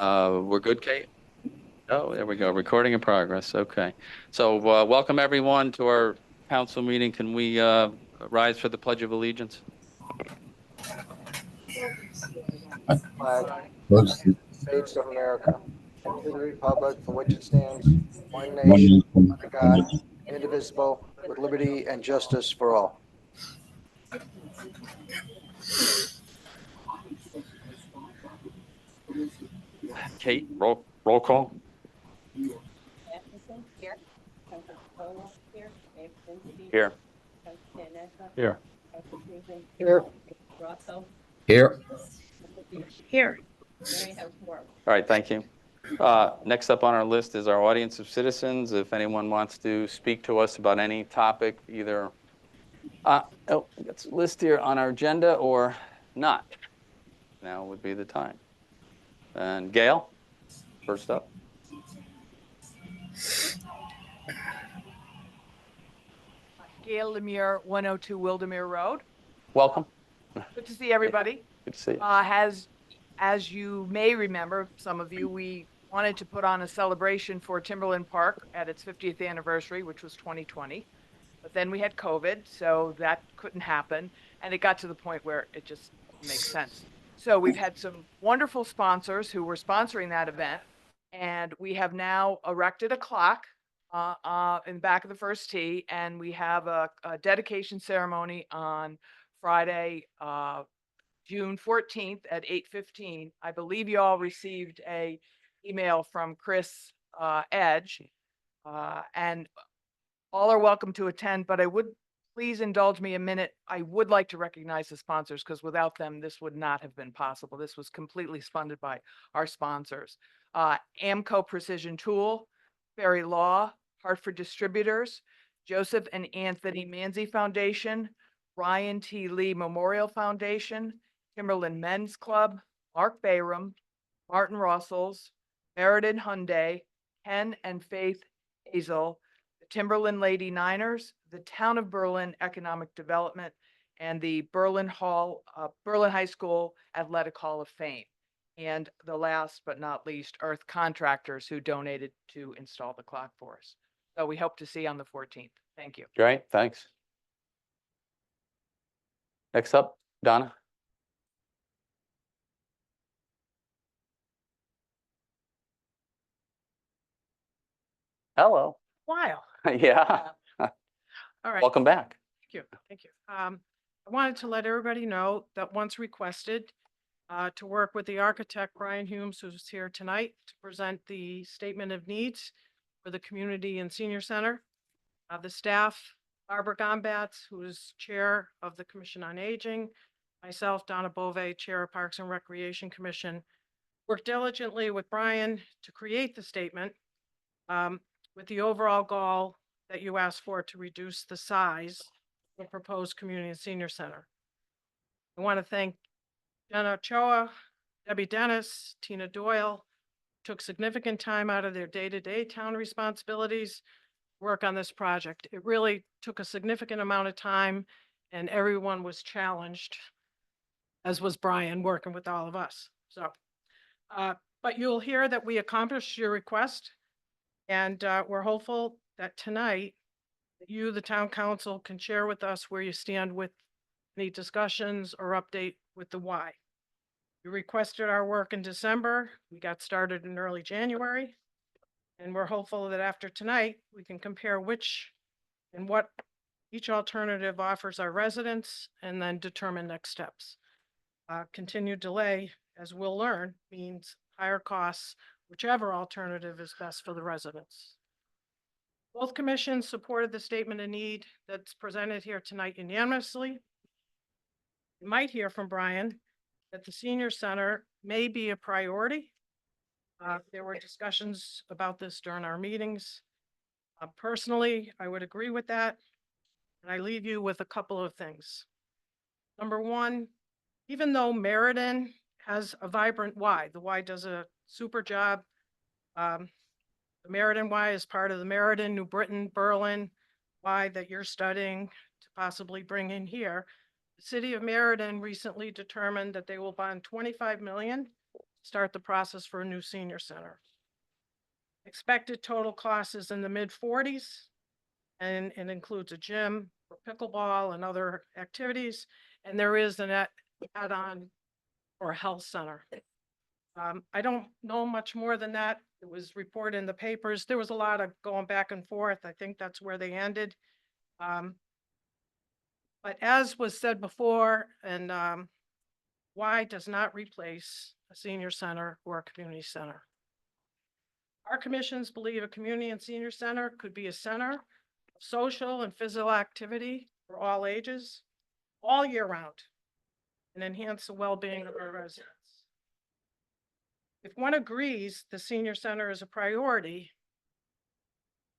We're good, Kate? Oh, there we go. Recording in progress. Okay. So, welcome everyone to our council meeting. Can we rise for the Pledge of Allegiance? Flag of the United States of America and to the republic for which it stands, one nation, under God, indivisible, with liberty and justice for all. Kate, roll call. Atkinson, here. Council Polo, here. Vincent, Here. Council Nessa, Here. Council Cruzen, Here. Rosso, Here. here. Mary has four. All right, thank you. Next up on our list is our audience of citizens. If anyone wants to speak to us about any topic, either it's listed here on our agenda or not, now would be the time. And Gail, first up. Gail Lemire, 102 Wildermere Road. Welcome. Good to see everybody. Good to see you. As you may remember, some of you, we wanted to put on a celebration for Timberland Park at its 50th anniversary, which was 2020. But then we had COVID, so that couldn't happen. And it got to the point where it just makes sense. So we've had some wonderful sponsors who were sponsoring that event. And we have now erected a clock in the back of the first tee, and we have a dedication ceremony on Friday, June 14th at 8:15. I believe you all received a email from Chris Edge, and all are welcome to attend, but I would please indulge me a minute. I would like to recognize the sponsors because without them, this would not have been possible. This was completely funded by our sponsors. Amco Precision Tool, Ferry Law, Hartford Distributors, Joseph and Anthony Manzi Foundation, Ryan T. Lee Memorial Foundation, Timberland Men's Club, Mark Bayram, Martin Russells, Meriden Hyundai, Ken and Faith Hazel, the Timberland Lady Niners, the Town of Berlin Economic Development, and the Berlin High School Athletic Hall of Fame. And the last but not least, Earth Contractors, who donated to install the clock for us. So we hope to see you on the 14th. Thank you. Great, thanks. Next up, Donna. Hello. Wow. Yeah. All right. Welcome back. Thank you. Thank you. I wanted to let everybody know that once requested to work with the architect, Brian Humes, who's here tonight to present the statement of needs for the community and senior center. The staff, Barbara Gombatz, who is chair of the Commission on Aging, myself, Donna Bove, chair of Parks and Recreation Commission, worked diligently with Brian to create the statement with the overall goal that you asked for to reduce the size of the proposed community and senior center. I want to thank Jenna Ochoa, Debbie Dennis, Tina Doyle, took significant time out of their day-to-day town responsibilities to work on this project. It really took a significant amount of time and everyone was challenged, as was Brian working with all of us. So, but you'll hear that we accomplished your request, and we're hopeful that tonight you, the town council, can share with us where you stand with any discussions or update with the why. You requested our work in December. We got started in early January, and we're hopeful that after tonight, we can compare which and what each alternative offers our residents and then determine next steps. Continued delay, as we'll learn, means higher costs, whichever alternative is best for the residents. Both commissions supported the statement of need that's presented here tonight unanimously. You might hear from Brian that the senior center may be a priority. There were discussions about this during our meetings. Personally, I would agree with that. And I leave you with a couple of things. Number one, even though Meriden has a vibrant Y, the Y does a super job. The Meriden Y is part of the Meriden, New Britain, Berlin Y that you're studying to possibly bring in here. The city of Meriden recently determined that they will bond $25 million start the process for a new senior center. Expected total cost is in the mid-40s, and it includes a gym for pickleball and other activities, and there is an add-on or a health center. I don't know much more than that. It was reported in the papers. There was a lot of going back and forth. I think that's where they ended. But as was said before, and Y does not replace a senior center or a community center. Our commissions believe a community and senior center could be a center of social and physical activity for all ages, all year round, and enhance the well-being of our residents. If one agrees the senior center is a priority,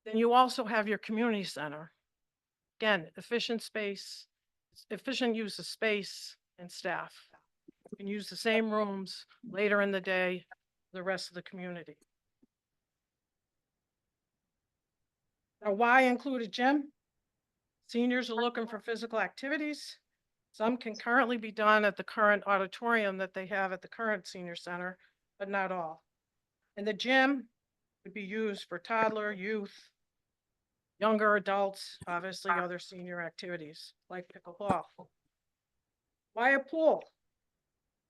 then you also have your community center. Again, efficient space, efficient use of space and staff. You can use the same rooms later in the day for the rest of the community. Now, why include a gym? Seniors are looking for physical activities. Some can currently be done at the current auditorium that they have at the current senior center, but not all. And the gym would be used for toddler, youth, younger adults, obviously other senior activities like pickleball. Why a pool?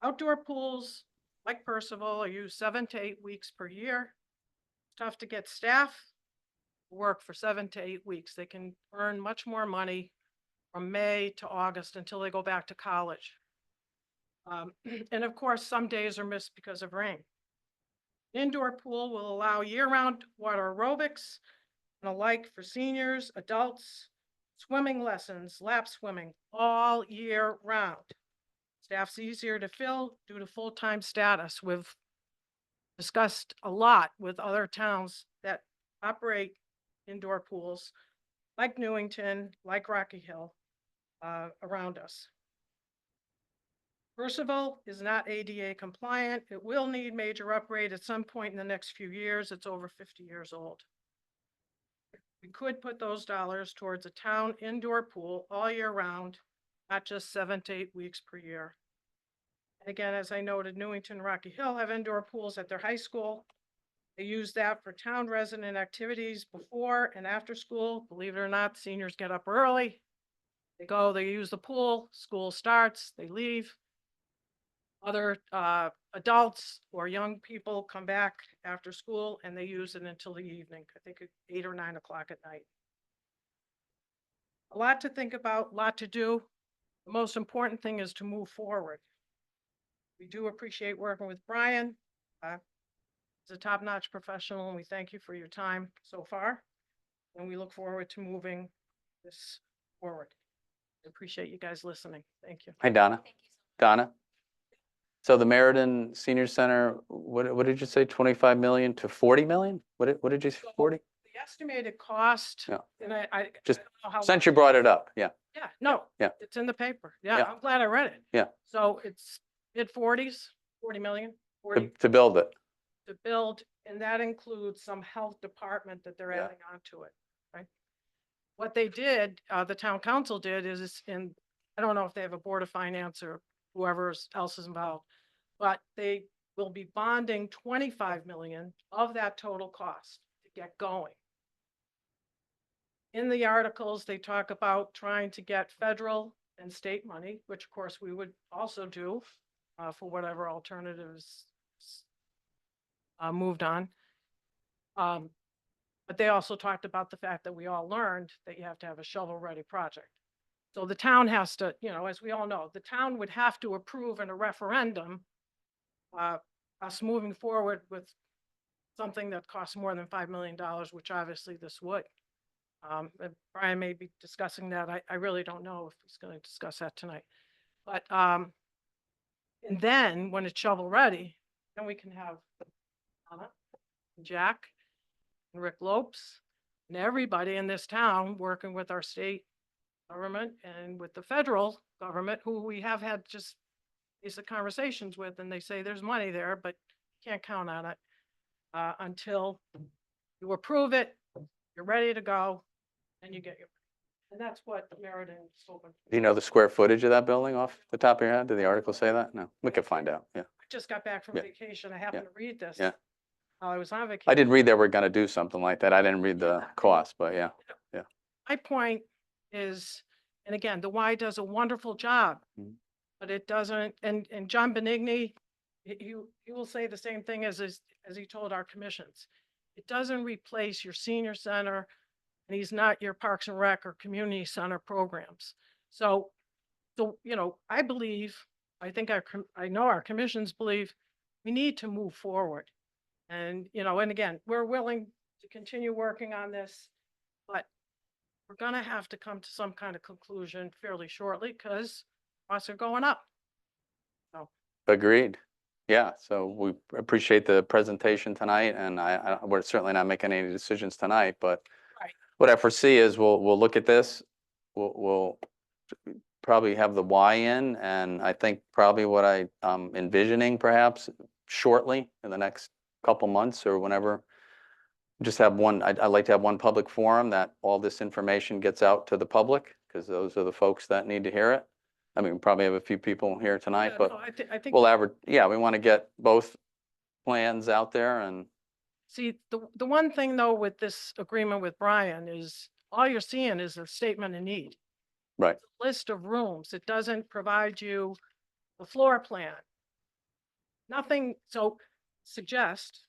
Outdoor pools like Percival are used 7 to 8 weeks per year. It's tough to get staff to work for 7 to 8 weeks. They can earn much more money from May to August until they go back to college. And of course, some days are missed because of rain. Indoor pool will allow year-round water aerobics and alike for seniors, adults, swimming lessons, lap swimming, all year round. Staff's easier to fill due to full-time status. We've discussed a lot with other towns that operate indoor pools, like Newington, like Rocky Hill, around us. Percival is not ADA compliant. It will need major upgrade at some point in the next few years. It's over 50 years old. We could put those dollars towards a town indoor pool all year round, not just 7 to 8 weeks per year. And again, as I noted, Newington, Rocky Hill have indoor pools at their high school. They use that for town resident activities before and after school. Believe it or not, seniors get up early. They go, they use the pool, school starts, they leave. Other adults or young people come back after school and they use it until the evening, I think at 8 or 9 o'clock at night. A lot to think about, a lot to do. The most important thing is to move forward. We do appreciate working with Brian. He's a top-notch professional, and we thank you for your time so far. And we look forward to moving this forward. I appreciate you guys listening. Thank you. Hi, Donna. Donna? So the Meriden Senior Center, what did you say, 25 million to 40 million? What did you say, 40? The estimated cost, Yeah. and I Just don't know how. Since you brought it up, yeah. Yeah, no. Yeah. It's in the paper. Yeah, Yeah. I'm glad I read it. Yeah. So it's mid-40s, 40 million, 40 To build it. to build, and that includes some health department that they're Yeah. adding onto it, right? What they did, the town council did is, and I don't know if they have a board of finance or whoever else is involved, but they will be bonding 25 million of that total cost to get going. In the articles, they talk about trying to get federal and state money, which of course we would also do for whatever alternatives moved on. But they also talked about the fact that we all learned that you have to have a shovel-ready project. So the town has to, you know, as we all know, the town would have to approve in a referendum us moving forward with something that costs more than $5 million, which obviously this would. And Brian may be discussing that. I really don't know if he's going to discuss that tonight. But and then when it's shovel ready, then we can have Anna, and Jack, and Rick Lopes, and everybody in this town working with our state government and with the federal government, who we have had just basic conversations with, and they say there's money there, but can't count on it until you approve it, you're ready to go, and you get your, and that's what Meriden is hoping. Do you know the square footage of that building off the top of your head? Did the article say that? No, we could find out, yeah. just got back from Yeah. vacation. I happened to read this. Yeah. While I was on vacation. I did read that we're gonna do something like that. I didn't read the cost, but yeah. My point is, and again, the Y does a wonderful job, Mhm. but it doesn't, and John Benigni, he will say the same thing as he told our commissions. It doesn't replace your senior center, and he's not your Parks and Rec or community center programs. So, I believe, I know our commissions believe we need to move forward. And, and again, we're willing to continue working on this, but we're gonna have to come to some kind of conclusion fairly shortly because costs are going up. Agreed. Yeah, so we appreciate the presentation tonight, and we're certainly not making any decisions tonight, but Right. what I foresee is we'll look at this, we'll probably have the Y in, and I think probably what I'm envisioning perhaps shortly in the next couple months or whenever, just have I'd like to have one public forum that all this information gets out to the public, because those are the folks that need to hear it. I mean, we probably have a few people here tonight, Yeah, but no, I think, we want to get both plans out there and, see, the one thing though with this agreement with Brian is all you're seeing is a statement of need. right, List of rooms. It doesn't provide you the floor plan. Nothing, so suggest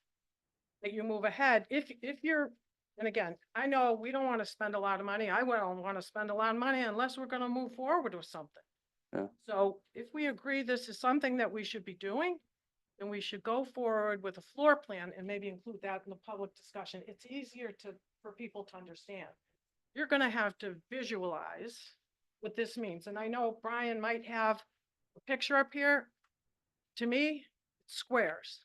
that you move ahead. If you're, and again, I know we don't want to spend a lot of money. I don't want to spend a lot of money unless we're going to move forward with something. Yeah. So if we agree this is something that we should be doing, then we should go forward with a floor plan and maybe include that in the public discussion. It's easier for people to understand. You're going to have to visualize what this means. And I know Brian might have a picture up here. To me, it's squares.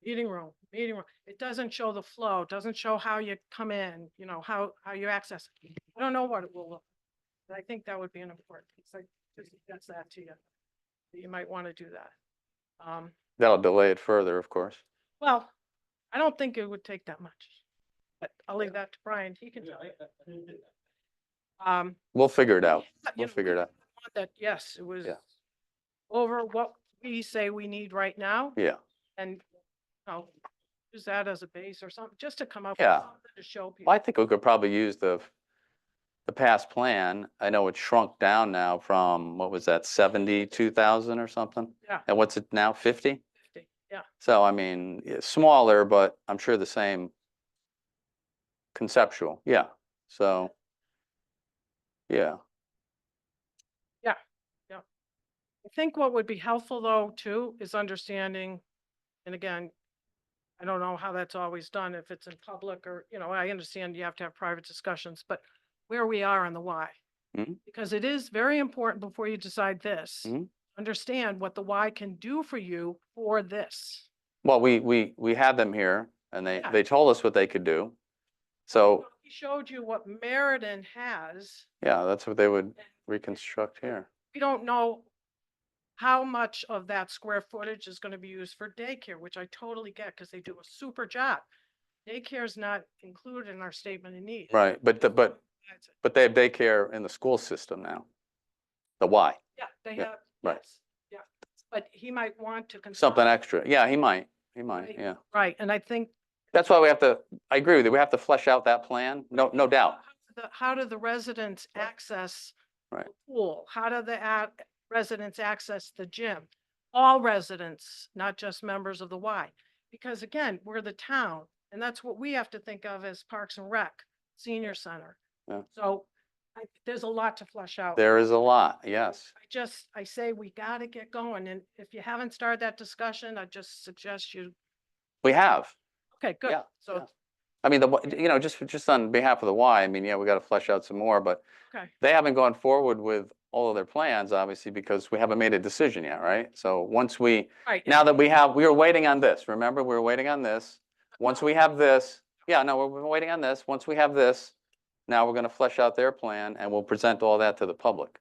Meeting room. It doesn't show the flow, doesn't show how you come in, how you access it. I don't know what it will look like, but I think that would be an important piece. I just suggest that to you. That you might want to do that. that'll delay it further, of course. Well, I don't think it would take that much, but I'll leave that to Brian. He can tell you. We'll figure it out. you We'll know, figure it out. That, yes, it was Yeah. over what we say we need right now. Yeah, And, use that as a base or something, just to come up Yeah. with something to show people. well, I think we could probably use the past plan. I know it shrunk down now from, what was that, 72,000 or something? Yeah. And what's it now, 50? 50. Yeah, So I mean, smaller, but I'm sure the same conceptual, yeah, so, yeah, I think what would be helpful though, too, is understanding, and again, I don't know how that's always done, if it's in public or, I understand you have to have private discussions, but where we are on the why. Mhm. Because it is very important before you decide this, Mhm. understand what the why can do for you for this. well, we had them here, and Yeah. they told us what they could do. So, He showed you what Meriden has. yeah, that's what they would reconstruct here. We don't know how much of that square footage is going to be used for daycare, which I totally get because they do a super job. Daycare is not included in our statement of need. Right, but That's it. they have daycare in the school system now. The Y, Yeah, they Yeah, have, right. yes, yeah. But he might want to. something extra, yeah, he might, Right. yeah. Right, and I think. That's why I agree with you, we have to flesh out that plan, no doubt. How do the residents access Right. the pool? How do the residents access the gym? All residents, not just members of the Y. Because again, we're the town, and that's what we have to think of as Parks and Rec, Senior Center. Yeah. So there's a lot to flesh out. There is a lot, yes. I say we gotta get going, and if you haven't started that discussion, I just suggest you, We have. okay, good. Yeah, So, yeah. I mean, just on behalf of the Y, I mean, yeah, we got to flesh out some more, but okay, they haven't gone forward with all of their plans, obviously, because we haven't made a decision yet, right? So once right. now that we were waiting on this, remember, we were waiting on this. Once we have this, yeah, no, we're waiting on this. Once we have this, now we're going to flesh out their plan and we'll present all that to the public.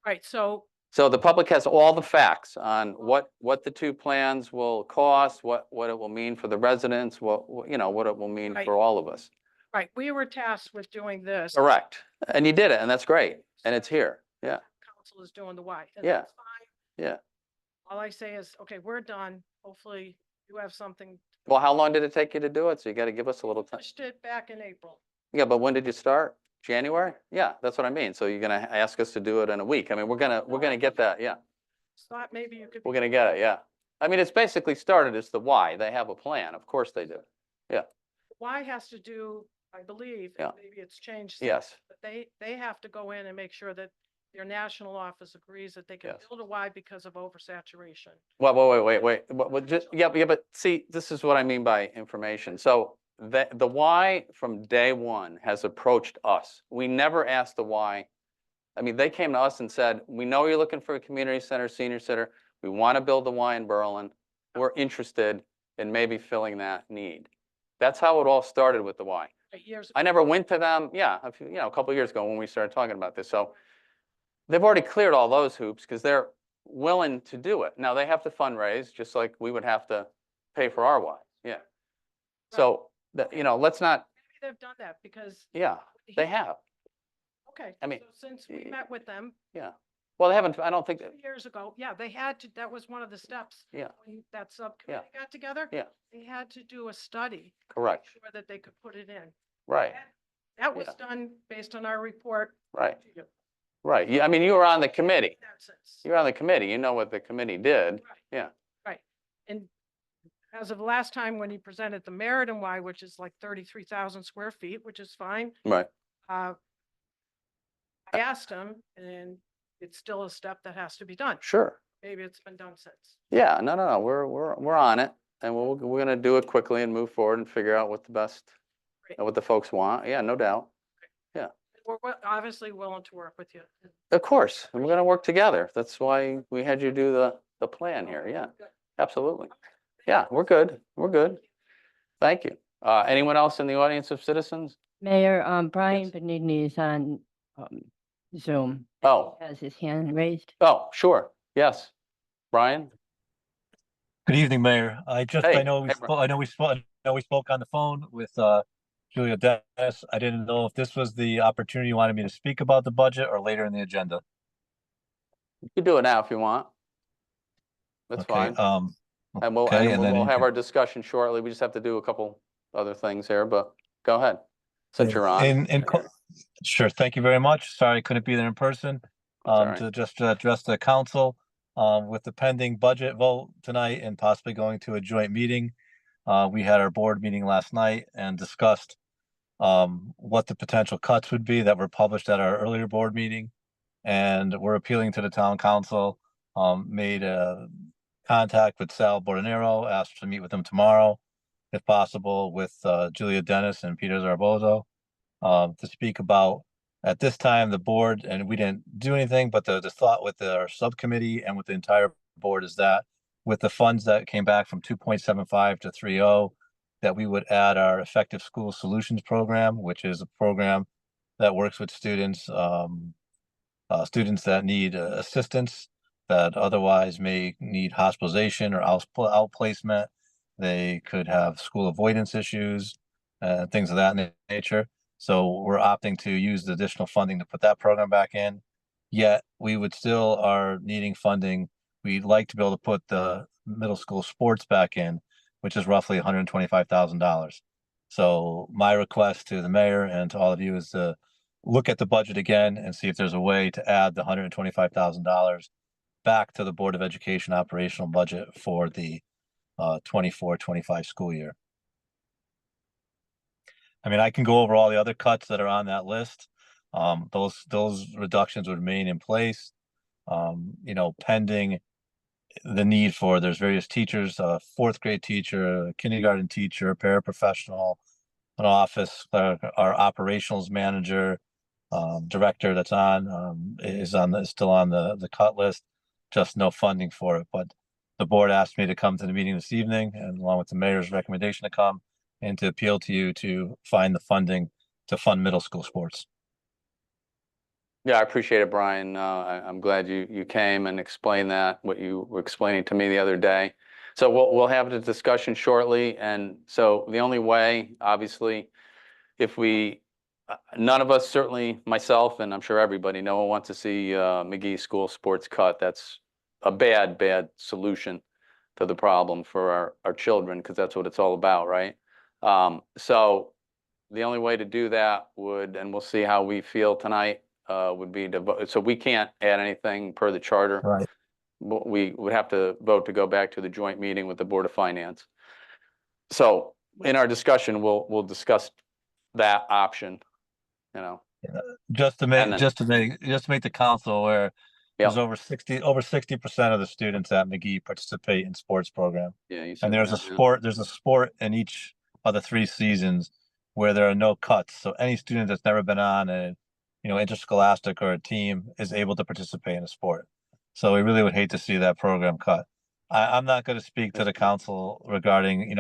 Right, so, So the public has all the facts on what the two plans will cost, what it will mean for the residents, what it will mean Right. for all of us. right, we were tasked with doing this. Correct. And you did it, and that's great. And it's here. Yeah, Council is doing the Y. And Yeah. that's fine. yeah. All I say is, okay, we're done. Hopefully you have something. Well, how long did it take you to do it? So you got to give us a little time. Finished it back in April. Yeah, but when did you start? January? Yeah, that's what I mean. So you're gonna ask us to do it in a week. I mean, we're gonna get that, yeah. Thought maybe you could. We're gonna get it, yeah. I mean, it's basically started as the why. They have a plan. Of course they do. Y has to do, I believe, Yeah. and maybe it's changed. since, Yes, But they have to go in and make sure that their national office agrees that they can Yes. build a Y because of oversaturation. well, wait. Yeah, but see, this is what I mean by information. So the why from day one has approached us. We never asked the why. I mean, they came to us and said, we know you're looking for a community center, senior center. We want to build the Y in Berlin. We're interested in maybe filling that need. That's how it all started with the Y. Years. I never went to them, yeah, a couple of years ago when we started talking about this. So they've already cleared all those hoops because they're willing to do it. Now they have to fundraise just like we would have to pay for our Y. Yeah. So, let's not, Maybe they've done that because. yeah, they have. Okay. I mean, so since we met with them Yeah. Well, they haven't, I don't think, 2 years ago, yeah, they had to, that was one of the steps. Yeah. When that subcommittee got together. Yeah. They had to do a study. correct, to make Sure that they could put it in. right, That was Yeah. done based on our report. right, to you. right. Yeah, I mean, you were on the committee. That sense. You were on the committee. You know what the committee did. Right. Yeah. Right. And as of last time, when he presented the Meriden Y, which is like 33,000 square feet, which is fine. Right. I asked him, and it's still a step that has to be done. Sure. Maybe it's been done since. Yeah, no, we're on it, and we're gonna do it quickly and move forward and figure out what the best, Great. what the folks want. Yeah, no doubt. We're obviously willing to work with you. Of course, and we're gonna work together. That's why we had you do the plan here. Yeah, absolutely. Yeah, we're good. We're good. Thank you. Anyone else in the audience of citizens? Mayor, Brian Yes. Benigni is on Zoom. Oh, Has his hand raised. sure. Yes. Brian? Good evening, Mayor. I Hey, know hey, I know we spoke on the phone with Julia Dennis. I didn't know if this was the opportunity you wanted me to speak about the budget or later in the agenda. You can do it now if you want. That's Okay, fine. And we'll okay, and then we'll you have can- our discussion shortly. We just have to do a couple other things here, but go ahead. Since you're on. Sure, thank you very much. Sorry I couldn't be there in person. all right. To just address the council, with the pending budget vote tonight and possibly going to a joint meeting. We had our board meeting last night and discussed what the potential cuts would be that were published at our earlier board meeting. And we're appealing to the town council, made a contact with Sal Bordenero, asked to meet with him tomorrow, if possible, with Julia Dennis and Peter Zarbozo, to speak about, at this time, the board, and we didn't do anything, but the thought with our subcommittee and with the entire board is that with the funds that came back from 2.75 to 3.0, that we would add our Effective School Solutions Program, which is a program that works with students, students that need assistance, that otherwise may need hospitalization or outplacement. They could have school avoidance issues, things of that nature. So we're opting to use the additional funding to put that program back in. Yet we would still are needing funding. We'd like to be able to put the middle school sports back in, which is roughly $125,000. So my request to the mayor and to all of you is to look at the budget again and see if there's a way to add the $125,000 back to the Board of Education operational budget for the 24-25 school year. I mean, I can go over all the other cuts that are on that list. Those reductions would remain in place. Pending the need for, there's various teachers, a fourth grade teacher, a kindergarten teacher, a paraprofessional, an office clerk, our operations manager, director that's on, is still on the cut list, just no funding for it. But the board asked me to come to the meeting this evening, and along with the mayor's recommendation to come and to appeal to you to find the funding to fund middle school sports. Yeah, I appreciate it, Brian. I'm glad you came and explained that, what you were explaining to me the other day. So we'll have the discussion shortly. And so the only way, obviously, if none of us, certainly myself, and I'm sure everybody, no one wants to see McGee School sports cut. That's a bad solution to the problem for our children, because that's what it's all about, right? So the only way to do that would, and we'll see how we feel tonight, would be to vote. So we can't add anything per the charter. Right. We would have to vote to go back to the joint meeting with the Board of Finance. So in our discussion, we'll discuss that option, you know. Just to And make, then- just to make the council aware, there's Yeah. over 60% of the students at McGee participate in sports program. Yeah, you said And there's a that, yeah. sport in each of the 3 seasons where there are no cuts. So any student that's never been on a, interscholastic or a team is able to participate in a sport. So we really would hate to see that program cut. I'm not going to speak to the council regarding,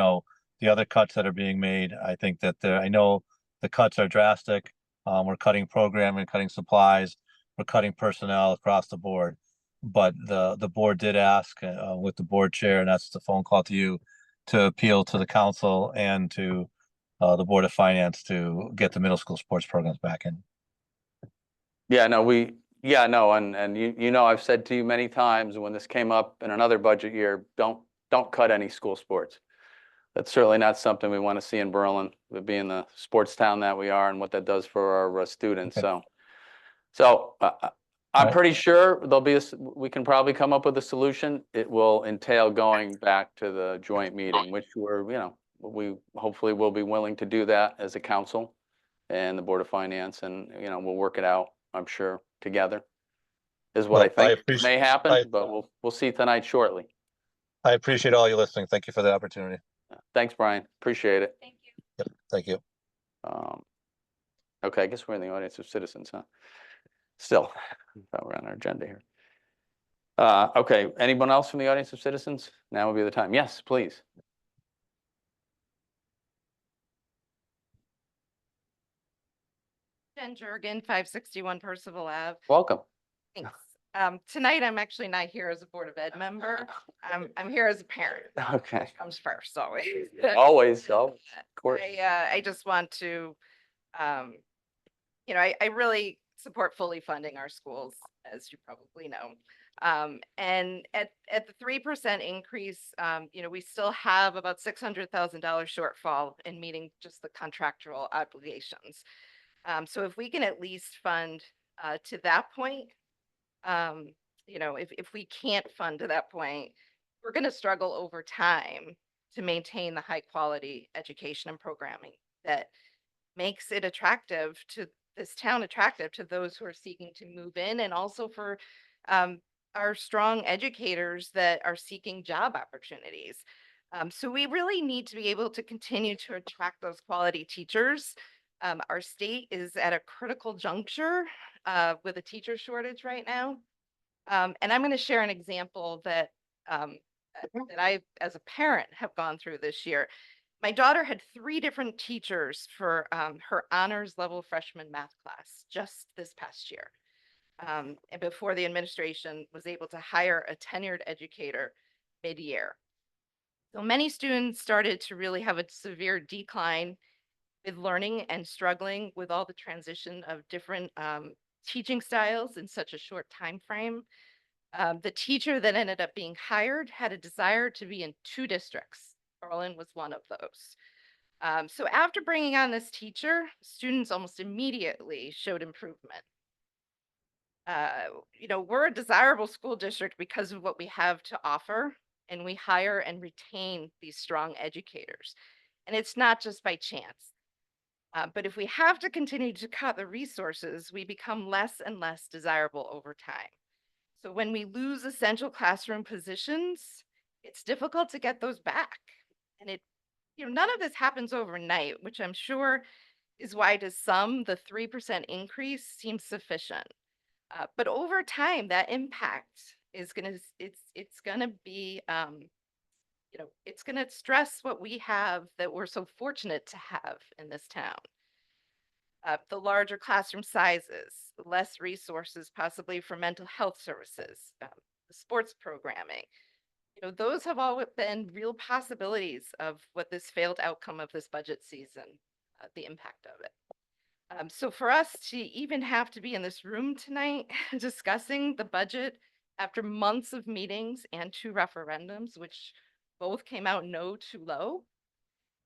the other cuts that are being made. I think that I know the cuts are drastic. We're cutting programming, cutting supplies, we're cutting personnel across the board. But the board did ask with the board chair, and that's the phone call to you, to appeal to the council and to the Board of Finance to get the middle school sports programs back in. Yeah, no, and I've said to you many times when this came up in another budget year, don't cut any school sports. That's certainly not something we want to see in Berlin, with being the sports town that we are and what that does for our students. Okay. So I'm Right. pretty sure we can probably come up with a solution. It will entail going back to the joint meeting, which we hopefully will be willing to do that as a council and the Board of Finance, and we'll work it out, I'm sure, together, is what Well, I think may happen, but we'll see tonight shortly. I appreciate all you listening. Thank you for the opportunity. Thanks, Brian. Appreciate it. Thank you. Yep, thank you. Okay, I guess we're in the audience of citizens, huh? Still, thought we're on our agenda here. Okay, anyone else from the audience of citizens? Now would be the time. Yes, please. Jen Jurgen, 561 Percival Ave. Welcome. Thanks. Tonight, I'm actually not here as a Board of Ed member. I'm here as a parent. Okay. Comes first, always. Always, of course. I just want to, I really support fully funding our schools, as you probably know. And at the 3% increase, we still have about $600,000 shortfall in meeting just the contractual obligations. So if we can at least fund to that point, if we can't fund to that point, we're going to struggle over time to maintain the high quality education and programming that makes it attractive to this town, attractive to those who are seeking to move in, and also for our strong educators that are seeking job opportunities. So we really need to be able to continue to attract those quality teachers. Our state is at a critical juncture with a teacher shortage right now. And I'm going to share an example that I, as a parent, have gone through this year. My daughter had 3 different teachers for her honors level freshman math class just this past year. And before the administration was able to hire a tenured educator mid-year. So many students started to really have a severe decline with learning and struggling with all the transition of different teaching styles in such a short time frame. The teacher that ended up being hired had a desire to be in 2 districts. Berlin was one of those. So after bringing on this teacher, students almost immediately showed improvement. We're a desirable school district because of what we have to offer, and we hire and retain these strong educators. And it's not just by chance. But if we have to continue to cut the resources, we become less and less desirable over time. So when we lose essential classroom positions, it's difficult to get those back. And none of this happens overnight, which I'm sure is why to some, the 3% increase seems sufficient. But over time, that impact is it's gonna be, it's gonna stress what we have that we're so fortunate to have in this town. The larger classroom sizes, less resources possibly for mental health services, the sports programming. Those have all been real possibilities of what this failed outcome of this budget season, the impact of it. So for us to even have to be in this room tonight discussing the budget after months of meetings and 2 referendums, which both came out no too low,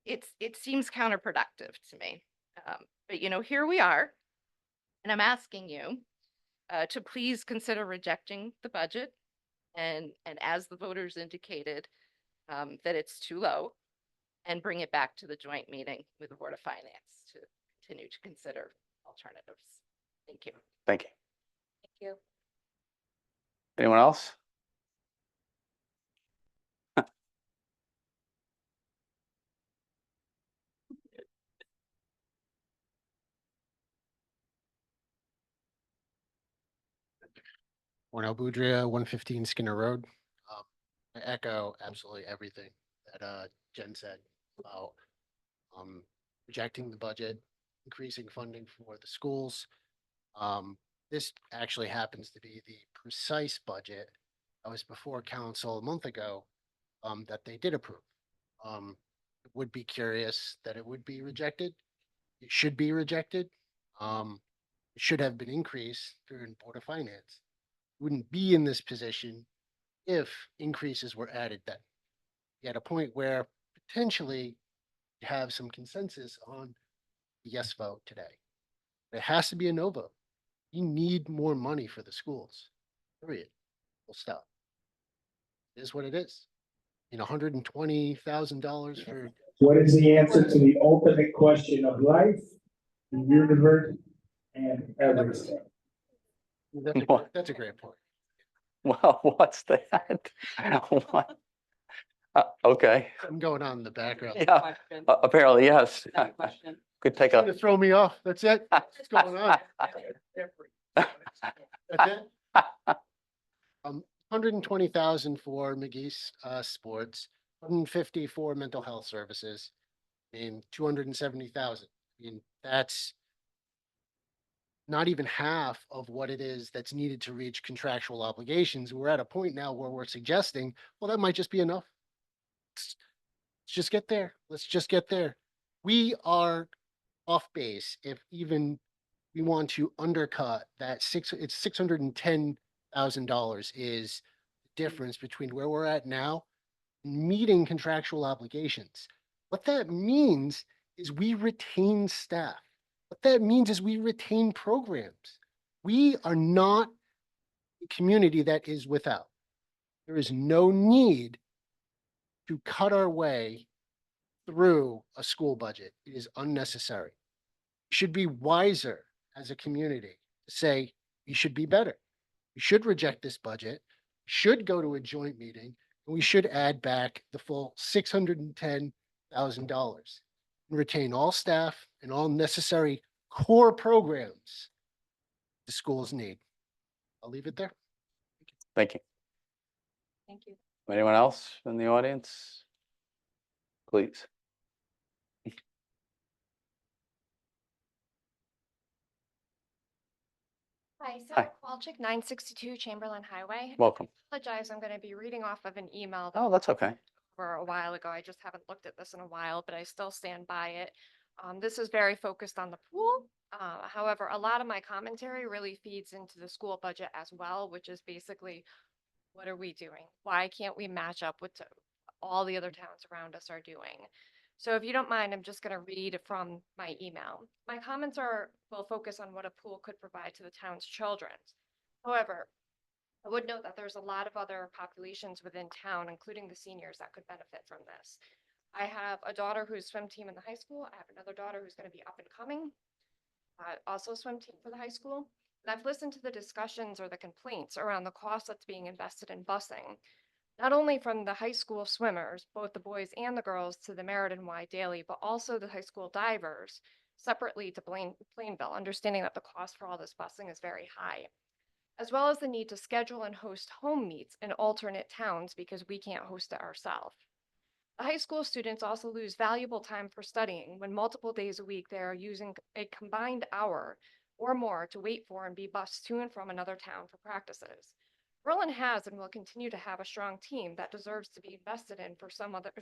it seems counterproductive to me. But here we are, and I'm asking you to please consider rejecting the budget, and as the voters indicated, that it's too low, and bring it back to the joint meeting with the Board of Finance to continue to consider alternatives. Thank you. Thank you. Thank you. Anyone else? Ornell Boudria, 115 Skinner Road. I echo absolutely everything that Jen said about rejecting the budget, increasing funding for the schools. This actually happens to be the precise budget that was before council a month ago that they did approve. Would be curious that it would be rejected. It should be rejected. It should have been increased through Board of Finance. Wouldn't be in this position if increases were added then. You had a point where potentially you have some consensus on the yes vote today. It has to be a no vote. You need more money for the schools, period. Full stop. It is what it is. $120,000 for. What is the answer to the ultimate question of life, the universe, and everything? That's a great point. Well, what's that? What? Okay. I'm going on in the background. Yeah, apparently, yes. Could take Trying to a, throw me off. That's it. What's going on? That's it. 120,000 for McGee's sports, 150 for mental health services, and 270,000. I mean, that's not even half of what it is that's needed to reach contractual obligations. We're at a point now where we're suggesting, well, that might just be enough. Let's just get there. Let's just get there. We are off base if even we want to undercut that it's $610,000 is the difference between where we're at now and meeting contractual obligations. What that means is we retain staff. What that means is we retain programs. We are not a community that is without. There is no need to cut our way through a school budget. It is unnecessary. We should be wiser as a community to say we should be better. We should reject this budget, should go to a joint meeting, and we should add back the full $610,000 and retain all staff and all necessary core programs the schools need. I'll leave it there. thank you. Thank you. Anyone else in the audience? Please. Hi, Hi. Sarah Kowalczyk, 962 Chamberlain Highway. Welcome. I apologize, I'm going to be reading off of an email that Oh, that's okay. for a while ago. I just haven't looked at this in a while, but I still stand by it. This is very focused on the pool. However, a lot of my commentary really feeds into the school budget as well, which is basically, what are we doing? Why can't we match up with all the other towns around us are doing? So if you don't mind, I'm just going to read from my email. My comments will focus on what a pool could provide to the town's children. However, I would note that there's a lot of other populations within town, including the seniors, that could benefit from this. I have a daughter who's swim team in the high school. I have another daughter who's going to be up and coming, also swim team for the high school. And I've listened to the discussions or the complaints around the cost that's being invested in busing, not only from the high school swimmers, both the boys and the girls, to the Meriden Y daily, but also the high school divers separately to Plainville, understanding that the cost for all this busing is very high, as well as the need to schedule and host home meets in alternate towns because we can't host it ourselves. The high school students also lose valuable time for studying when multiple days a week they are using a combined hour or more to wait for and be bused to and from another town for practices. Berlin has and will continue to have a strong team that deserves to be invested in for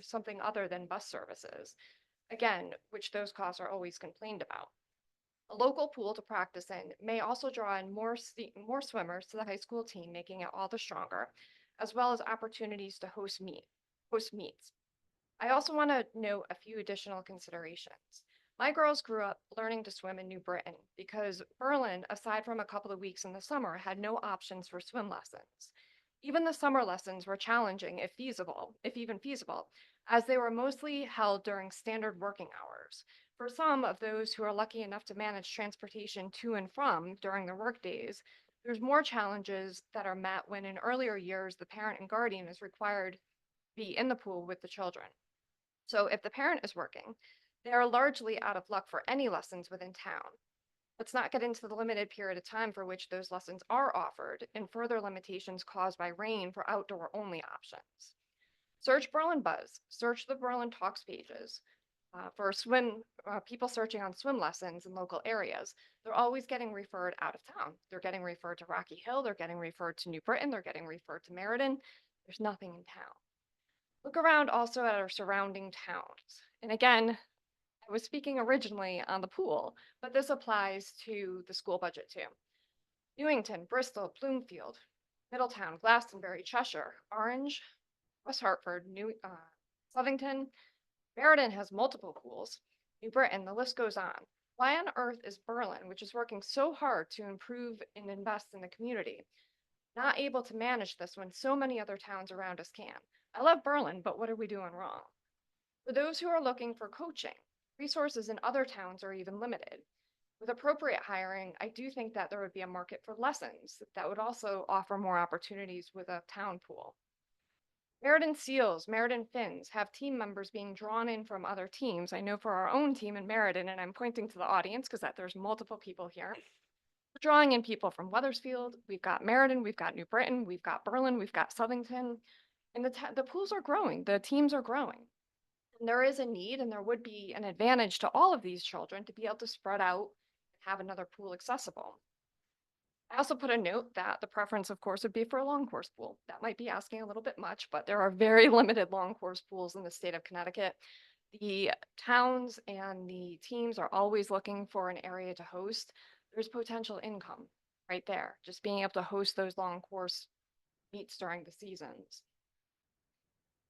something other than bus services, again, which those costs are always complained about. A local pool to practice in may also draw in more swimmers to the high school team, making it all the stronger, as well as opportunities to host meets. I also want to note a few additional considerations. My girls grew up learning to swim in New Britain because Berlin, aside from a couple of weeks in the summer, had no options for swim lessons. Even the summer lessons were challenging if even feasible, as they were mostly held during standard working hours. For some of those who are lucky enough to manage transportation to and from during their work days, there's more challenges that are met when in earlier years the parent and guardian is required to be in the pool with the children. So if the parent is working, they are largely out of luck for any lessons within town. Let's not get into the limited period of time for which those lessons are offered and further limitations caused by rain for outdoor only options. Search Berlin Buzz, search the Berlin Talks pages for people searching on swim lessons in local areas. They're always getting referred out of town. They're getting referred to Rocky Hill, they're getting referred to New Britain, they're getting referred to Meriden. There's nothing in town. Look around also at our surrounding towns. And again, I was speaking originally on the pool, but this applies to the school budget too. Newington, Bristol, Bloomfield, Middletown, Glastonbury, Cheshire, Orange, West Hartford, Southington, Meriden has multiple pools. New Britain, the list goes on. Why on earth is Berlin, which is working so hard to improve and invest in the community, not able to manage this when so many other towns around us can? I love Berlin, but what are we doing wrong? For those who are looking for coaching, resources in other towns are even limited. With appropriate hiring, I do think that there would be a market for lessons that would also offer more opportunities with a town pool. Meriden Seals, Meriden Finns have team members being drawn in from other teams. I know for our own team in Meriden, and I'm pointing to the audience because there's multiple people here. We're drawing in people from Wethersfield. We've got Meriden, we've got New Britain, we've got Berlin, we've got Southington, and the pools are growing. The teams are growing. And there is a need, and there would be an advantage to all of these children to be able to spread out and have another pool accessible. I also put a note that the preference, of course, would be for a long course pool. That might be asking a little bit much, but there are very limited long course pools in the state of Connecticut. The towns and the teams are always looking for an area to host. There's potential income right there, just being able to host those long course meets during the seasons.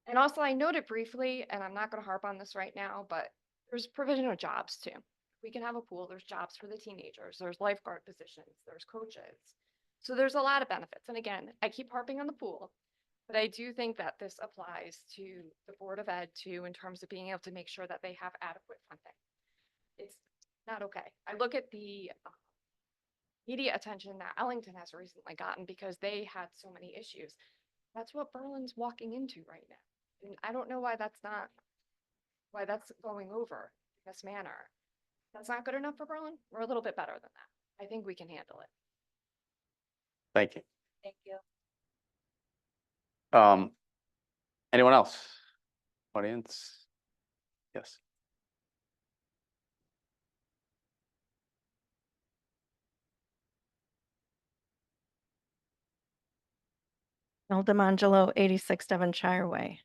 And also I noted briefly, and I'm not going to harp on this right now, but there's provision of jobs too. We can have a pool, there's jobs for the teenagers, there's lifeguard positions, there's coaches. So there's a lot of benefits. And again, I keep harping on the pool, but I do think that this applies to the Board of Ed too, in terms of being able to make sure that they have adequate funding. It's not okay. I look at the media attention that Ellington has recently gotten because they had so many issues. That's what Berlin's walking into right now. And I don't know why that's going over in this manner. That's not good enough for Berlin. We're a little bit better than that. I think we can handle it. Thank you. Thank you. Anyone else? Audience? Yes. Bill DeMangelo, 86 Devonshire Way.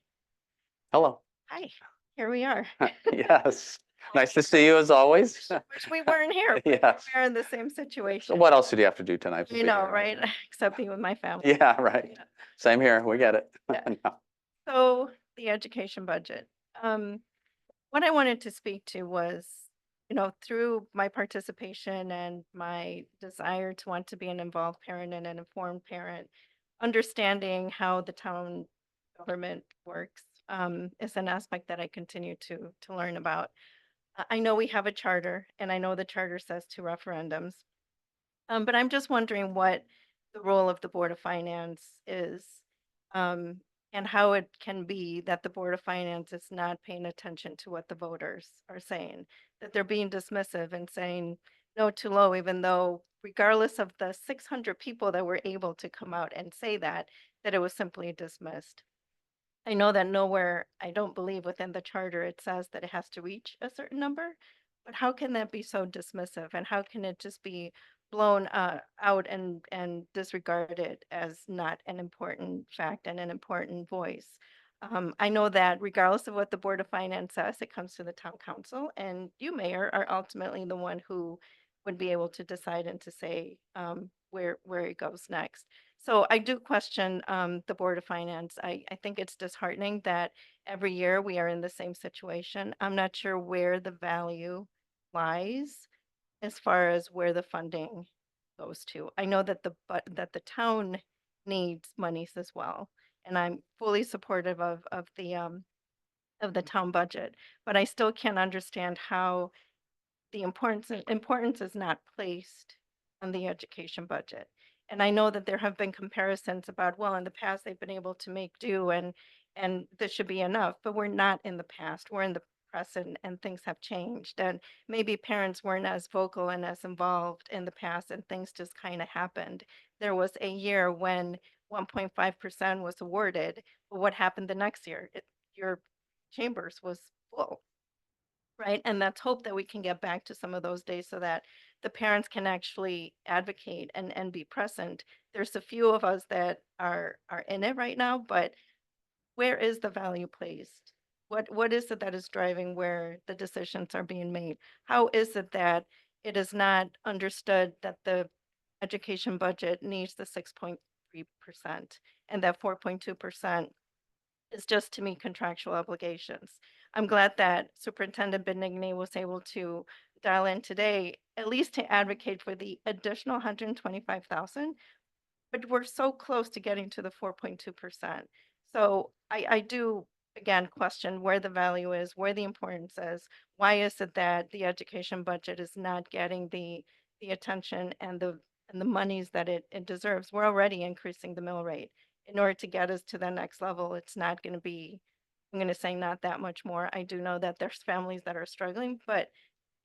Hello. Hi, here we are. Yes. Nice to see you as always. Wish we weren't here. But Yes. We're in the same So situation. what else did you have to do tonight? You know, right? Except be with my family. Yeah, right. Yeah. Same here. We get it. Yeah. No. So the education budget. What I wanted to speak to was, through my participation and my desire to want to be an involved parent and an informed parent, understanding how the town government works is an aspect that I continue to learn about. I know we have a charter, and I know the charter says 2 referendums. But I'm just wondering what the role of the Board of Finance is, and how it can be that the Board of Finance is not paying attention to what the voters are saying, that they're being dismissive and saying no, too low, even though regardless of the 600 people that were able to come out and say that it was simply dismissed. I know that nowhere, I don't believe within the charter, it says that it has to reach a certain number, but how can that be so dismissive? And how can it just be blown out and disregarded as not an important fact and an important voice? I know that regardless of what the Board of Finance says, it comes to the town council, and you, Mayor, are ultimately the one who would be able to decide and to say where it goes next. So I do question the Board of Finance. I think it's disheartening that every year we are in the same situation. I'm not sure where the value lies as far as where the funding goes to. I know that the town needs monies as well, and I'm fully supportive of the town budget, but I still can't understand how the importance is not placed on the education budget. And I know that there have been comparisons about, well, in the past, they've been able to make do and this should be enough, but we're not in the past. We're in the present and things have changed. And maybe parents weren't as vocal and as involved in the past and things just kind of happened. There was a year when 1.5% was awarded, but what happened the next year? Your chambers was full. Right. And let's hope that we can get back to some of those days so that the parents can actually advocate and be present. There's a few of us that are in it right now, but where is the value placed? What is it that is driving where the decisions are being made? How is it that it is not understood that the education budget needs the 6.3% and that 4.2% is just to meet contractual obligations? I'm glad that Superintendent Benigni was able to dial in today, at least to advocate for the additional 125,000, but we're so close to getting to the 4.2%. So I do, again, question where the value is, where the importance is. Why is it that the education budget is not getting the attention and the monies that it deserves? We're already increasing the mill rate. In order to get us to the next level, it's not going to be, I'm going to say not that much more. I do know that there's families that are struggling, but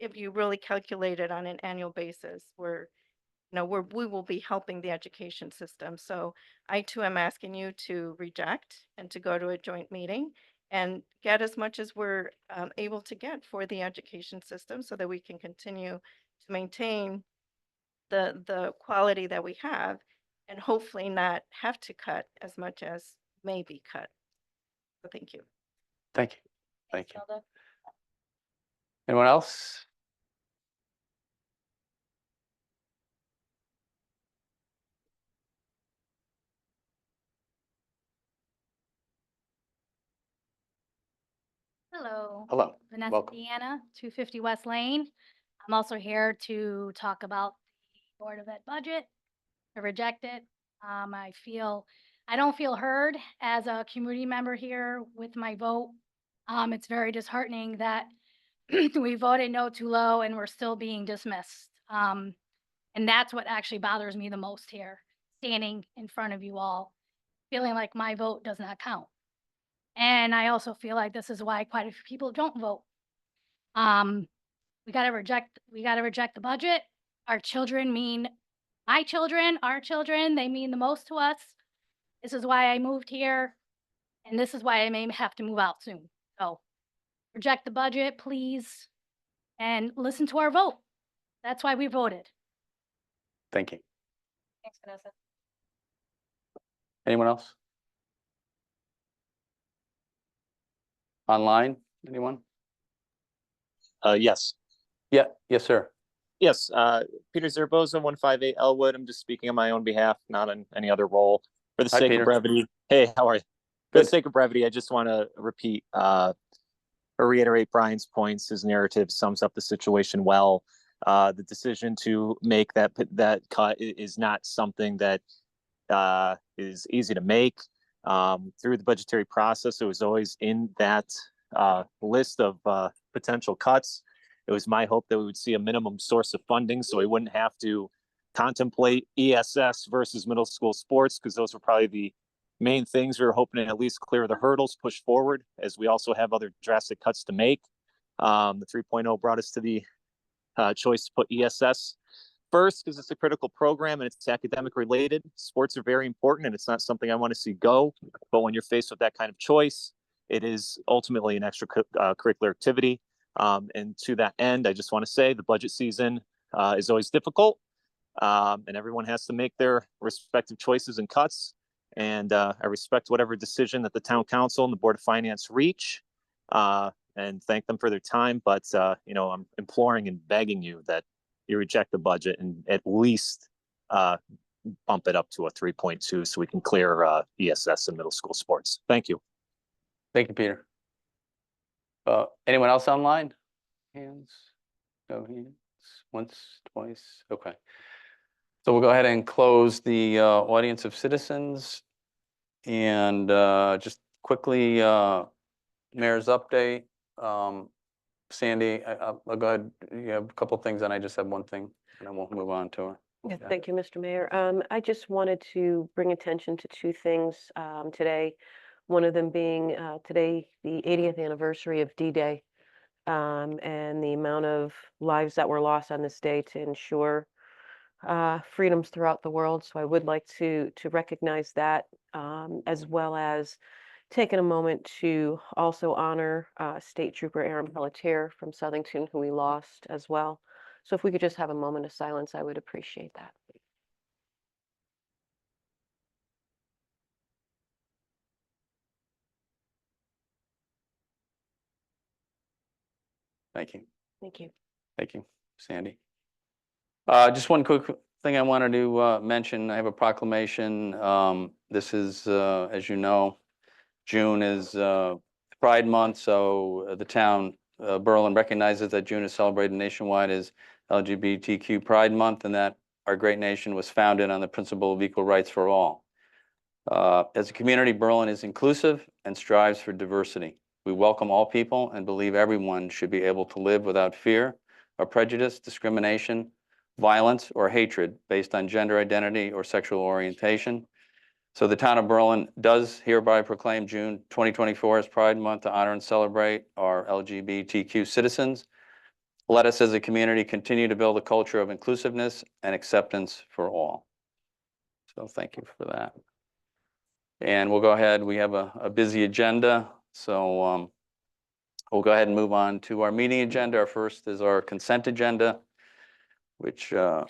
if you really calculate it on an annual basis, we will be helping the education system. So I too am asking you to reject and to go to a joint meeting and get as much as we're able to get for the education system so that we can continue to maintain the quality that we have and hopefully not have to cut as much as may be cut. So thank you. Thank you. Thank you. Anyone else? Hello. Hello. Vanessa Welcome. Deanna, 250 West Lane. I'm also here to talk about the Board of Ed budget, to reject it. I don't feel heard as a community member here with my vote. It's very disheartening that we voted no too low and we're still being dismissed. And that's what actually bothers me the most here, standing in front of you all, feeling like my vote does not count. And I also feel like this is why quite a few people don't vote. We gotta reject the budget. Our children mean my children, our children, they mean the most to us. This is why I moved here, and this is why I may have to move out soon. So reject the budget, please, and listen to our vote. That's why we voted. Thank you. Thanks, Vanessa. Anyone else? Online, anyone? Yes. Yeah, yes, sir. Yes, Peter Zerboza, 158 Elwood. I'm just speaking on my own behalf, not in any other role. For the Hi, sake Peter. of brevity. Hey, how are you? For Good. the sake of brevity, I just want to repeat or reiterate Brian's points. His narrative sums up the situation well. The decision to make that cut is not something that is easy to make. Through the budgetary process, it was always in that list of potential cuts. It was my hope that we would see a minimum source of funding so we wouldn't have to contemplate ESS versus middle school sports, because those were probably the main things we were hoping to at least clear the hurdles, push forward, as we also have other drastic cuts to make. The 3.0 brought us to the choice to put ESS first because it's a critical program and it's academic related. Sports are very important and it's not something I want to see go. But when you're faced with that kind of choice, it is ultimately an extracurricular activity. And to that end, I just want to say the budget season is always difficult, and everyone has to make their respective choices and cuts. And I respect whatever decision that the town council and the Board of Finance reach, and thank them for their time. But I'm imploring and begging you that you reject the budget and at least bump it up to a 3.2 so we can clear ESS and middle school sports. Thank you. Thank you, Peter. Anyone else online? Hands? No hands? Once, twice? Okay. So we'll go ahead and close the audience of citizens. And just quickly, mayor's update. Sandy, I'll go ahead. You have a couple things, and I just have one thing, and then we'll move on to her. Yeah, Yeah. thank you, Mr. Mayor. I just wanted to bring attention to two things today. One of them being today, the 80th anniversary of D-Day, and the amount of lives that were lost on this day to ensure freedoms throughout the world. So I would like to recognize that, as well as taking a moment to also honor State Trooper Aaron Pelletier from Southington, who we lost as well. So if we could just have a moment of silence, I would appreciate that. Thank you. Thank you. Thank you, Sandy. Just one quick thing I wanted to mention. I have a proclamation. This is, as you know, June is Pride Month, so the town, Berlin, recognizes that June is celebrated nationwide as LGBTQ Pride Month, and that our great nation was founded on the principle of equal rights for all. As a community, Berlin is inclusive and strives for diversity. We welcome all people and believe everyone should be able to live without fear or prejudice, discrimination, violence, or hatred based on gender identity or sexual orientation. So the town of Berlin does hereby proclaim June 2024 as Pride Month to honor and celebrate our LGBTQ citizens. Let us as a community continue to build a culture of inclusiveness and acceptance for all. So thank you for that. And we'll go ahead. We have a busy agenda. So we'll go ahead and move on to our meeting agenda. Our first is our consent agenda, which the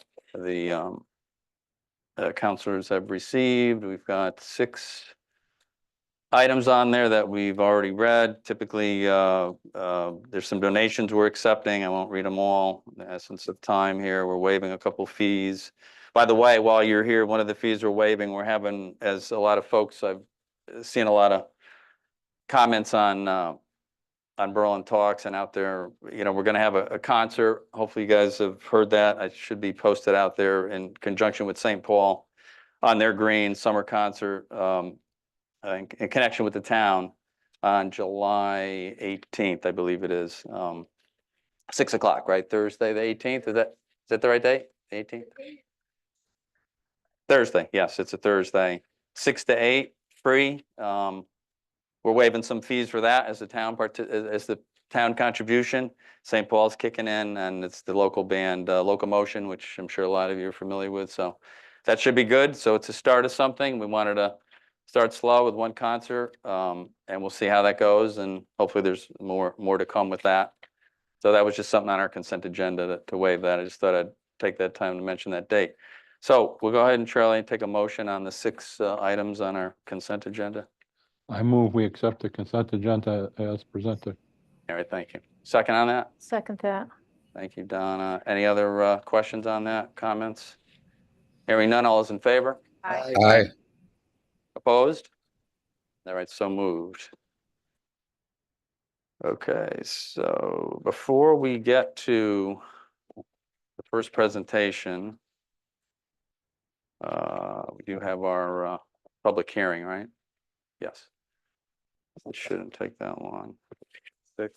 counselors have received. We've got 6 items on there that we've already read. Typically, there's some donations we're accepting. I won't read them all in the essence of time here. We're waiving a couple fees. By the way, while you're here, one of the fees we're waiving, we're having, as a lot of folks, I've seen a lot of comments on Berlin Talks and out there, you know, we're going to have a concert. Hopefully you guys have heard that. It should be posted out there in conjunction with St. Paul on their green summer concert in connection with the town on July 18th, I believe it is. 6 o'clock, right? Thursday, the 18th. Is that the right date? The 18th? Thursday. Yes, it's a Thursday. 6 to 8, free. We're waiving some fees for that as the town contribution. St. Paul's kicking in, and it's the local band Locomotion, which I'm sure a lot of you are familiar with. So that should be good. So it's a start of something. We wanted to start slow with one concert, and we'll see how that goes. And hopefully there's more to come with that. So that was just something on our consent agenda to waive that. I just thought I'd take that time to mention that date. So we'll go ahead and Charlie take a motion on the 6 items on our consent agenda. I move we accept the consent agenda as presented. All right, thank you. Second on that? Second that. Thank you, Donna. Any other questions on that, comments? Hearing none, all is in favor? Aye. Aye. Opposed? All right, so moved. Okay, so before we get to the first presentation, we do have our public hearing, right? Yes. It shouldn't take that long. 6.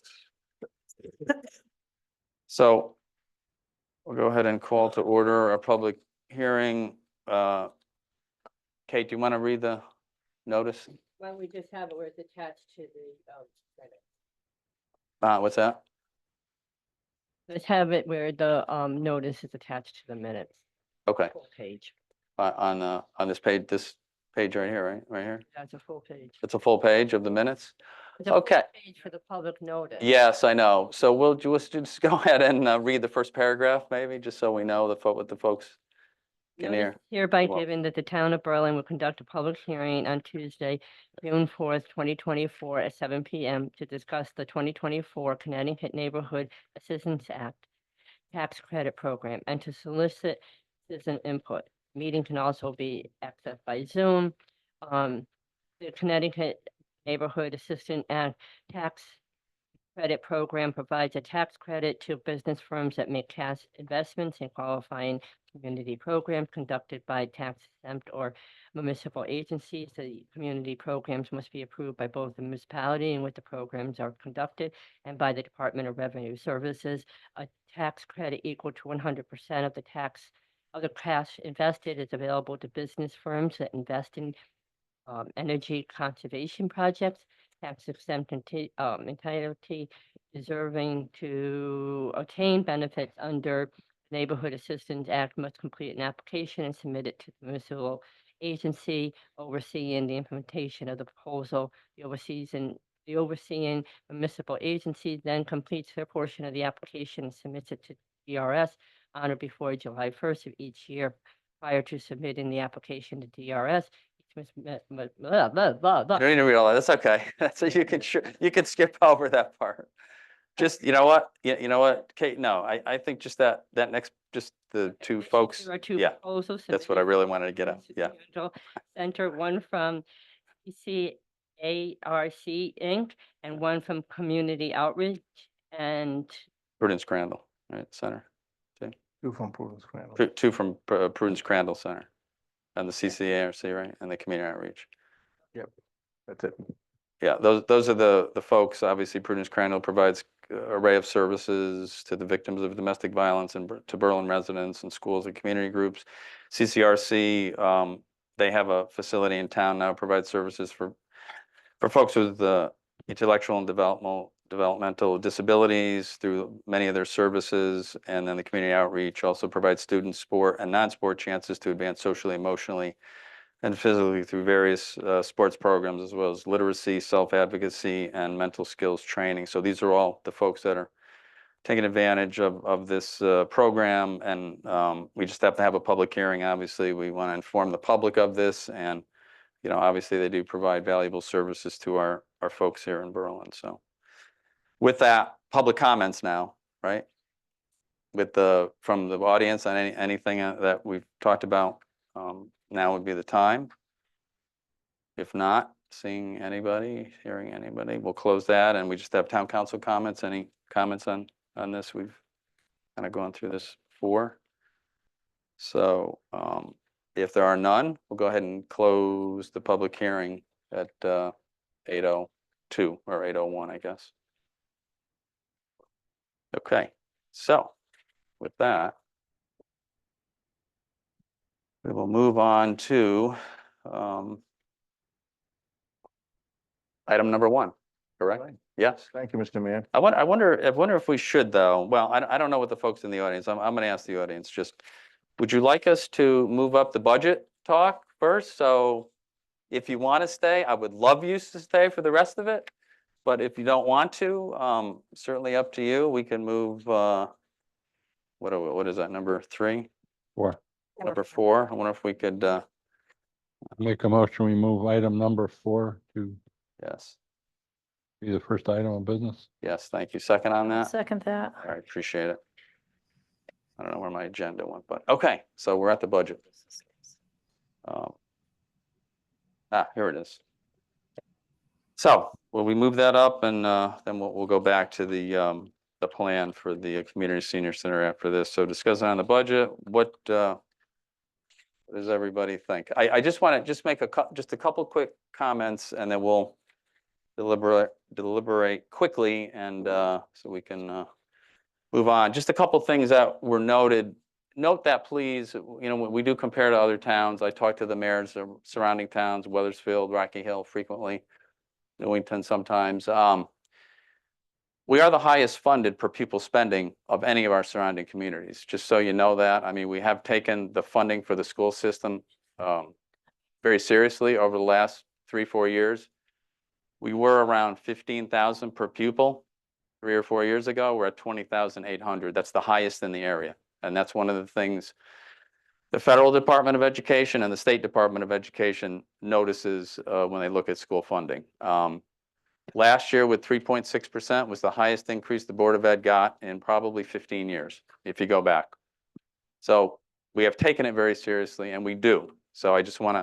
So we'll go ahead and call to order a public hearing. Kate, do you want to read the notice? Why don't we just have it where it's attached to the minutes? What's that? Let's have it where the notice is attached to the minutes. Okay, Full page. on this page right here, right? Right here? That's a full page. It's a full page of the minutes? It's a full Okay. Page for the public notice. Yes, I know. So we'll just go ahead and read the first paragraph, maybe, just so we know what the folks can Notice hear. hereby Well- given that the town of Berlin will conduct a public hearing on Tuesday, June 4th, 2024 at 7 p.m. to discuss the 2024 Connecticut Neighborhood Assistance Act. tax credit program and to solicit citizen input. Meeting can also be accessed by Zoom. The Connecticut Neighborhood Assistance and Tax Credit Program provides a tax credit to business firms that make cash investments in qualifying community programs conducted by tax exempt or municipal agencies. The community programs must be approved by both the municipality in which the programs are conducted and by the Department of Revenue Services. A tax credit equal to 100% of the cash invested is available to business firms that invest in energy conservation projects. Tax exempt entity deserving to obtain benefits under Neighborhood Assistance Act must complete an application and submit it to the municipal agency overseeing the implementation of the proposal. The overseeing municipal agency then completes their portion of the application and submits it to DRS on or before July 1st of each year. Prior to submitting the application to DRS, You don't need to read all that. That's okay. So you can skip over that part. Just, you know what? You know what, Kate? No, I think just that next, just the two folks. there are two Yeah, proposals. that's what I really wanted to get at. Yeah. Center, one from PCARC Inc. and one from Community Outreach and Prudence Crandall, right, Center. Two from Prudence Crandall. Two from Prudence Crandall Center. And the CCARC, right, and the Community Outreach. Yep, that's it. Yeah, those are the folks. Obviously, Prudence Crandall provides array of services to the victims of domestic violence and to Berlin residents and schools and community groups. CCRC, they have a facility in town now, provides services for folks with intellectual and developmental disabilities through many of their services. And then the Community Outreach also provides students sport and non-sport chances to advance socially, emotionally, and physically through various sports programs, as well as literacy, self-advocacy, and mental skills training. So these are all the folks that are taking advantage of this program. And we just have to have a public hearing. Obviously, we want to inform the public of this. And, you know, obviously they do provide valuable services to our folks here in Berlin. So with that, public comments now, right? From the audience on anything that we've talked about, now would be the time. If not, seeing anybody, hearing anybody, we'll close that, and we just have town council comments. Any comments on this? We've kind of gone through this before. So if there are none, we'll go ahead and close the public hearing at 8:02 or 8:01, I guess. Okay, so with that, we will move on to item number 1, correct? Right. Yes. Thank you, Mr. Mayor. I wonder if we should, though. Well, I don't know what the folks in the audience, I'm going to ask the audience, just, would you like us to move up the budget talk first? So if you want to stay, I would love you to stay for the rest of it. But if you don't want to, certainly up to you. We can move, what is that, number 3? 4. Number 4. I wonder if we could, Make a motion, we move item number 4 to yes, be the first item of business. yes, thank you. Second on that? Second that. All right, appreciate it. I don't know where my agenda went, but okay, so we're at the budget. Here it is. So will we move that up, and then we'll go back to the plan for the community senior center after this. So discussing on the budget, what does everybody think? I just want to make a couple quick comments, and then we'll deliberate quickly, and so we can move on. Just a couple things that were noted. Note that, please, you know, when we do compare to other towns, I talk to the mayors of surrounding towns, Weathersfield, Rocky Hill frequently, Newington sometimes. We are the highest funded per pupil spending of any of our surrounding communities, just so you know that. I mean, we have taken the funding for the school system very seriously over the last 3-4 years. We were around 15,000 per pupil 3 or 4 years ago. We're at 20,800. That's the highest in the area. And that's one of the things the Federal Department of Education and the State Department of Education notices when they look at school funding. Last year with 3.6% was the highest increase the Board of Ed got in probably 15 years, if you go back. So we have taken it very seriously, and we do. So I just want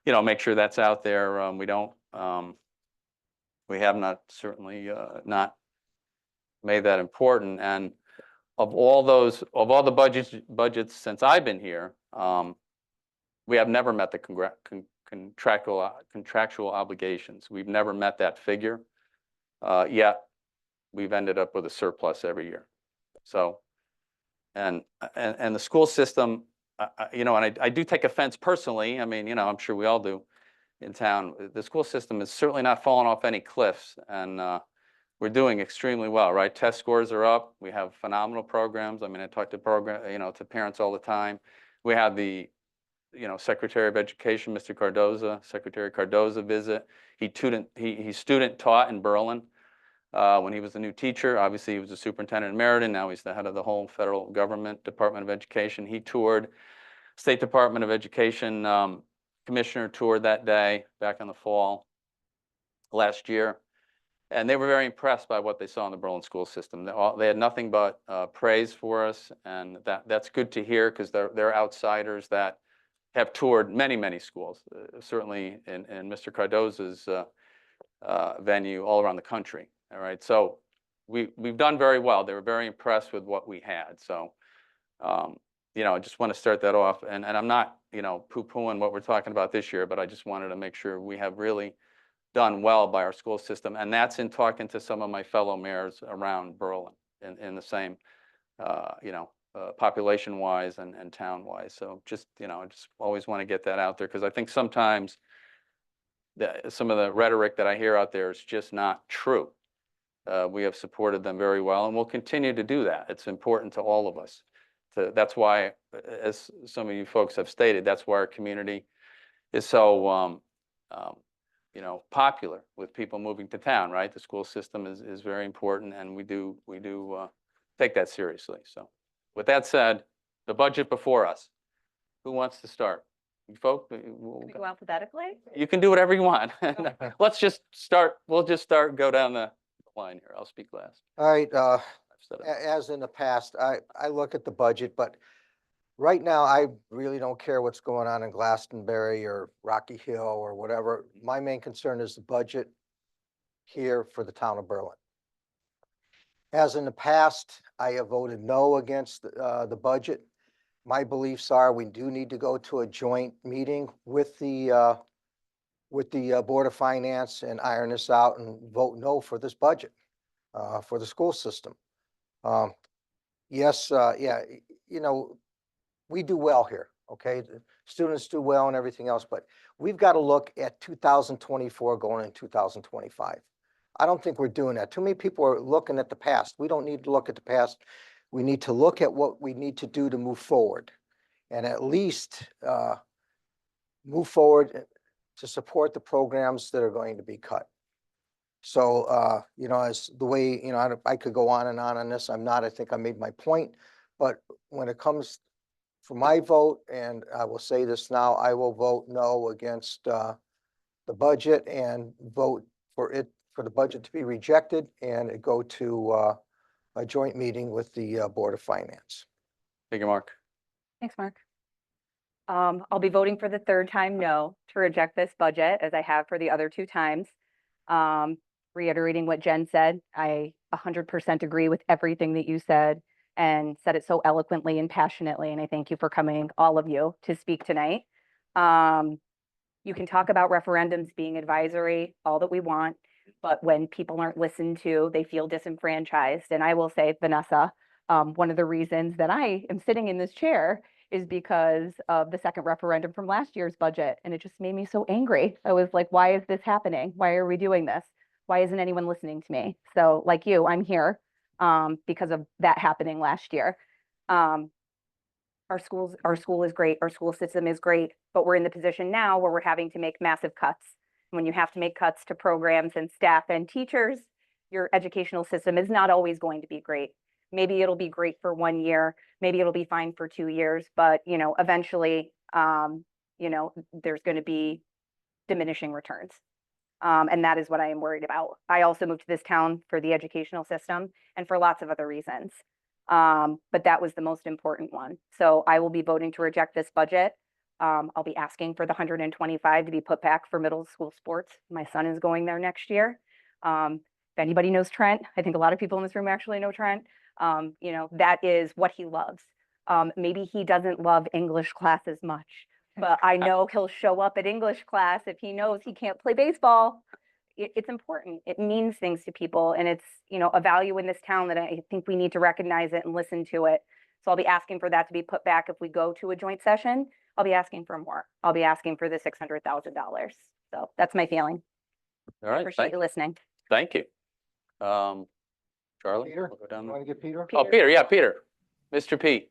to, make sure that's out there. We have not certainly not made that important. And of all the budgets since I've been here, we have never met the contractual obligations. We've never met that figure, yet we've ended up with a surplus every year. So, and the school system, and I do take offense personally. I mean, I'm sure we all do in town. The school system is certainly not falling off any cliffs, and we're doing extremely well, right? Test scores are up. We have phenomenal programs. I mean, I talk to to parents all the time. We have the Secretary of Education, Mr. Cardoza, Secretary Cardoza visit. He student taught in Berlin when he was the new teacher. Obviously, he was a superintendent emeritus. Now he's the head of the whole federal government, Department of Education. He toured. State Department of Education commissioner toured that day back in the fall last year. And they were very impressed by what they saw in the Berlin school system. They had nothing but praise for us, and that's good to hear, because they're outsiders that have toured many, many schools, certainly in Mr. Cardoza's venue all around the country. All right, so we've done very well. They were very impressed with what we had. So, I just want to start that off, and I'm not, poo-pooing what we're talking about this year, but I just wanted to make sure we have really done well by our school system, and that's in talking to some of my fellow mayors around Berlin in the same, population-wise and town-wise. So just, I just always want to get that out there, because I think sometimes some of the rhetoric that I hear out there is just not true. We have supported them very well, and we'll continue to do that. It's important to all of us. That's why, as some of you folks have stated, that's why our community is so popular with people moving to town, right? The school system is very important, and we do take that seriously. So with that said, the budget before us. Who wants to start? You folks? Can we go alphabetically? You can do whatever you want. Let's just start. We'll just go down the line here. I'll speak last. All right, as in the past, I look at the budget, but right now, I really don't care what's going on in Glastonbury or Rocky Hill or whatever. My main concern is the budget here for the town of Berlin. As in the past, I have voted no against the budget. My beliefs are we do need to go to a joint meeting with the Board of Finance and iron this out and vote no for this budget for the school system. Yes, we do well here, okay? The students do well and everything else, but we've got to look at 2024 going in 2025. I don't think we're doing that. Too many people are looking at the past. We don't need to look at the past. We need to look at what we need to do to move forward, and at least move forward to support the programs that are going to be cut. So, as the way, I could go on and on this. I'm not. I think I made my point. But when it comes for my vote, and I will say this now, I will vote no against the budget and vote for the budget to be rejected and it go to a joint meeting with the Board of Finance. Thank you, Mark. Thanks, Mark. I'll be voting for the third time no to reject this budget, as I have for the other two times. Reiterating what Jen said, I 100% agree with everything that you said and said it so eloquently and passionately. And I thank you for coming, all of you, to speak tonight. You can talk about referendums being advisory, all that we want, but when people aren't listened to, they feel disenfranchised. And I will say, Vanessa, one of the reasons that I am sitting in this chair is because of the second referendum from last year's budget. And it just made me so angry. I was like, why is this happening? Why are we doing this? Why isn't anyone listening to me? So like you, I'm here because of that happening last year. Our school is great. Our school system is great, but we're in the position now where we're having to make massive cuts. When you have to make cuts to programs and staff and teachers, your educational system is not always going to be great. Maybe it'll be great for 1 year, maybe it'll be fine for 2 years, but eventually, there's going to be diminishing returns. And that is what I am worried about. I also moved to this town for the educational system and for lots of other reasons. But that was the most important one. So I will be voting to reject this budget. I'll be asking for the 125 to be put back for middle school sports. My son is going there next year. If anybody knows Trent, I think a lot of people in this room actually know Trent. You know, that is what he loves. Maybe he doesn't love English class as much, but I know he'll show up at English class if he knows he can't play baseball. It's important. It means things to people, and it's, you know, a value in this town that I think we need to recognize it and listen to it. So I'll be asking for that to be put back if we go to a joint session. I'll be asking for more. I'll be asking for the $600,000. So that's my feeling. All right. Appreciate you listening. Thank you. Charlie? Peter, we'll go down you there. want to get Peter? Oh, Peter, yeah, Peter. Mr. P.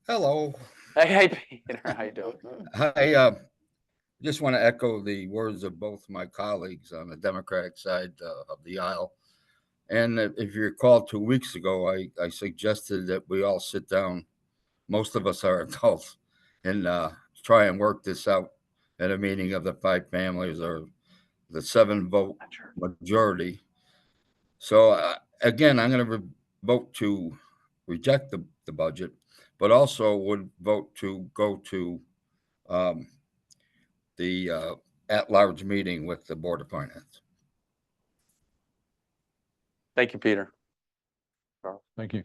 Hello. Hey, Peter, how you doing? I just want to echo the words of both my colleagues on the Democratic side of the aisle. And if you recall, 2 weeks ago, I suggested that we all sit down, most of us are adults, and try and work this out at a meeting of the 5 families or the 7-vote majority. So again, I'm going to vote to reject the budget, but also would vote to go to the at-large meeting with the Board of Finance. Thank you, Peter. Thank you.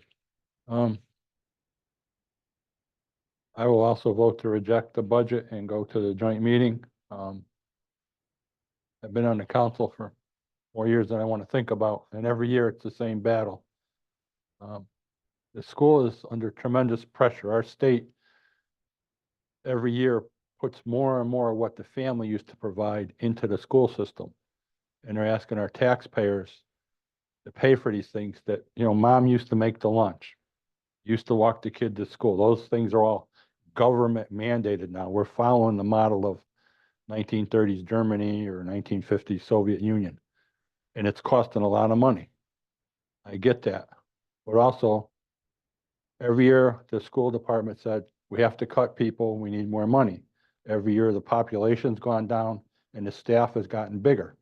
I will also vote to reject the budget and go to the joint meeting. I've been on the council for more years than I want to think about, and every year it's the same battle. The school is under tremendous pressure. Our state every year puts more and more of what the family used to provide into the school system. And they're asking our taxpayers to pay for these things that, you know, mom used to make the lunch, used to walk the kid to school. Those things are all government mandated now. We're following the model of 1930s Germany or 1950s Soviet Union. And it's costing a lot of money. I get that. But also, every year the school department said, we have to cut people, we need more money. Every year the population's gone down and the staff has gotten bigger.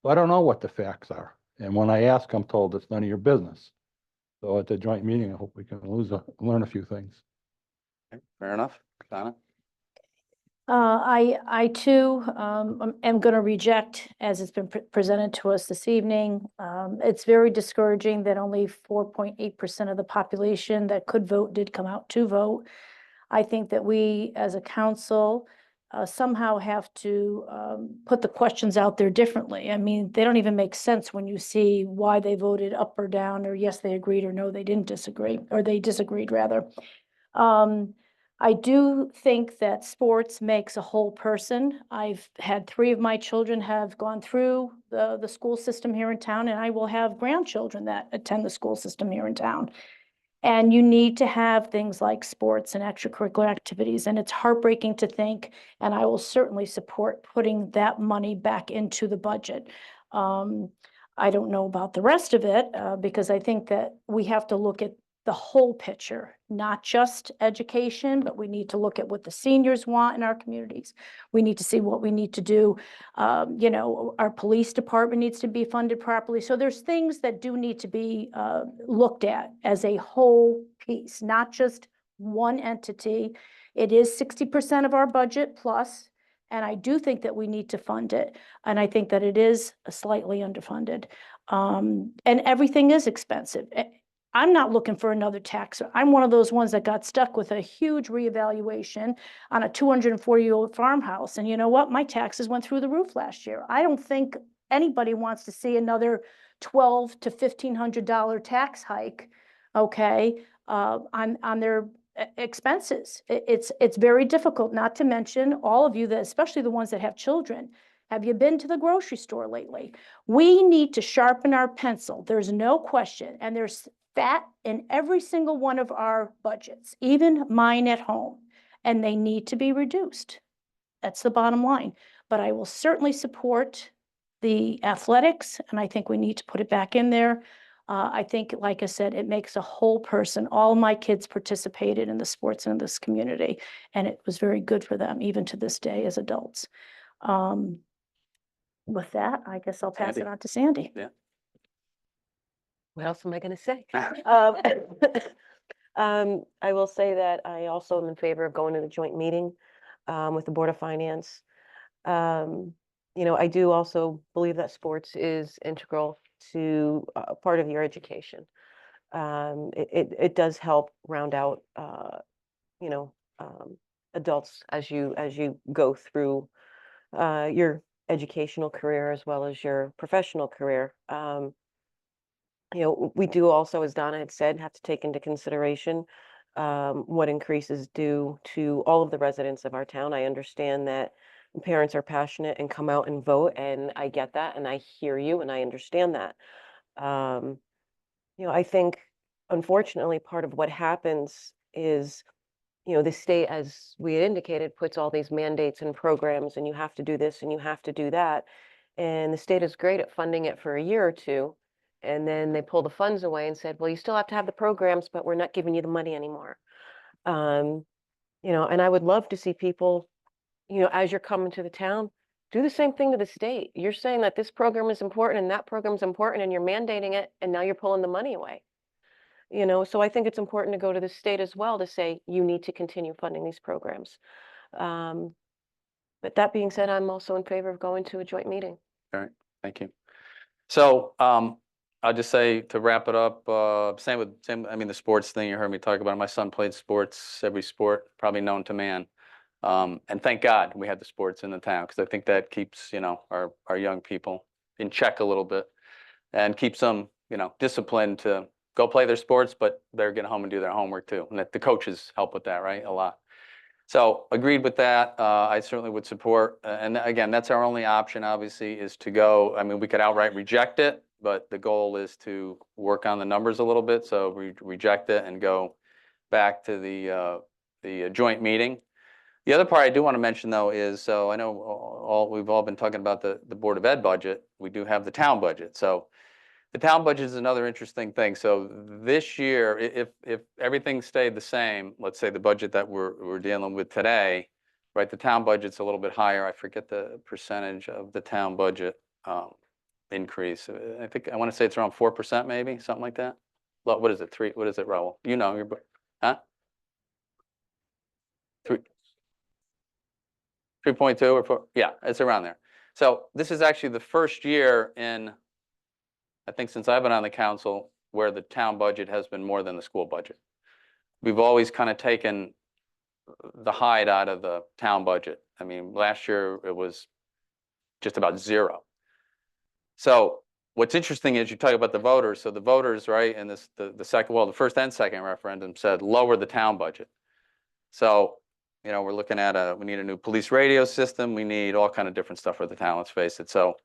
So I don't know what the facts are. And when I ask, I'm told it's none of your business. So at the joint meeting, I hope we can learn a few things. Okay, fair enough. Donna? I too am going to reject as it's been presented to us this evening. It's very discouraging that only 4.8% of the population that could vote did come out to vote. I think that we as a council somehow have to put the questions out there differently. I mean, they don't even make sense when you see why they voted up or down, or yes, they agreed, or no, they didn't disagree, or they disagreed rather. I do think that sports makes a whole person. I've had 3 of my children have gone through the school system here in town, and I will have grandchildren that attend the school system here in town. And you need to have things like sports and extracurricular activities. And it's heartbreaking to think, and I will certainly support putting that money back into the budget. I don't know about the rest of it because I think that we have to look at the whole picture, not just education, but we need to look at what the seniors want in our communities. We need to see what we need to do. You know, our police department needs to be funded properly. So there's things that do need to be looked at as a whole piece, not just one entity. It is 60% of our budget plus, and I do think that we need to fund it. And I think that it is slightly underfunded. And everything is expensive. I'm not looking for another tax. I'm one of those ones that got stuck with a huge reevaluation on a 240-year-old farmhouse. And you know what? My taxes went through the roof last year. I don't think anybody wants to see another $1,200 to $1,500 tax hike, okay, on their expenses. It's very difficult, not to mention all of you that, especially the ones that have children. Have you been to the grocery store lately? We need to sharpen our pencil. There's no question. And there's fat in every single one of our budgets, even mine at home, and they need to be reduced. That's the bottom line. But I will certainly support the athletics, and I think we need to put it back in there. I think, like I said, it makes a whole person. All my kids participated in the sports in this community, and it was very good for them, even to this day as adults. with that, I guess I'll pass it Sandy. on to Sandy. Yeah. What else am I gonna say? I will say that I also am in favor of going to the joint meeting with the Board of Finance. You know, I do also believe that sports is integral to part of your education. It does help round out, you know, adults as you go through your educational career as well as your professional career. You know, we do also, as Donna had said, have to take into consideration what increases due to all of the residents of our town. I understand that parents are passionate and come out and vote, and I get that, and I hear you, and I understand that. You know, I think, unfortunately, part of what happens is, you know, the state, as we had indicated, puts all these mandates and programs, and you have to do this and you have to do that. And the state is great at funding it for a year or two. And then they pull the funds away and said, well, you still have to have the programs, but we're not giving you the money anymore. You know, and I would love to see people, you know, as you're coming to the town, do the same thing to the state. You're saying that this program is important and that program is important, and you're mandating it, and now you're pulling the money away. You know, so I think it's important to go to the state as well to say, you need to continue funding these programs. But that being said, I'm also in favor of going to a joint meeting. All right, thank you. So I'll just say to wrap it up, I mean, the sports thing, you heard me talk about it. My son played sports, every sport probably known to man. And thank God we had the sports in the town, because I think that keeps, you know, our young people in check a little bit and keeps them, you know, disciplined to go play their sports, but they're get home and do their homework too. And that the coaches help with that, right? A lot. So agreed with that. I certainly would support. And again, that's our only option, obviously, is to go. I mean, we could outright reject it, but the goal is to work on the numbers a little bit. So we reject it and go back to the joint meeting. The other part I do want to mention, though, is, so I know we've all been talking about the Board of Ed budget. We do have the town budget. So the town budget is another interesting thing. So this year, if everything stayed the same, let's say the budget that we're dealing with today, right? The town budget's a little bit higher. I forget the percentage of the town budget increase. I think I want to say it's around 4%, maybe something like that. What is it? What is it, Raul? You know, huh? 3.2 or 4? Yeah, it's around there. So this is actually the first year in, I think, since I've been on the council, where the town budget has been more than the school budget. We've always kind of taken the hide out of the town budget. I mean, last year it was just about zero. So what's interesting is you talk about the voters. So the voters, right, and the first and second referendum said lower the town budget. So, you know, we're looking at we need a new police radio system. We need all kind of different stuff for the town, let's face it. So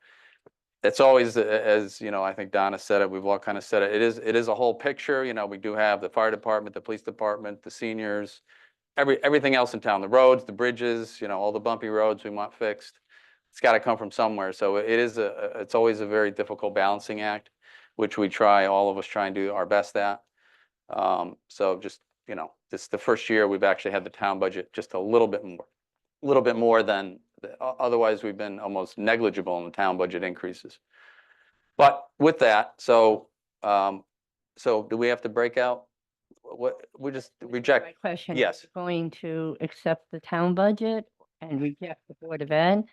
it's always, as you know, I think Donna said it, we've all kind of said it. It is a whole picture. You know, we do have the fire department, the police department, the seniors, everything else in town, the roads, the bridges, you know, all the bumpy roads we want fixed. It's got to come from somewhere. So it's always a very difficult balancing act, which we try, all of us try and do our best at. So just, you know, this is the first year we've actually had the town budget just a little bit more than, otherwise we've been almost negligible in the town budget increases. But with that, so do we have to break out? What we just reject? My question. Yes. Going to accept the town budget and reject the Board of Ed?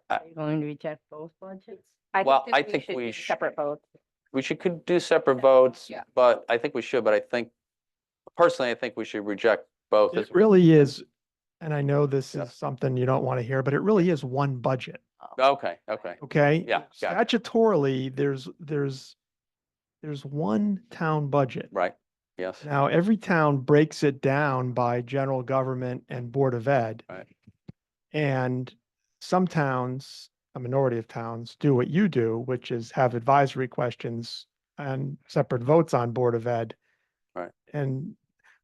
Are you going to reject both budgets? I think we do should. separate votes. We could do separate votes, Yeah. but I think we should. But I think, personally, I think we should reject both. It really is, and I know this is something you don't want to hear, but it really is one budget. Okay. Okay? Yeah, got it. Statutorily, there's one town budget. Right, yes. Now, every town breaks it down by general government and Board of Ed. Right. And some towns, a minority of towns, do what you do, which is have advisory questions and separate votes on Board of Ed. Right. And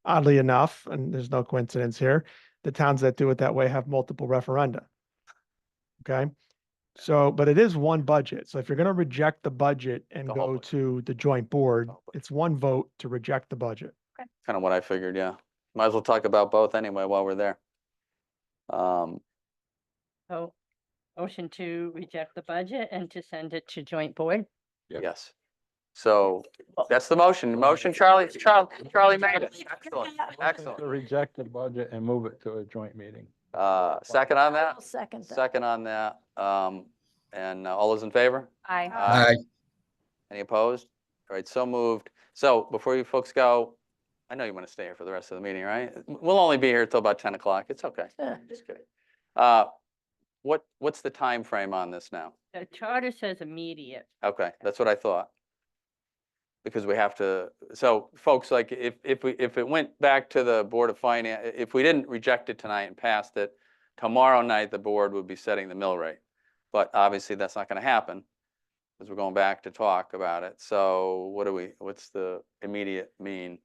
oddly enough, and there's no coincidence here, the towns that do it that way have multiple referenda. Okay? So, but it is one budget. So if you're going to reject the budget and go to the joint board, it's one vote to reject the budget. Kind of what I figured, yeah. Might as well talk about both anyway while we're there. So Motion to reject the budget and to send it to joint board? Yes. So that's the motion. Motion, Charlie made it. Excellent, excellent. To reject the budget and move it to a joint meeting. Second on that? I'll second that. Second on that. And all those in favor? Aye. Aye. Any opposed? All right, so moved. So before you folks go, I know you want to stay here for the rest of the meeting, right? We'll only be here till about 10 o'clock. It's okay. Just kidding. What's the time frame on this now? The charter says immediate. Okay, that's what I thought. Because we have to, so folks, like if it went back to the Board of Finance, if we didn't reject it tonight and passed it, tomorrow night the board would be setting the mill rate. But obviously that's not going to happen because we're going back to talk about it. So what's the immediate mean?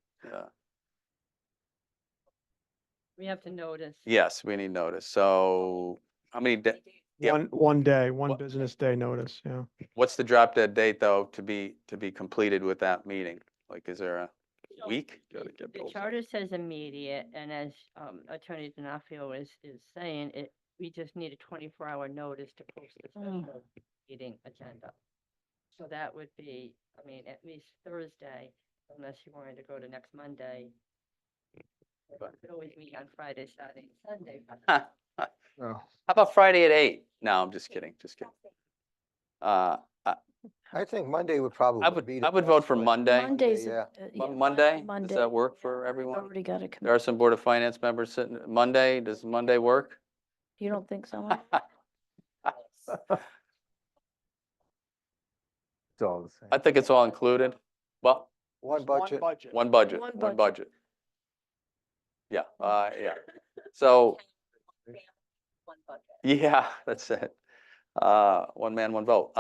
We have to notice. Yes, we need notice. So how many, yeah. One day, one business day notice, yeah. What's the drop dead date though to be completed with that meeting? Like, is there a week? The charter says immediate, and as Attorney Denafio is saying, we just need a 24-hour notice to post the special meeting agenda. So that would be, I mean, at least Thursday, unless you wanted to go to next Monday. We could always meet on Friday, Saturday, and Sunday. How about Friday at 8? No, I'm just kidding, just kidding. I think Monday would probably be. I would vote for Monday. Monday's, Yeah. Monday? Does Monday. that work for everyone? Already got it. There are some Board of Finance members sitting, Monday, does Monday work? You don't think so? Mike? It's all the same. I think it's all included. Well, One budget. one budget, One one budget. budget. Yeah, yeah. So, yeah, that's it. One man, one vote.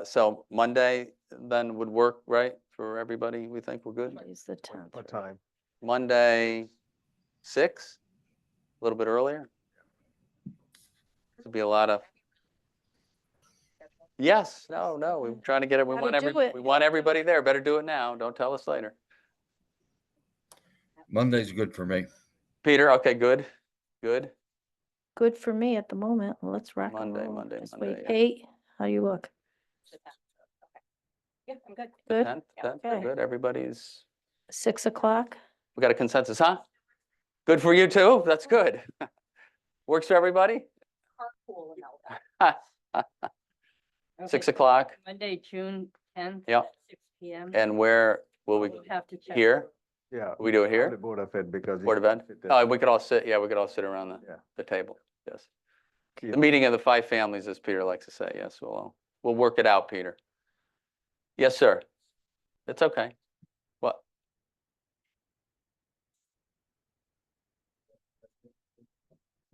So Monday then would work, right, for everybody? We think we're good? Monday's the 10th. What time? Monday, 6? A little bit earlier? Could be a lot of. Yes, no, we're trying to get it. We Gotta do it. we want everybody there. Better do it now. Don't tell us later. Monday's good for me. Peter, okay, good, good. Good for me at the moment. Well, let's rock and Monday, roll. Monday, Let's Monday, wait. yeah. Kate, how do you look? Yeah, I'm good. Good? 10th, Okay. good. Everybody's, 6 o'clock? we got a consensus, huh? Good for you too? That's good. Works for everybody? 6 Okay, o'clock. Monday, June 10th. Yep. at 6 PM. And where will we, We'll have to check. here? Yeah. We do it here? The Board of Ed because. Board of Ed? Oh, we could all sit, yeah, we could all sit around Yeah. the table, yes. Yeah. The meeting of the 5 families, as Peter likes to say, yes, we'll work it out, Peter. Yes, sir. It's okay. What?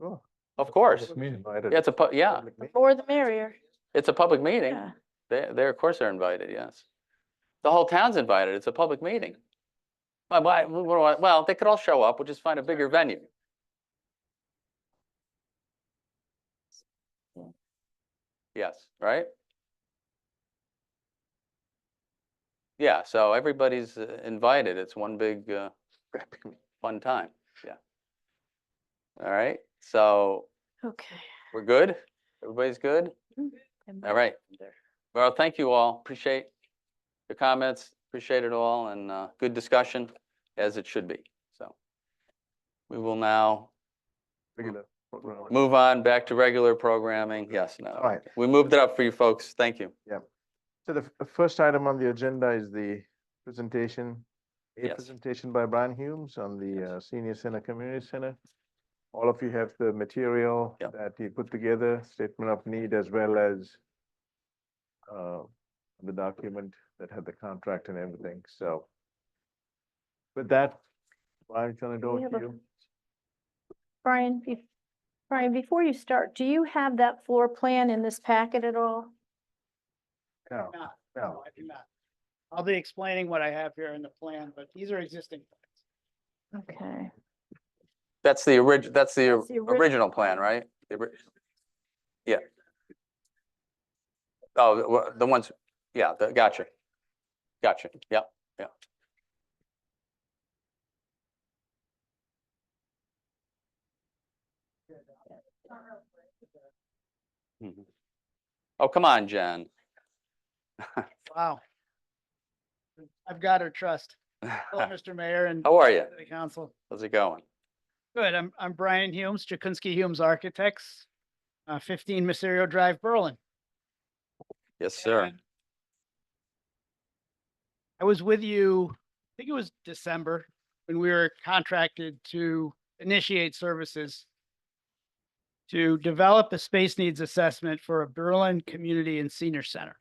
Oh, Of course. public meeting, invited. Yeah, Public The meeting. more the merrier. it's a public meeting. Yeah. They're, of course, they're invited, yes. The whole town's invited. It's a public meeting. Well, they could all show up. We'll just find a bigger venue. Yeah. Yes, right? Yeah, so everybody's invited. It's one big fun time. Yeah. All right, so Okay. we're good? Everybody's good? All right. Well, thank you all. Appreciate the comments. Appreciate it all, and good discussion, as it should be. So we will now Regular. move on back to regular programming. Yes, no. All right. We moved it up for you folks. Thank you. Yeah. So the first item on the agenda is the presentation, Yes. presentation by Brian Humes on the Senior Center Community Center. All of you have the material Yep. that he put together, statement of need, as well as the document that had the contract and everything. So with that, Brian, turn it over have to a- you. Brian, Brian, before you start, do you have that floor plan in this packet at all? No, Not, no. I do not. I'll be explaining what I have here in the plan, but these are existing. plans. Okay. That's the original, that's the That's the original plan, right? Yeah. Oh, the ones, yeah, gotcha. Gotcha. Yep, yeah. Mhm. Oh, come on, Jen. Wow. I've got her trust. Hello, Mr. Mayor and How are you? the council. How's it going? Good. I'm Brian Humes, Jakunski Humes Architects, 15 Mysterio Drive, Berlin. Yes, sir. And I was with you, I think it was December, when we were contracted to initiate services to develop a space needs assessment for a Berlin Community and Senior Center.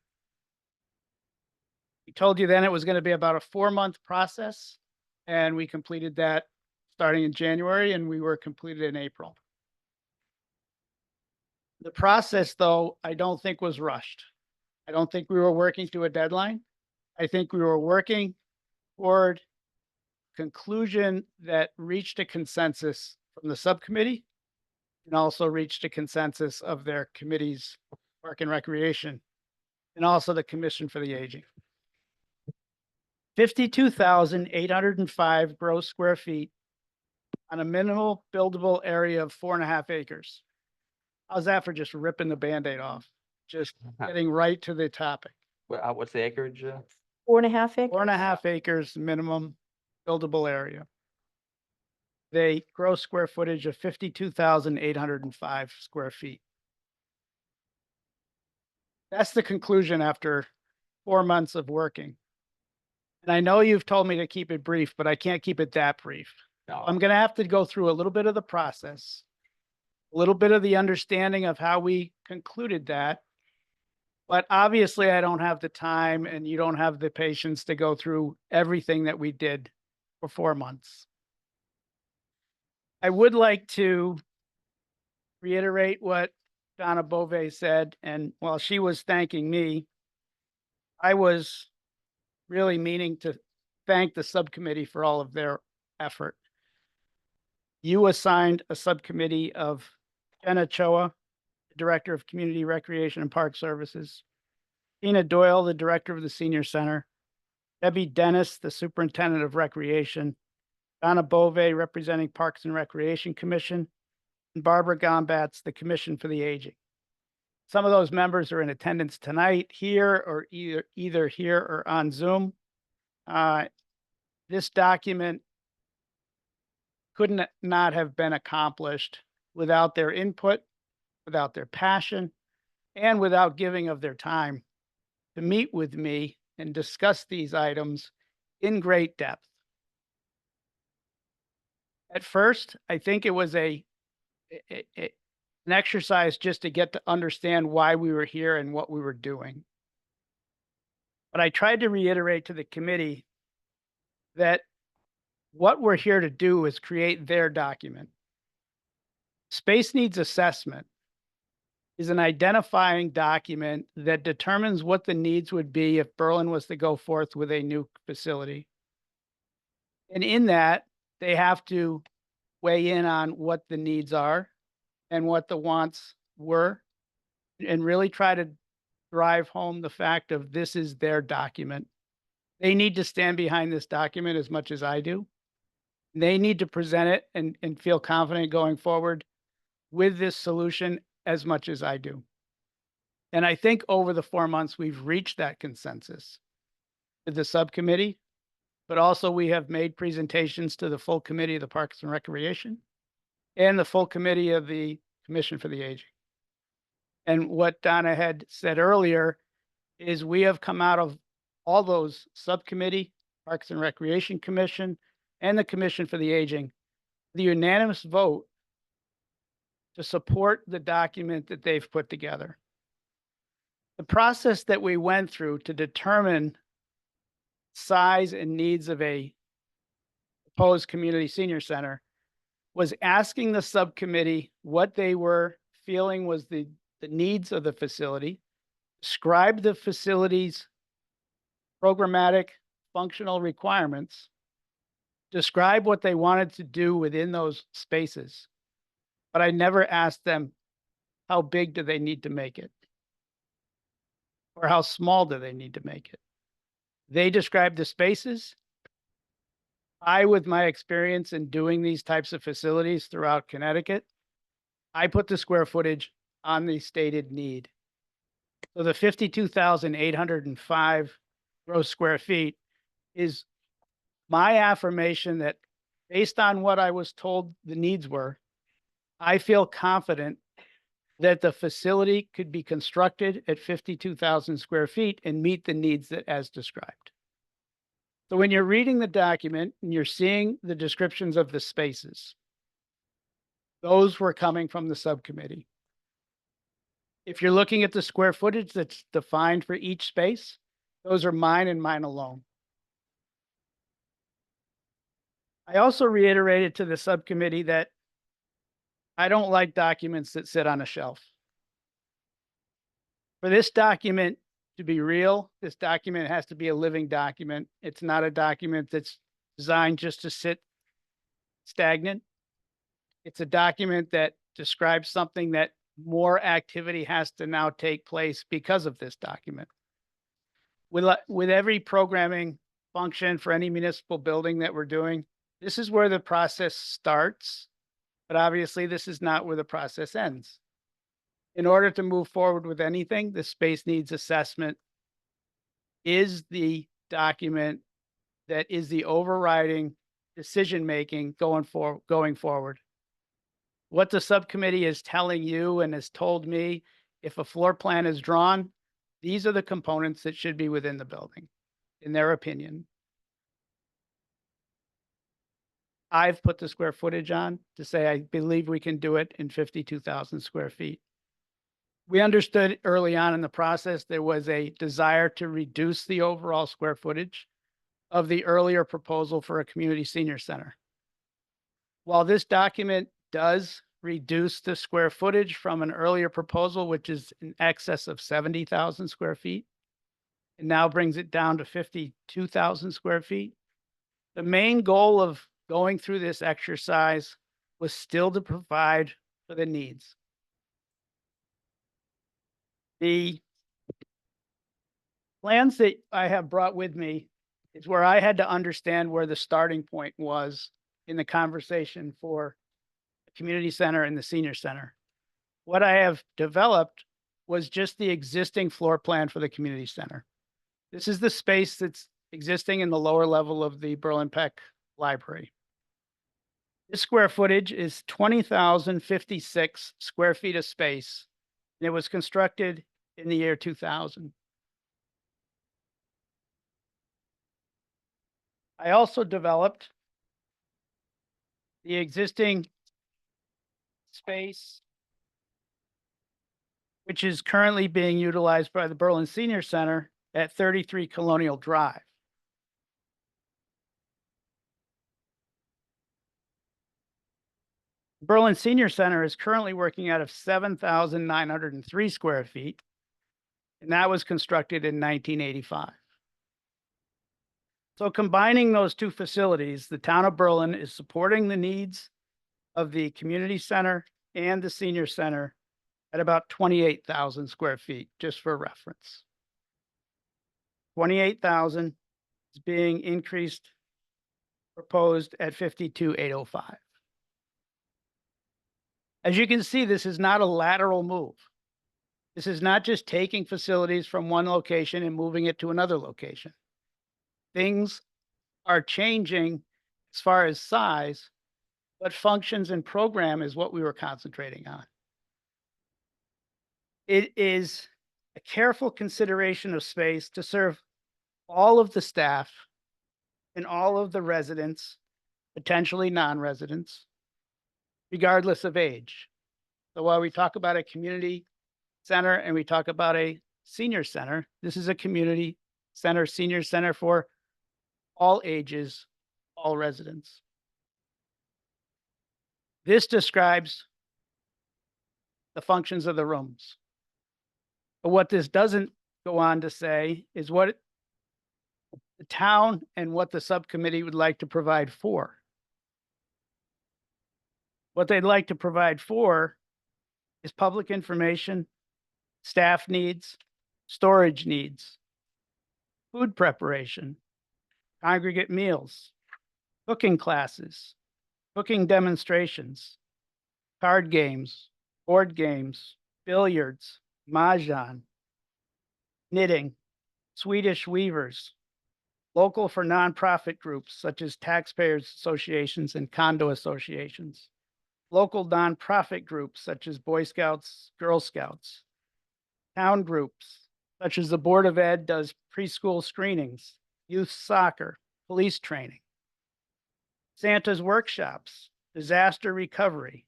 We told you then it was going to be about a 4-month process, and we completed that starting in January, and we were completed in April. The process, though, I don't think was rushed. I don't think we were working to a deadline. I think we were working toward conclusion that reached a consensus from the subcommittee and also reached a consensus of their committees, Park and Recreation, and also the Commission for the Aging. 52,805 gross square feet on a minimal buildable area of 4.5 acres. How's that for just ripping the Band-Aid off? Just getting right to the topic. What's the acreage? 4.5 acres? 4.5 acres minimum buildable area. They gross square footage of 52,805 square feet. That's the conclusion after 4 months of working. And I know you've told me to keep it brief, but I can't keep it that brief. No. I'm going to have to go through a little bit of the process, a little bit of the understanding of how we concluded that. But obviously, I don't have the time and you don't have the patience to go through everything that we did for 4 months. I would like to reiterate what Donna Bove said. And while she was thanking me, I was really meaning to thank the subcommittee for all of their effort. You assigned a subcommittee of Jenna Choa, the Director of Community Recreation and Park Services, Tina Doyle, the Director of the Senior Center, Debbie Dennis, the Superintendent of Recreation, Donna Bove, representing Parks and Recreation Commission, and Barbara Gombatz, the Commission for the Aging. Some of those members are in attendance tonight here or either here or on Zoom. This document couldn't not have been accomplished without their input, without their passion, and without giving of their time to meet with me and discuss these items in great depth. At first, I think it was an exercise just to get to understand why we were here and what we were doing. But I tried to reiterate to the committee that what we're here to do is create their document. Space needs assessment is an identifying document that determines what the needs would be if Berlin was to go forth with a new facility. And in that, they have to weigh in on what the needs are and what the wants were, and really try to drive home the fact of this is their document. They need to stand behind this document as much as I do. They need to present it and feel confident going forward with this solution as much as I do. And I think over the 4 months, we've reached that consensus with the subcommittee, but also we have made presentations to the full committee of the Parks and Recreation and the full committee of the Commission for the Aging. And what Donna had said earlier is we have come out of all those subcommittee, Parks and Recreation Commission, and the Commission for the Aging, the unanimous vote to support the document that they've put together. The process that we went through to determine size and needs of a proposed community senior center was asking the subcommittee what they were feeling was the needs of the facility, describe the facility's programmatic functional requirements, describe what they wanted to do within those spaces. But I never asked them, how big do they need to make it? Or how small do they need to make it? They described the spaces. I, with my experience in doing these types of facilities throughout Connecticut, I put the square footage on the stated need. So the 52,805 gross square feet is my affirmation that based on what I was told the needs were, I feel confident that the facility could be constructed at 52,000 square feet and meet the needs that as described. So when you're reading the document and you're seeing the descriptions of the spaces, those were coming from the subcommittee. If you're looking at the square footage that's defined for each space, those are mine and mine alone. I also reiterated to the subcommittee that I don't like documents that sit on a shelf. For this document to be real, this document has to be a living document. It's not a document that's designed just to sit stagnant. It's a document that describes something that more activity has to now take place because of this document. With every programming function for any municipal building that we're doing, this is where the process starts, but obviously this is not where the process ends. In order to move forward with anything, the space needs assessment is the document that is the overriding decision-making going forward. What the subcommittee is telling you and has told me, if a floor plan is drawn, these are the components that should be within the building, in their opinion. I've put the square footage on to say I believe we can do it in 52,000 square feet. We understood early on in the process there was a desire to reduce the overall square footage of the earlier proposal for a community senior center. While this document does reduce the square footage from an earlier proposal, which is in excess of 70,000 square feet, and now brings it down to 52,000 square feet, the main goal of going through this exercise was still to provide for the needs. The plans that I have brought with me is where I had to understand where the starting point was in the conversation for the community center and the senior center. What I have developed was just the existing floor plan for the community center. This is the space that's existing in the lower level of the Berlin Peck Library. This square footage is 20,056 square feet of space, and it was constructed in the year 2000. I also developed the existing space, which is currently being utilized by the Berlin Senior Center at 33 Colonial Drive. Berlin Senior Center is currently working out of 7,903 square feet, and that was constructed in 1985. So combining those two facilities, the town of Berlin is supporting the needs of the community center and the senior center at about 28,000 square feet, just for reference. 28,000 is being increased, proposed at 52,805. As you can see, this is not a lateral move. This is not just taking facilities from one location and moving it to another location. Things are changing as far as size, but functions and program is what we were concentrating on. It is a careful consideration of space to serve all of the staff and all of the residents, potentially non-residents, regardless of age. So while we talk about a community center and we talk about a senior center, this is a community center, senior center for all ages, all residents. This describes the functions of the rooms. But what this doesn't go on to say is what the town and what the subcommittee would like to provide for. What they'd like to provide for is public information, staff needs, storage needs, food preparation, congregate meals, cooking classes, cooking demonstrations, card games, board games, billiards, mahjong, knitting, Swedish weavers, local for nonprofit groups such as taxpayers associations and condo associations, local nonprofit groups such as Boy Scouts, Girl Scouts, town groups such as the Board of Ed does preschool screenings, youth soccer, police training, Santa's workshops, disaster recovery,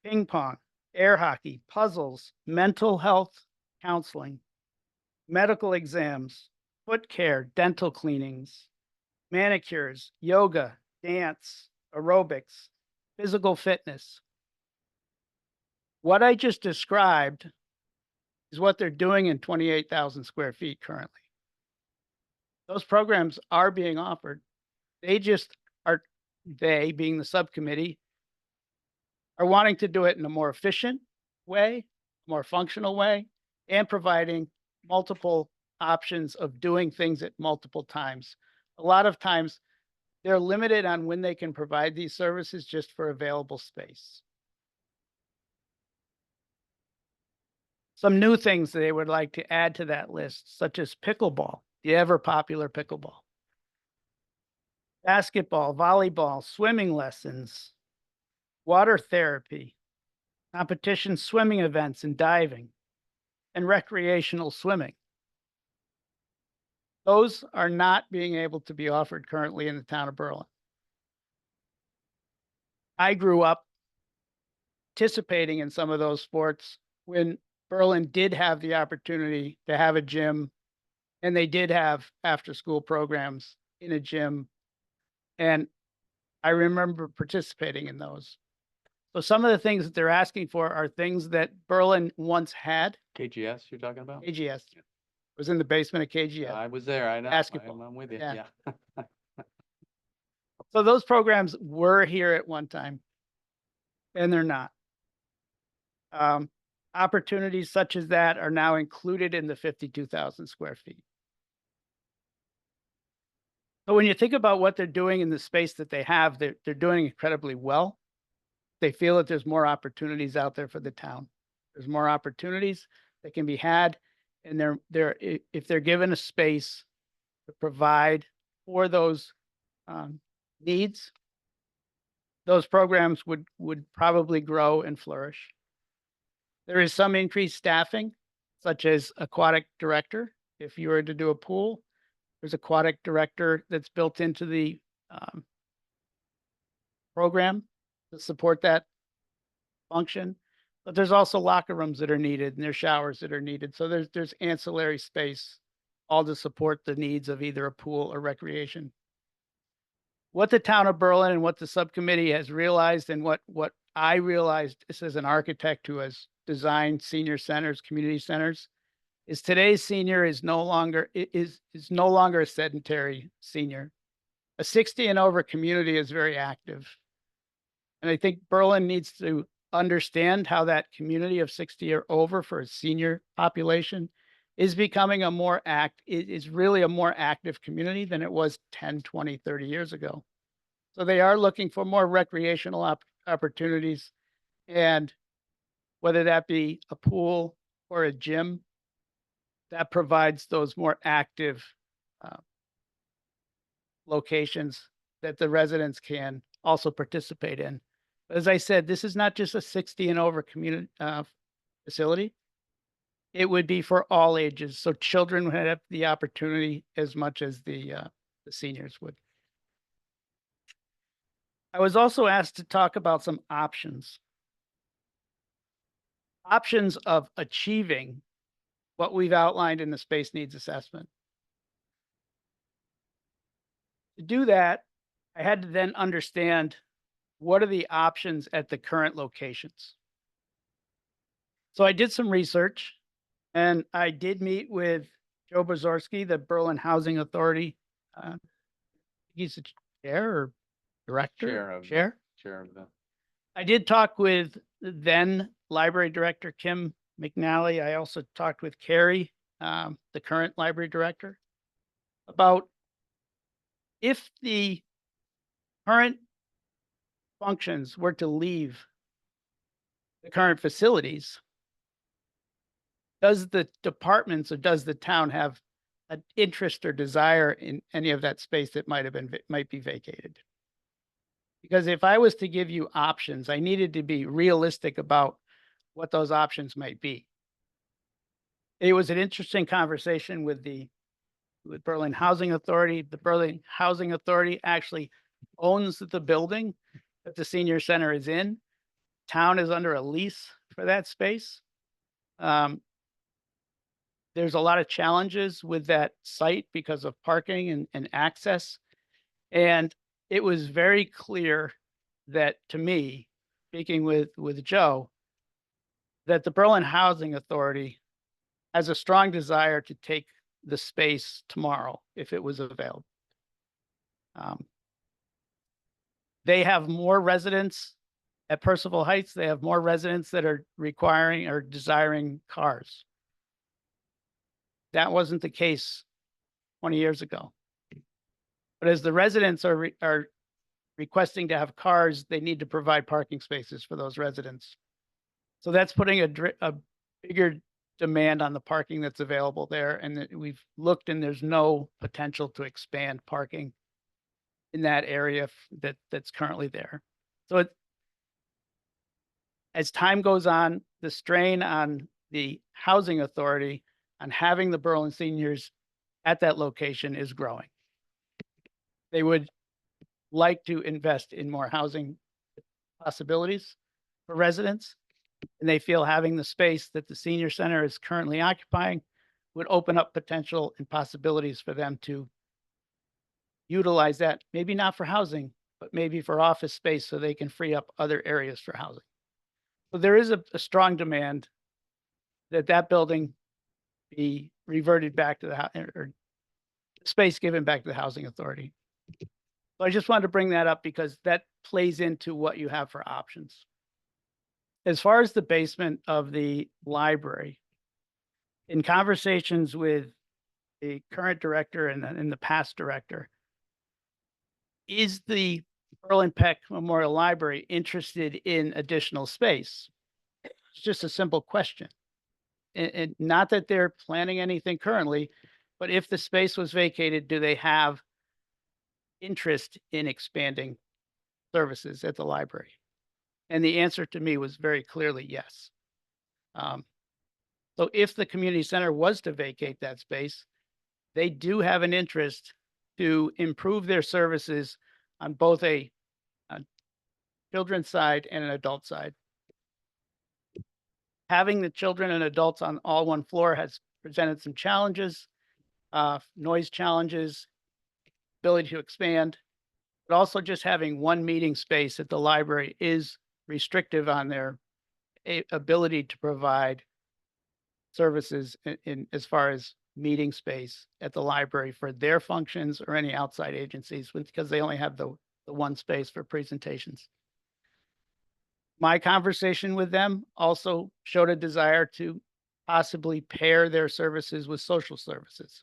ping pong, air hockey, puzzles, mental health counseling, medical exams, foot care, dental cleanings, manicures, yoga, dance, aerobics, physical fitness. What I just described is what they're doing in 28,000 square feet currently. Those programs are being offered. They just are, they being the subcommittee, are wanting to do it in a more efficient way, more functional way, and providing multiple options of doing things at multiple times. A lot of times they're limited on when they can provide these services just for available space. Some new things they would like to add to that list, such as pickleball, the ever popular pickleball, basketball, volleyball, swimming lessons, water therapy, competition swimming events and diving, and recreational swimming. Those are not being able to be offered currently in the town of Berlin. I grew up participating in some of those sports when Berlin did have the opportunity to have a gym, and they did have after-school programs in a gym. And I remember participating in those. So some of the things that they're asking for are things that Berlin once had. KGS you're talking about? KGS. Was in the basement of KGS. I was there. I know. Basketball. I'm with you. Yeah. Yeah. So those programs were here at one time, and they're not. Opportunities such as that are now included in the 52,000 square feet. So when you think about what they're doing in the space that they have, they're doing incredibly well. They feel that there's more opportunities out there for the town. There's more opportunities that can be had, and if they're given a space to provide for those needs, those programs would probably grow and flourish. There is some increased staffing, such as aquatic director. If you were to do a pool, there's aquatic director that's built into the program to support that function. But there's also locker rooms that are needed, and there's showers that are needed. So there's ancillary space, all to support the needs of either a pool or recreation. What the town of Berlin and what the subcommittee has realized, and what I realized this as an architect who has designed senior centers, community centers, is today's senior is no longer a sedentary senior. A 60 and over community is very active. And I think Berlin needs to understand how that community of 60 or over for a senior population is becoming is really a more active community than it was 10, 20, 30 years ago. So they are looking for more recreational opportunities, and whether that be a pool or a gym, that provides those more active locations that the residents can also participate in. As I said, this is not just a 60 and over community facility. It would be for all ages. So children would have the opportunity as much as the seniors would. I was also asked to talk about some options. Options of achieving what we've outlined in the space needs assessment. To do that, I had to then understand what are the options at the current locations. So I did some research, and I did meet with Joe Brzezowski, the Berlin Housing Authority. He's the chair or director? Chair of the. I did talk with then library director Kim McNally. I also talked with Carrie, the current library director, about if the current functions were to leave the current facilities, does the departments or does the town have an interest or desire in any of that space that might be vacated? Because if I was to give you options, I needed to be realistic about what those options might be. It was an interesting conversation with Berlin Housing Authority. The Berlin Housing Authority actually owns the building that the senior center is in. Town is under a lease for that space. There's a lot of challenges with that site because of parking and access. And it was very clear that, to me, speaking with Joe, that the Berlin Housing Authority has a strong desire to take the space tomorrow if it was available. They have more residents at Percival Heights. They have more residents that are requiring or desiring cars. That wasn't the case 20 years ago. But as the residents are requesting to have cars, they need to provide parking spaces for those residents. So that's putting a bigger demand on the parking that's available there. And we've looked and there's no potential to expand parking in that area that's currently there. So as time goes on, the strain on the housing authority on having the Berlin seniors at that location is growing. They would like to invest in more housing possibilities for residents, and they feel having the space that the senior center is currently occupying would open up potential and possibilities for them to utilize that, maybe not for housing, but maybe for office space so they can free up other areas for housing. So there is a strong demand that building be reverted back to or space given back to the housing authority. So I just wanted to bring that up because that plays into what you have for options. As far as the basement of the library, in conversations with the current director and the past director, is the Berlin Peck Memorial Library interested in additional space? It's just a simple question. And not that they're planning anything currently, but if the space was vacated, do they have interest in expanding services at the library? And the answer to me was very clearly yes. So if the community center was to vacate that space, they do have an interest to improve their services on both a children's side and an adult side. Having the children and adults on all one floor has presented some challenges, noise challenges, ability to expand, but also just having one meeting space at the library is restrictive on their ability to provide services in as far as meeting space at the library for their functions or any outside agencies because they only have the one space for presentations. My conversation with them also showed a desire to possibly pair their services with social services,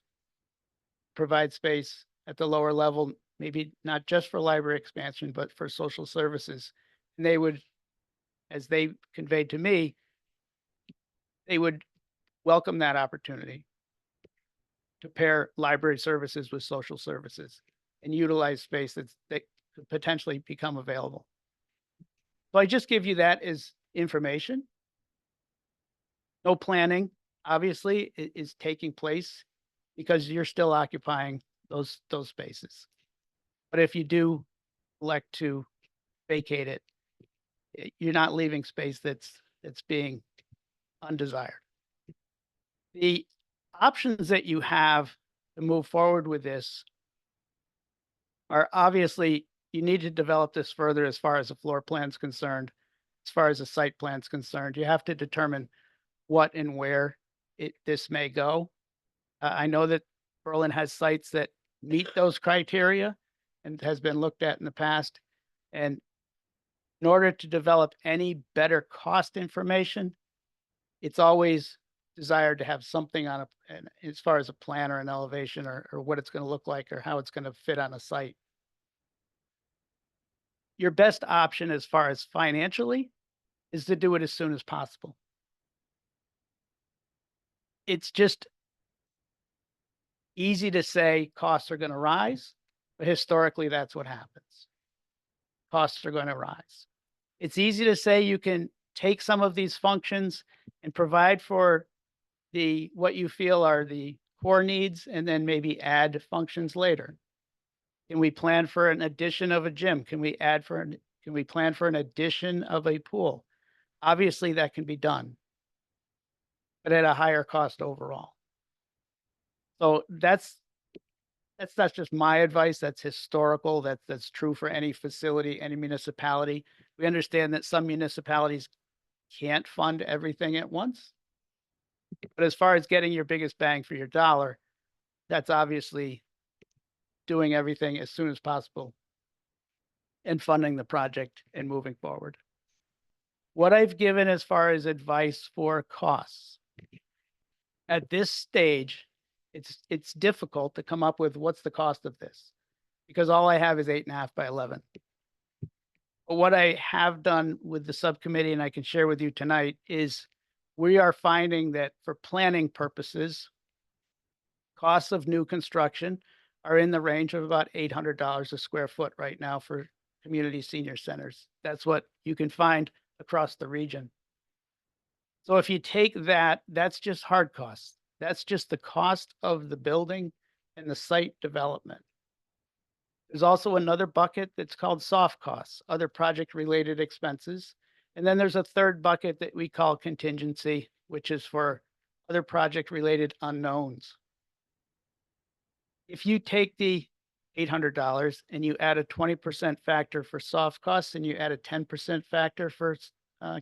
provide space at the lower level, maybe not just for library expansion, but for social services. And they would, as they conveyed to me, they would welcome that opportunity to pair library services with social services and utilize space that could potentially become available. So I just give you that as information. No planning, obviously, is taking place because you're still occupying those spaces. But if you do elect to vacate it, you're not leaving space that's being undesired. The options that you have to move forward with this are obviously you need to develop this further as far as the floor plan is concerned, as far as the site plan is concerned. You have to determine what and where this may go. I know that Berlin has sites that meet those criteria and has been looked at in the past. And in order to develop any better cost information, it's always desired to have something on as far as a plan or an elevation or what it's going to look like or how it's going to fit on a site. Your best option as far as financially is to do it as soon as possible. it's just easy to say costs are going to rise, but historically that's what happens. Costs are going to rise. It's easy to say you can take some of these functions and provide for what you feel are the core needs and then maybe add functions later. Can we plan for an addition of a gym? Can we plan for an addition of a pool? Obviously that can be done, but at a higher cost overall. So that's not just my advice. That's historical. That's true for any facility, any municipality. We understand that some municipalities can't fund everything at once. But as far as getting your biggest bang for your dollar, that's obviously doing everything as soon as possible and funding the project and moving forward. What I've given as far as advice for costs, at this stage, it's difficult to come up with what's the cost of this, because all I have is 8.5 by 11. But what I have done with the subcommittee, and I can share with you tonight, is we are finding that for planning purposes, costs of new construction are in the range of about $800 a square foot right now for community senior centers. That's what you can find across the region. So if you take that, that's just hard costs. That's just the cost of the building and the site development. There's also another bucket that's called soft costs, other project-related expenses. And then there's a third bucket that we call contingency, which is for other project-related unknowns. If you take the $800 and you add a 20% factor for soft costs and you add a 10% factor for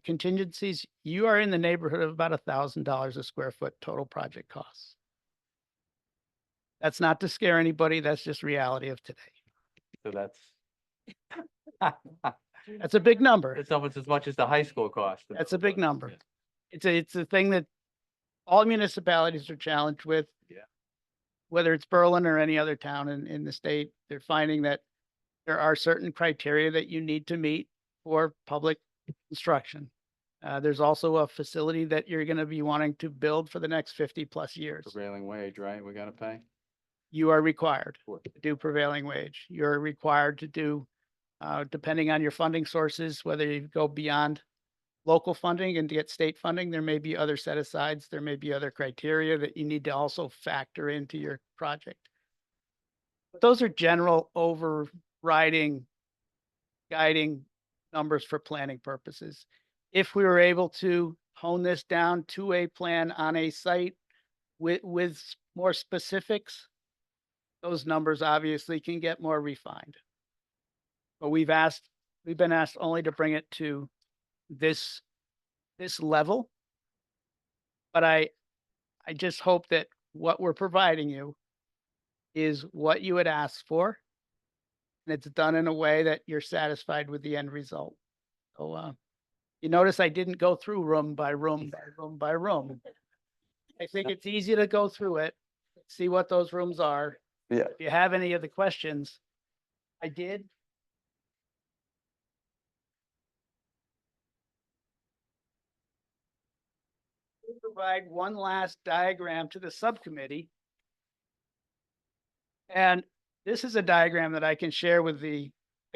contingencies, you are in the neighborhood of about $1,000 a square foot total project costs. That's not to scare anybody. That's just reality of today. So that's That's a big number. it's almost as much as the high school cost. That's a big number. It's a thing that all municipalities are challenged with. Yeah. Whether it's Berlin or any other town in the state, they're finding that there are certain criteria that you need to meet for public construction. There's also a facility that you're going to be wanting to build for the next 50+ years. Prevailing wage, right? We gotta pay. You are required to do prevailing wage. You're required to do, depending on your funding sources, whether you go beyond local funding and to get state funding, there may be other set asides. There may be other criteria that you need to also factor into your project. But those are general overriding, guiding numbers for planning purposes. If we were able to hone this down to a plan on a site with more specifics, those numbers obviously can get more refined. But we've been asked only to bring it to this level. But I just hope that what we're providing you is what you had asked for, and it's done in a way that you're satisfied with the end result. So you notice I didn't go through room by room by room by room. I think it's easy to go through it, see what those rooms are. Yeah. If you have any of the questions, I did. Provide one last diagram to the subcommittee. And this is a diagram that I can share with the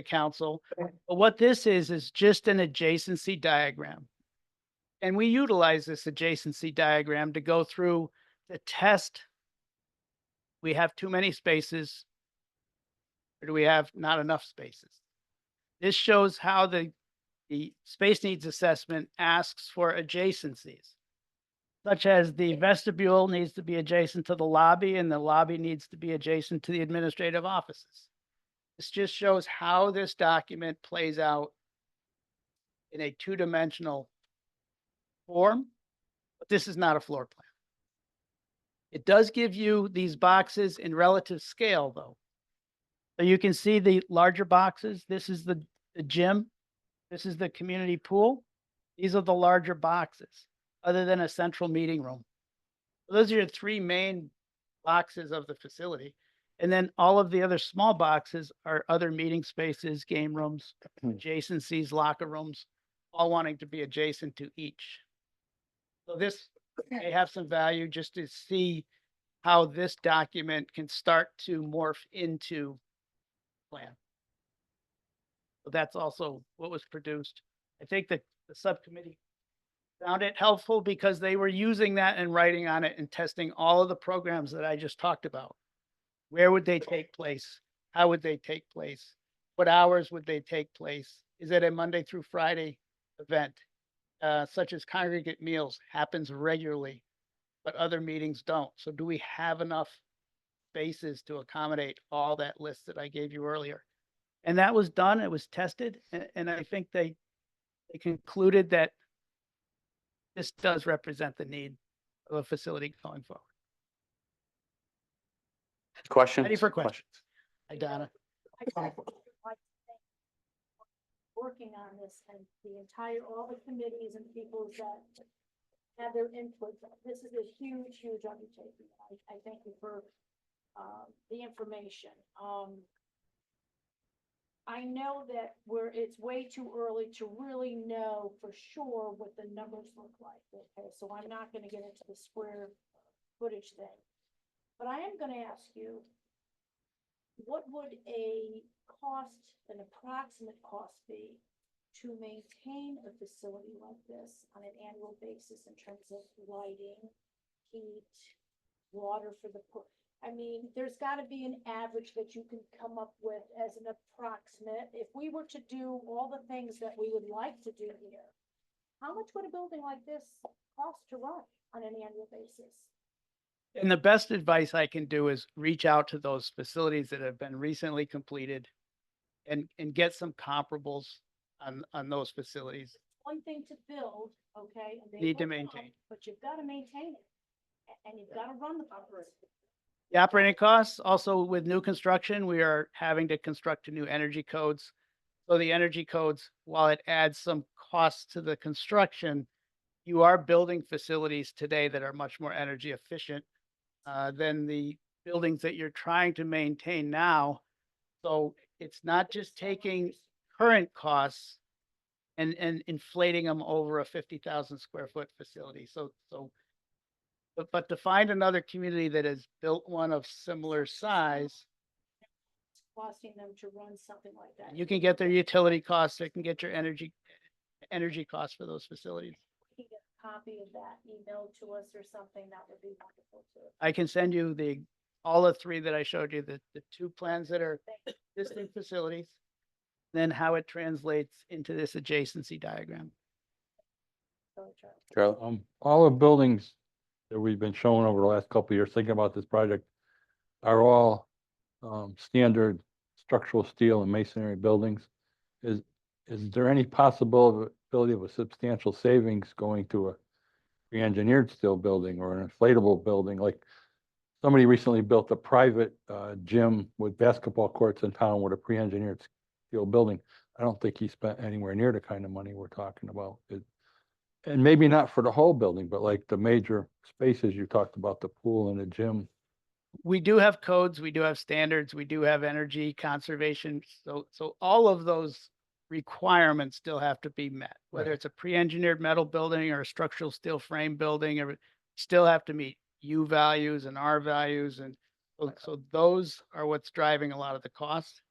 council. But what this is just an adjacency diagram. And we utilize this adjacency diagram to go through the test. We have too many spaces, or do we have not enough spaces? This shows how the space needs assessment asks for adjacencies, such as the vestibule needs to be adjacent to the lobby and the lobby needs to be adjacent to the administrative offices. This just shows how this document plays out in a two-dimensional form, but this is not a floor plan. It does give you these boxes in relative scale though. So you can see the larger boxes. This is the gym. This is the community pool. These are the larger boxes, other than a central meeting room. So those are your three main boxes of the facility. And then all of the other small boxes are other meeting spaces, game rooms, adjacencies, locker rooms, all wanting to be adjacent to each. So this may have some value just to see how this document can start to morph into plan. So that's also what was produced. I think that the subcommittee found it helpful because they were using that and writing on it and testing all of the programs that I just talked about. Where would they take place? How would they take place? What hours would they take place? Is it a Monday through Friday event? Such as congregate meals happens regularly, but other meetings don't. So do we have enough spaces to accommodate all that list that I gave you earlier? And that was done, it was tested, and I think they concluded that this does represent the need of a facility going forward. Questions? Ready for questions? Hi, Donna. Working on this and all the committees and people that had their input. This is a huge, huge undertaking. I thank you for the information. I know that it's way too early to really know for sure what the numbers look like. Okay, so I'm not gonna get into the square footage thing. But I am gonna ask you, what would an approximate cost be to maintain a facility like this on an annual basis in terms of lighting, heat, water for the I mean, there's gotta be an average that you can come up with as an approximate. If we were to do all the things that we would like to do here, how much would a building like this cost to run on an annual basis? And the best advice I can do is reach out to those facilities that have been recently completed and get some comparables on those facilities. One thing to build, okay? And they Need to will come, maintain. but you've gotta maintain it. And you've gotta run the business. The operating costs, also with new construction, we are having to construct new energy codes. So the energy codes, while it adds some costs to the construction, you are building facilities today that are much more energy efficient than the buildings that you're trying to maintain now. So it's not just taking current costs and inflating them over a 50,000 square foot facility. But to find another community that has built one of similar size, Costing them to run something like that. you can get their utility costs, they can get your energy costs for those facilities. We can get a copy of that emailed to us or something, that would be wonderful too. I can send you all the three that I showed you, the two plans that are existing facilities, then how it translates into this adjacency diagram. Charlie? All the buildings that we've been showing over the last couple of years, thinking about this project, are all standard structural steel and masonry buildings. Is there any possibility of a substantial savings going to a pre-engineered steel building or an inflatable building? Like somebody recently built a private gym with basketball courts in town with a pre-engineered steel building. I don't think he spent anywhere near the kind of money we're talking about. And maybe not for the whole building, but like the major spaces you talked about, the pool and the gym. We do have codes, we do have standards, we do have energy conservation. So all of those requirements still have to be met, whether it's a pre-engineered metal building or a structural steel frame building, or still have to meet U values and R values. And so those are what's driving a lot of the cost.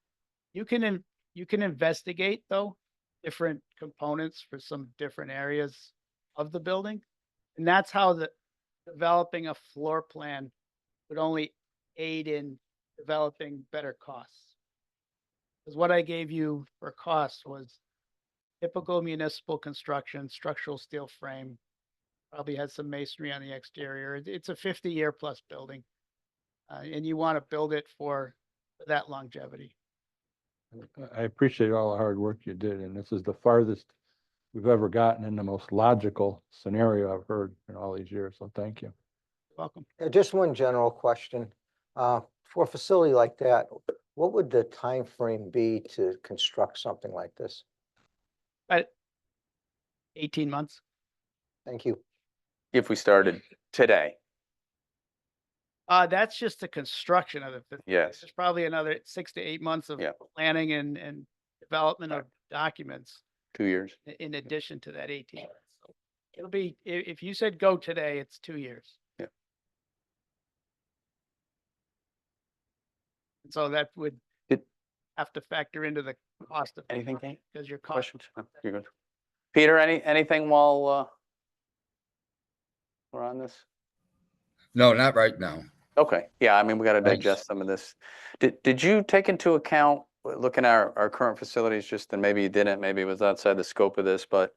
You can investigate though, different components for some different areas of the building. And that's how developing a floor plan would only aid in developing better costs. Because what I gave you for cost was typical municipal construction, structural steel frame, probably has some masonry on the exterior. It's a 50-year plus building. And you want to build it for that longevity. I appreciate all the hard work you did, and this is the farthest we've ever gotten in the most logical scenario I've heard in all these years, so thank you. Welcome. Just one general question. For a facility like that, what would the time frame be to construct something like this? 18 months. Thank you. If we started today, That's just the construction of it. yes. There's probably another 6 to 8 months of Yeah. planning and development of documents 2 years. in addition to that 18 months. So It'll be, if you said go today, it's 2 years. Yeah. So that would Did- have to factor into the cost of. Anything, Kate? Because your cost. Questions? No, you're good. Peter, anything while we're on this? No, not right now. Okay, yeah, I mean, we got to Thanks. digest some of this. Did you take into account, looking at our current facilities, just, and maybe you didn't, maybe it was outside the scope of this, but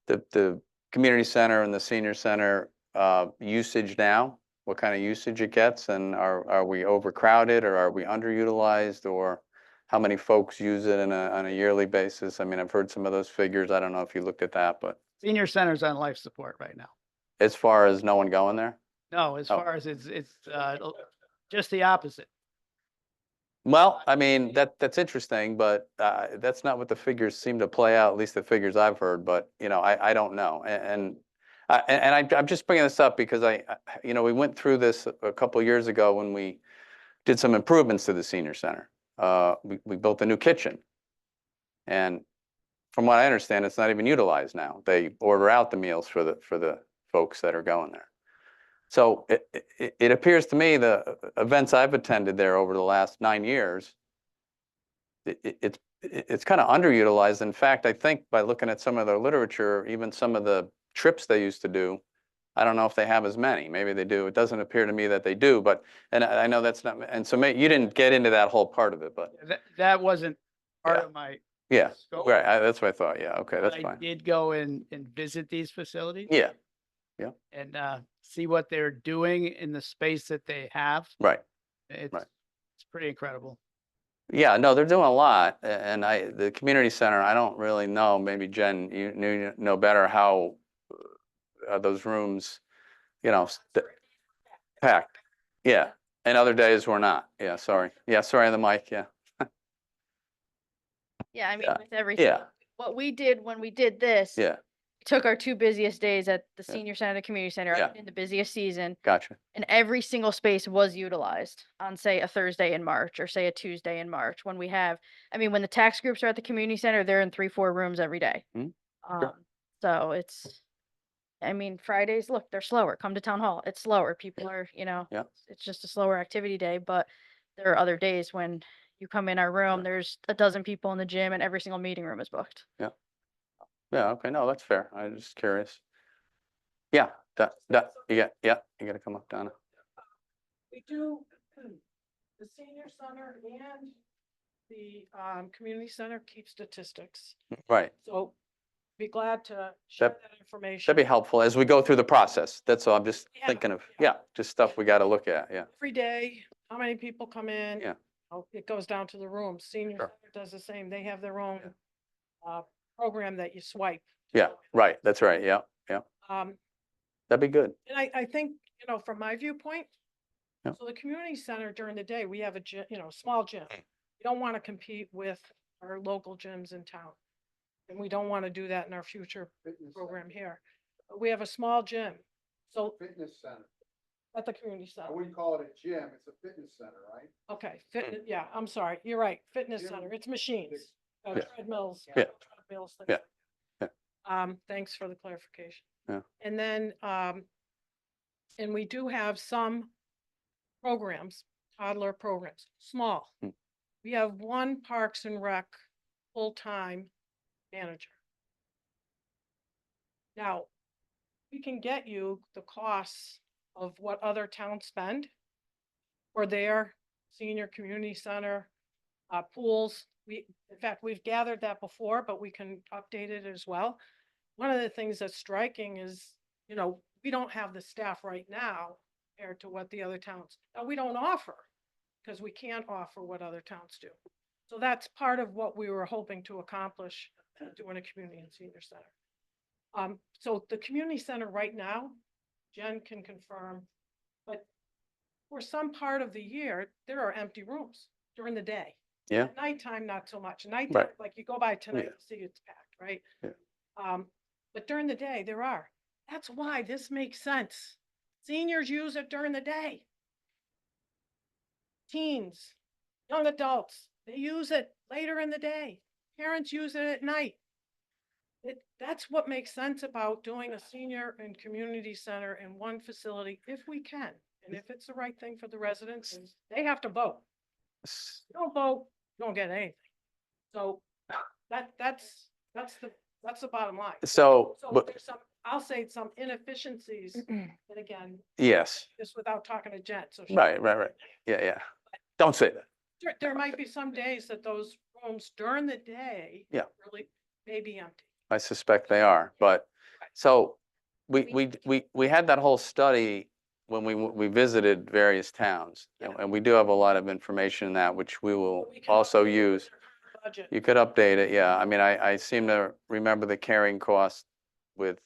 the community center and the senior center usage now, what kind of usage it gets, and are we overcrowded, or are we underutilized, or how many folks use it on a yearly basis? I mean, I've heard some of those figures. I don't know if you looked at that, but Senior center's on life support right now. as far as no one going there? No, as Oh. far as it's just the opposite. Well, I mean, that's interesting, but that's not what the figures seem to play out, at least the figures I've heard, but, you know, I don't know. I'm just bringing this up because you know, we went through this a couple years ago when we did some improvements to the senior center. We built a new kitchen. And from what I understand, it's not even utilized now. They order out the meals for the folks that are going there. So it appears to me the events I've attended there over the last 9 years, it's kind of underutilized. In fact, I think by looking at some of their literature, even some of the trips they used to do, I don't know if they have as many. Maybe they do. It doesn't appear to me that they do, but, and I know that's not, and so you didn't get into that whole part of it, but That wasn't part Yeah. of my. yeah, scope. right. That's what I thought. Yeah, okay, that's I fine. did go and visit these facilities. Yeah, And see what they're doing in the space that they have. right. It's Right. it's pretty incredible. Yeah, no, they're doing a lot, and the community center, I don't really know, maybe Jen, you know better how those rooms, you know, packed. Yeah, and other days we're not. Yeah, sorry. Yeah, sorry on the mic, yeah. Yeah, I mean, Yeah. with everything, Yeah, what we did when we did this, yeah, took our 2 busiest days at the Yeah. senior center, the community center, Yeah. in the busiest season, gotcha. and every single space was utilized on, say, a Thursday in March or say a Tuesday in March when we have, I mean, when the tax groups are at the community center, they're in 3-4 rooms every day. Mhm. Sure. So it's, I mean, Fridays, look, they're slower. Come to town hall. It's slower. People are, Yeah. it's just a slower activity day, but there are other days when you come in our room, there's a dozen people in the gym and every single meeting room is booked. Yeah, okay, no, that's fair. I'm just curious. Yeah, you gotta come up, Donna. We do, the senior center and the community center keep statistics. Right, So be glad to share That- that information. that'd be helpful as we go through the process. That's all, I'm just Yeah, thinking of, yeah. yeah, just stuff we gotta look at, yeah. Every day, how many people come in? Yeah. It goes down to the room. Senior Sure. center does the same. They have their own program that you swipe. Yeah, right, that's right, yeah, Um, that'd be good. And I think, from my viewpoint, Yeah. so the community center during the day, we have a gym, small gym. We don't want to compete with our local gyms in town. And we don't want to do that in our future program here. But we have a small gym. So Fitness center. at the community I center. wouldn't call it a gym, it's a fitness center, right? Okay, fitness, yeah, I'm sorry. You're right. Fitness Gym. center. It's machines, Yeah. treadmills. Yeah. Treadmills. things Yeah. like that. Thanks for the clarification. Yeah. And then, and we do have some programs, toddler programs, small. Hmm. We have one Parks and Rec full-time manager. Now, we can get you the costs of what other towns spend for their senior community center, pools. In fact, we've gathered that before, but we can update it as well. One of the things that's striking is, we don't have the staff right now compared to what the other towns, we don't offer, because we can't offer what other towns do. So that's part of what we were hoping to accomplish doing a community and senior center. So the community center right now, Jen can confirm, but for some part of the year, there are empty rooms during the day. Yeah, At nighttime, not so much. Nighttime, Right. like you go by tonight, Yeah. you see it's packed, right? Yeah. But during the day, there are. That's why this makes sense. Seniors use it during the day. Teens, young adults, they use it later in the day. Parents use it at night. That's what makes sense about doing a senior and community center in one facility if we can. And if it's the right thing for the residents, they have to vote. You don't vote, you don't get anything. So that's the bottom line. So, So but, there's some, I'll say some inefficiencies, and again, yes, just without talking to Jen, so. right. Yeah. Don't say that. There might be some days that those rooms during the day. Yeah. Really may be empty. I suspect they are, but, so, we had that whole study when we visited various towns. And we do have a lot of information in that, which we will also use. Budget. You could update it, yeah. I mean, I seem to remember the carrying cost with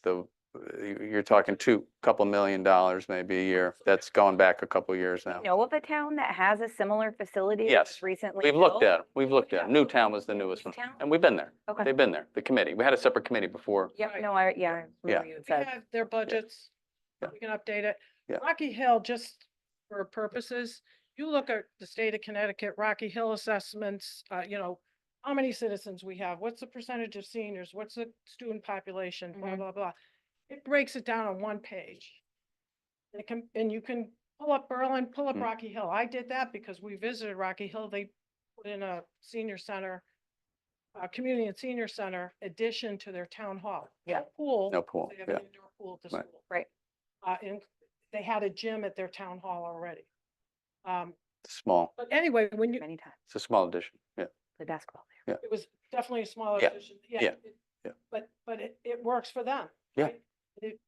you're talking couple $2 million maybe a year. That's going back a couple years now. Know of a town that has a similar facility? that Yes, was recently We've looked built? at it. We've looked at it. Newtown was the newest one. Newtown? And we've been there. Okay. They've been there, the committee. We had a separate committee before. Yep, Right. no, I remember Yeah. you had We said. have their budgets. Yeah. We can update it. Yeah. Rocky Hill, just for purposes, you look at the state of Connecticut, Rocky Hill assessments, how many citizens we have, what's the percentage of seniors, what's the student population, blah, Mhm. blah, blah. It breaks it down on one page. And you can pull up Berlin, pull up Mm. Rocky Hill. I did that because we visited Rocky Hill. They put in a senior center, community and senior center addition to their town hall. Yeah. No pool. No pool, They have yeah. an indoor pool at the Right. school. Right. And they had a gym at their town hall already. Small. But anyway, when you, Many times, It's a small addition. Yeah. play basketball. it was definitely a smaller Yeah. addition. Yeah. But it works for them. Yeah. right?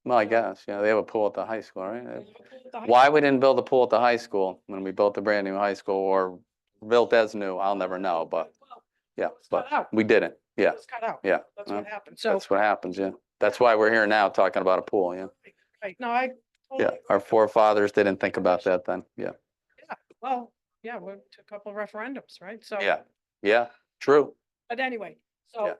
Well, I guess, they have a pool at the high school, right? They have a pool at the high Why school. we didn't build a pool at the high school when we built the brand new high school or built as new, I'll never know, but Well, yeah, was cut but out. we didn't. Yeah, It was cut out. yeah. That's well, what happened. So, That's what happens, yeah. That's why we're here now talking about a pool, yeah. right, no, I Yeah, totally, our forefathers didn't think about that then, yeah. well, yeah, we took a couple of referendums, right? So. Yeah, true. But anyway, Yeah.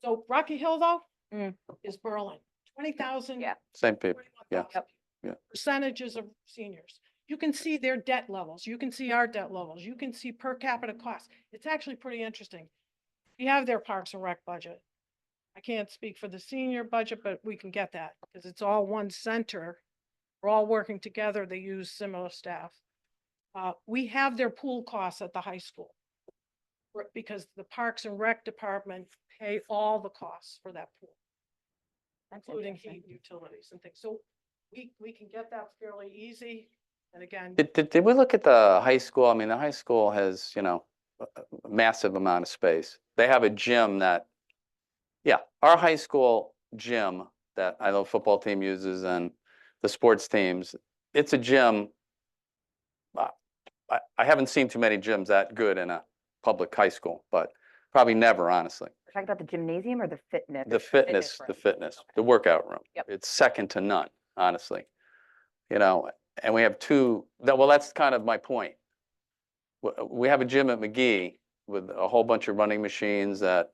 so Rocky Hill though, Mm. is Berlin, 20,000. Yeah. Same people, yeah. 21,000 Yeah. Percentages of seniors. You can see their debt levels. You can see our debt levels. You can see per capita costs. It's actually pretty interesting. We have their Parks and Rec budget. I can't speak for the senior budget, but we can get that because it's all one center. We're all working together. They use similar staff. We have their pool costs at the high school. Because the Parks and Rec department pay all the costs for that pool, That's including interesting. heat, utilities and things. So we can get that fairly easy. And again, Did we look at the high school? I mean, the high school has, a massive amount of space. They have a gym our high school gym that I know football team uses and the sports teams, it's a gym. I haven't seen too many gyms that good in a public high school, but probably never, honestly. We're talking about the gymnasium or the fitness? The fitness, the workout room. Yep. It's second to none, honestly. And we have well, that's kind of my point. We have a gym at McGee with a whole bunch of running machines that,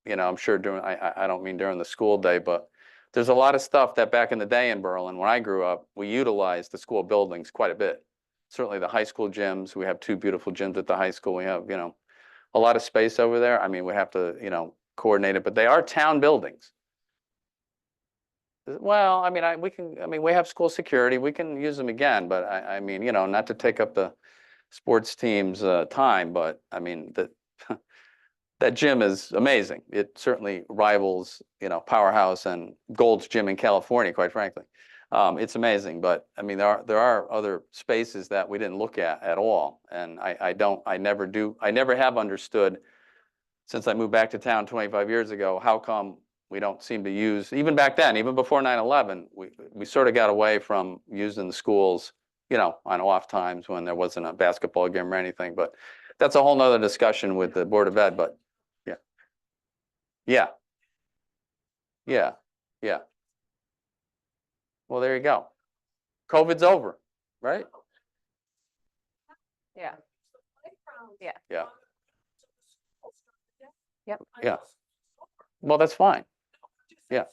I'm sure I don't mean during the school day, but there's a lot of stuff that back in the day in Berlin, when I grew up, we utilized the school buildings quite a bit. Certainly the high school gyms, we have 2 beautiful gyms at the high school. We have, a lot of space over there. I mean, we have to, coordinate it, but they are town buildings. Well, I mean, we have school security. We can use them again, but I mean, not to take up the sports team's time, but I mean, that gym is amazing. It certainly rivals, Powerhouse and Gold's Gym in California, quite frankly. It's amazing, but I mean, there are other spaces that we didn't look at all. And I never have understood since I moved back to town 25 years ago, how come we don't seem to use, even back then, even before 9/11, we sort of got away from using the schools, on off times when there wasn't a basketball game or anything, but that's a whole nother discussion with the Board of Ed, but yeah. Well, there you go. COVID's over, right? Yeah. Yeah. Yeah. Yep. Yeah. Well, that's fine. Yeah.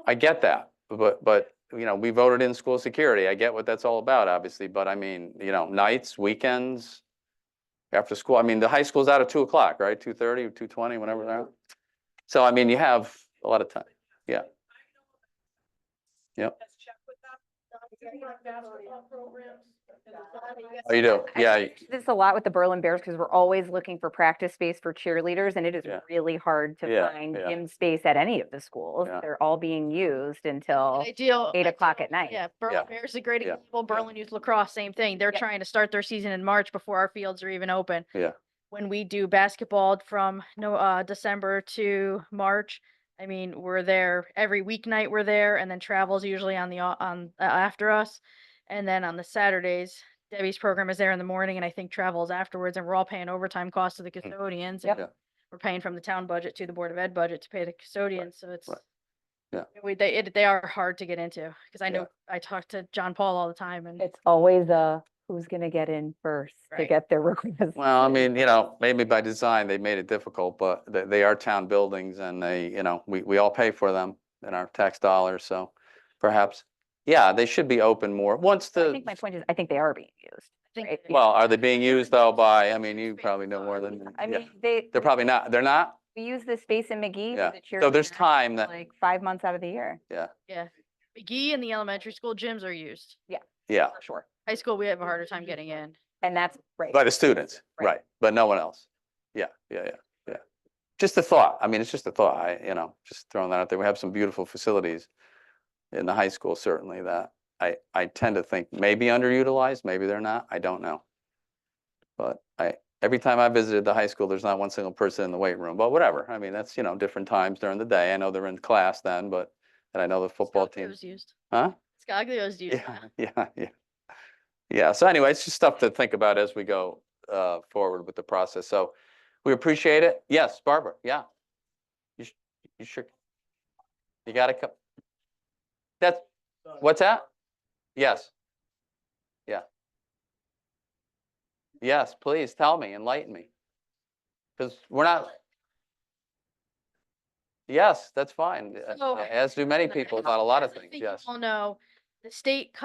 I get that, but we voted in school security. I get what that's all about, obviously, but I mean, nights, weekends, after school. I mean, the high school's out at 2 o'clock, right? 2:30 or 2:20, whenever they're out. So, I mean, you have a lot of time. Yeah. Yep. Oh, you do? Yeah. This is a lot with the Berlin Bears because we're always looking for practice space for cheerleaders and it is Yeah. really hard to Yeah, find yeah. gym space at any of the schools. Yeah. They're all being used until Ideal. 8 o'clock at night. Yeah, Berlin Yeah. Bears is a great Yeah. example. Berlin Youth Lacrosse, same thing. They're Yep. trying to start their season in March before our fields are even open. Yeah. When we do basketball from December to March, I mean, we're there every weeknight. We're there, and then travel's usually on the after us, and then on the Saturdays, Debbie's program is there in the morning, and I think travels afterwards, and we're all paying overtime costs to the custodians. and Yep. We're paying from the town budget to the Board of Ed budget to pay the custodians, so it's. Right. Yeah. They are hard to get into because I know Yeah. I talk to John Paul all the time and It's always who's gonna get in first to Right. get their request. Well, I mean, maybe by design, they made it difficult, but they are town buildings and we all pay for them in our tax dollars, so perhaps, yeah, they should be open more. Once I think my point is, I think they are being used. think right? well, are they being used though by, I mean, you probably know more than, I yeah. mean, They're probably not, they're not? we use the space in McGee Yeah. for the cheer. So there's center, time that, like 5 months out of the year. yeah, yeah. McGee and the elementary school gyms are used. yeah, For sure. High school, we have a harder time getting in. And that's right. by the students, Right. right, but no one else. Yeah. Just a thought. I mean, it's just a thought. Just throwing that out there. We have some beautiful facilities in the high school, certainly, that I tend to think maybe underutilized, maybe they're not, I don't know. But every time I visited the high school, there's not one single person in the weight room, but whatever. I mean, that's, different times during the day. I know they're in class then, but, and I know the football team. Scaglio's used. Huh? Scaglio's used. Yeah. Yeah, so anyway, it's just stuff to think about as we go forward with the process. So we appreciate it. Yes, Barbara, yeah. You sure? You got to come. That's, what's that? Yes. Yeah. Yes, please tell me, enlighten me. Because we're not. Yes, that's fine. So- As do many people about a lot of things, yes. Oh no, the state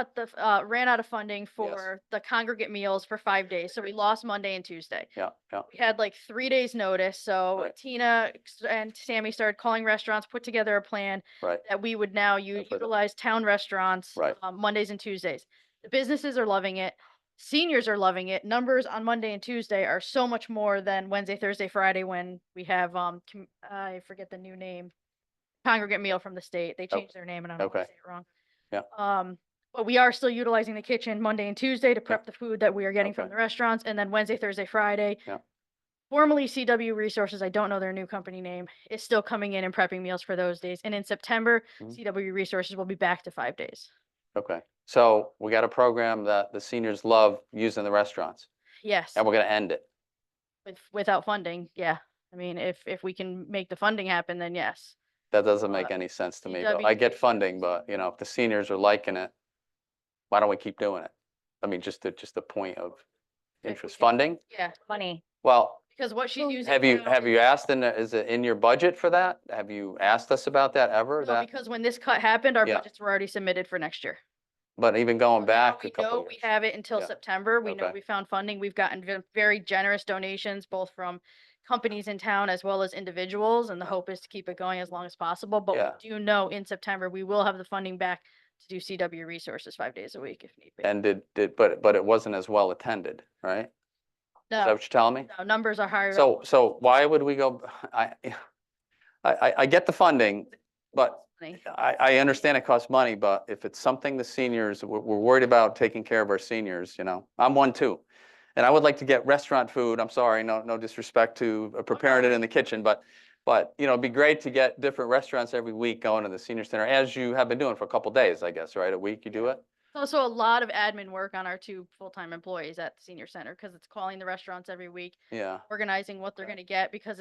ran out of funding for the congregate meals for 5 days, so we lost Monday and Tuesday. Yeah. We had like 3 days notice, so Right. Tina and Sammy started calling restaurants, put together a plan Right. that we would now for the- utilize town restaurants Right. Mondays and Tuesdays. The businesses are loving it. Seniors are loving it. Numbers on Monday and Tuesday are so much more than Wednesday, Thursday, Friday when we have I forget the new name, congregate meal from the state. They changed their name and I don't want to Okay. say it wrong. Yeah. But we are still utilizing the kitchen Monday and Tuesday to prep the food that we are getting from Okay. the restaurants, and then Wednesday, Thursday, Friday. Yeah. Formerly CW Resources, I don't know their new company name, is still coming in and prepping meals for those days. And in September, Mhm. CW Resources will be back to 5 days. Okay, so we got a program that the seniors love using the restaurants, Yes, and we're gonna end it. without funding, yeah. I mean, if we can make the funding happen, then yes. That doesn't make any sense to me, though. I get funding, but, if the seniors are liking it, why don't we keep doing it? I mean, just a point of interest. Funding? Yeah, Money. Well, because what she's using. have you now asked, is it in your budget for that? Have you asked us about that ever? No, because when this cut happened, our Yeah. budgets were already submitted for next year. But even going back a We couple know of we years. have it until Yeah. September. We know Okay. we found funding. We've gotten very generous donations, both from companies in town as well as individuals, and the hope is to keep it going as long as possible. But Yeah. we do know in September, we will have the funding back to do CW Resources 5 days a week if need be. And but it wasn't as well attended, right? Is that No, what you're telling me? no, numbers are higher. So why would we go, I get the funding, but I understand it costs money, but if it's something the seniors, we're worried about taking care of our seniors, I'm one too. And I would like to get restaurant food, I'm sorry, no disrespect to preparing it in the kitchen, but it'd be great to get different restaurants every week going to the senior center, as you have been doing for a couple days, I guess, right? A week you do it? It's also a lot of admin work on our 2 full-time employees at the senior center, because it's calling the restaurants every week, Yeah, organizing what they're gonna get, because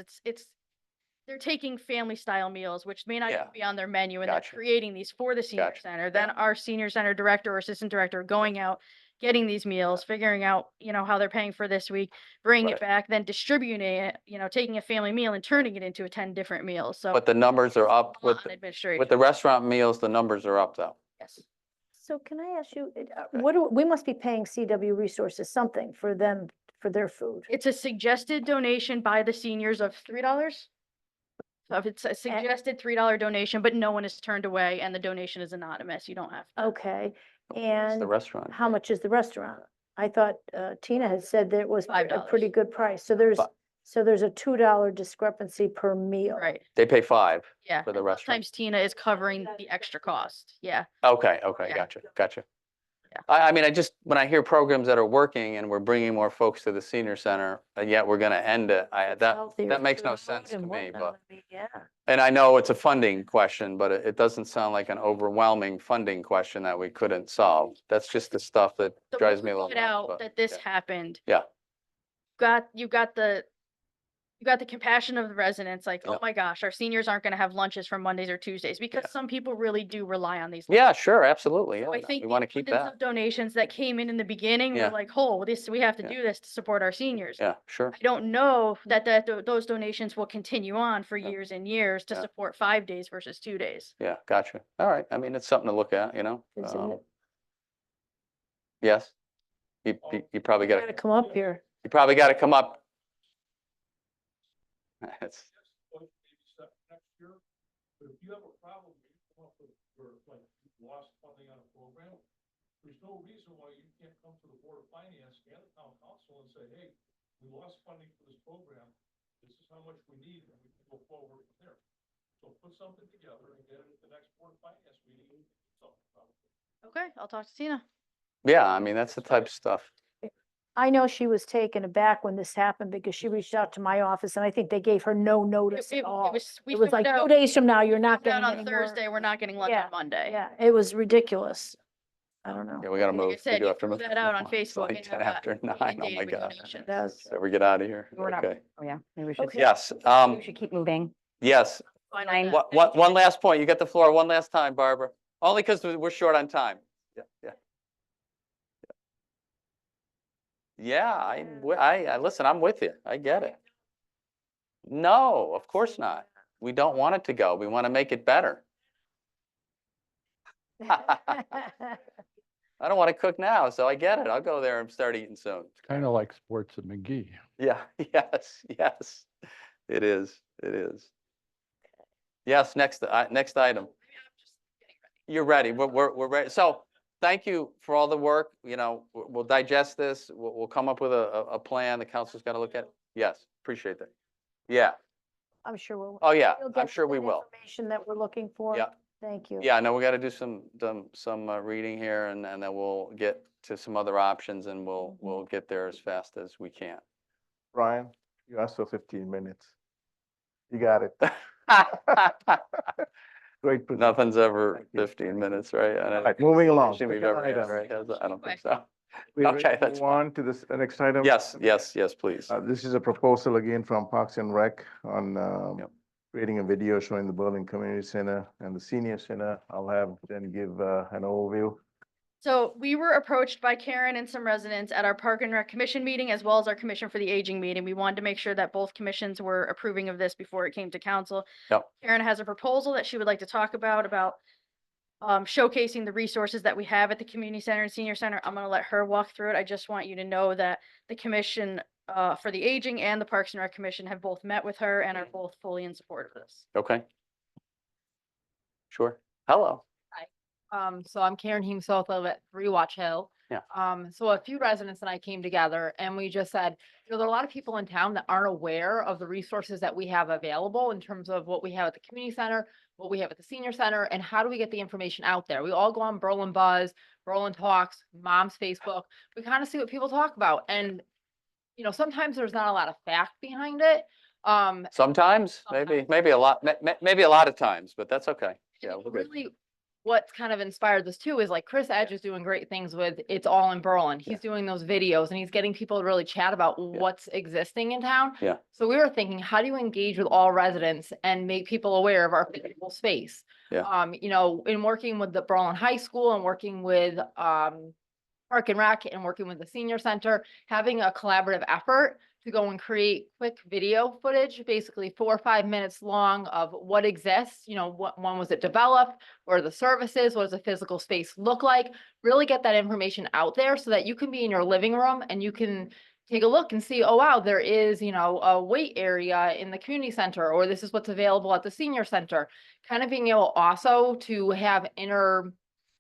they're taking family style meals, which may not even Yeah. be on their menu, and Gotcha. they're creating these for the senior Gotcha. center. Then our senior center director or assistant director are going out, getting these meals, figuring out, how they're paying for this week, bringing Right. it back, then distributing it, taking a family meal and turning it into 10 different meals. So but the numbers are up with, on administration. with the restaurant meals, the numbers are up though. Yes. So can I ask you, we must be paying CW Resources something for them, for their food? It's a suggested donation by the seniors of $3. So if it's a suggested $3 donation, but no one is turned away and the donation is anonymous, you don't have to. Okay, It's and the restaurant. how much is the restaurant? I thought Tina had said that it was a $5. pretty good price. So there's a $2 discrepancy per meal. Right, They pay 5 yeah. for the and restaurant. Sometimes Tina is covering the extra cost, yeah. Okay, Yeah. gotcha. Yeah. I mean, when I hear programs that are working and we're bringing more folks to the senior center, and yet we're gonna end it, that makes no sense to me, but. Yeah. And I know it's a funding question, but it doesn't sound like an overwhelming funding question that we couldn't solve. That's just the stuff that So drives when me a we little found nuts, out but, that this yeah. happened, Yeah, you got the compassion of the residents, like, oh Yep. my gosh, our seniors aren't gonna have lunches from Mondays or Tuesdays, because Yeah. some people really do rely on these. yeah, sure, absolutely, So I yeah, think we the want to keep abundance that. of donations that came in the beginning Yeah. were like, oh, we have to Yeah. do this to support our seniors. Yeah, sure, I don't know that those donations will continue on for years and years to Yeah. support 5 days versus 2 days. yeah, gotcha. All right, I mean, it's something to look at, Isn't it? Yes? You probably You got gotta to, come up here. you probably got to come up. It's- Next year, but if you have a problem, you come up with, like, you lost funding on a program, there's no reason why you can't come to the Board of Finance and the town council and say, hey, we lost funding for this program, this is how much we need, and we can go forward from there. So put something together and get it at the next Board of Finance meeting. Okay, I'll talk to Tina. Yeah, I mean, that's the type of stuff. I know she was taken aback when this happened because she reached out to my office and I think they gave her no notice at all. We It was like found 2 out- days from now, you're not found out getting on any more. Thursday, we're not getting lunch Yeah, on Monday. Yeah, it was ridiculous. I don't know. Yeah, we got to Like I move. We said, do you have to throw move. that out on It's Facebook like and 10 have after that 9, oh my inundated with God. donations. Does. So we get out of here. We're not, Okay. oh yeah, maybe we should. Okay. Yes, We should keep moving. yes. Fine with Nine. that. One last point. You get the floor one last time, Barbara. Only because we're short on time. Yeah. Yeah, I listen, I'm with you. I get it. No, of course not. We don't want it to go. We want to make it better. I don't want to cook now, so I get it. I'll go there and start eating soon. Kind of like sports at McGee. Yeah, yes. It is. Yes, next item. You're ready. We're ready. So thank you for all the work. We'll digest this. We'll come up with a plan. The council's got to look at it. Yes, appreciate that. Yeah. I'm sure we'll. Oh, yeah, we'll I'm get sure we that will. Information that we're looking for. Yeah. Thank you. Yeah, no, we got to do some reading here and then we'll get to some other options and we'll get there as fast as we can. Brian, you asked for 15 minutes. You got it. Great. presentation. Nothing's ever Thank you. 15 minutes, right? And All right, moving along. We've Second ever had, item. right? I don't think so. We ready Okay, to that's move on to this, the next item? Yes, please. This is a proposal again from Parks and Rec on Yep. creating a video showing the Berlin Community Center and the Senior Center. I'll have Jen give an overview. So we were approached by Karen and some residents at our Park and Rec Commission meeting, as well as our Commission for the Aging meeting. We wanted to make sure that both commissions were approving of this before it came to council. Yep. Karen has a proposal that she would like to talk about showcasing the resources that we have at the community center and senior center. I'm gonna let her walk through it. I just want you to know that the commission for the aging and the Parks and Rec Commission have both met with her and are both fully in support of this. Okay. Sure. Hello. So I'm Karen Humes, I live at 3 Watch Hill. Yeah. So a few residents and I came together and we just said, there are a lot of people in town that aren't aware of the resources that we have available in terms of what we have at the community center, what we have at the senior center, and how do we get the information out there? We all go on Berlin Buzz, Berlin Talks, Mom's Facebook. We kind of see what people talk about. And, sometimes there's not a lot of fact behind it. Sometimes, maybe a lot of times, but that's okay. Yeah, we're good. Really, what's kind of inspired this too is like Chris Edge is doing great things with It's All in Berlin. He's doing those videos and he's getting people to really chat about what's existing in town. Yeah. So we were thinking, how do you engage with all residents and make people aware of our physical space? Yeah. In working with the Berlin High School and working with Park and Rec and working with the senior center, having a collaborative effort to go and create quick video footage, basically 4 or 5 minutes long of what exists, when was it developed, what are the services, what does a physical space look like, really get that information out there so that you can be in your living room and you can take a look and see, oh, wow, there is, a weight area in the community center, or this is what's available at the senior center. Kind of being able also to have inner,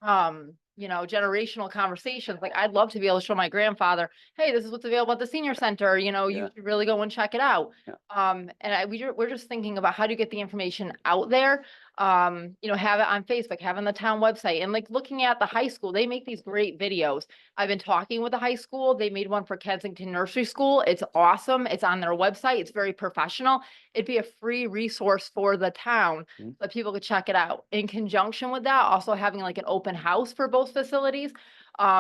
generational conversations. Like, I'd love to be able to show my grandfather, hey, this is what's available at the senior center, you Yeah. should really go and check it out. Yeah. We're just thinking about how do you get the information out there? Have it on Facebook, have it on the town website, and like looking at the high school, they make these great videos. I've been talking with the high school. They made one for Kensington Nursery School. It's awesome. It's on their website. It's very professional. It'd be a free resource for the town that people could check it out. In conjunction with that, also having like an open house for both facilities.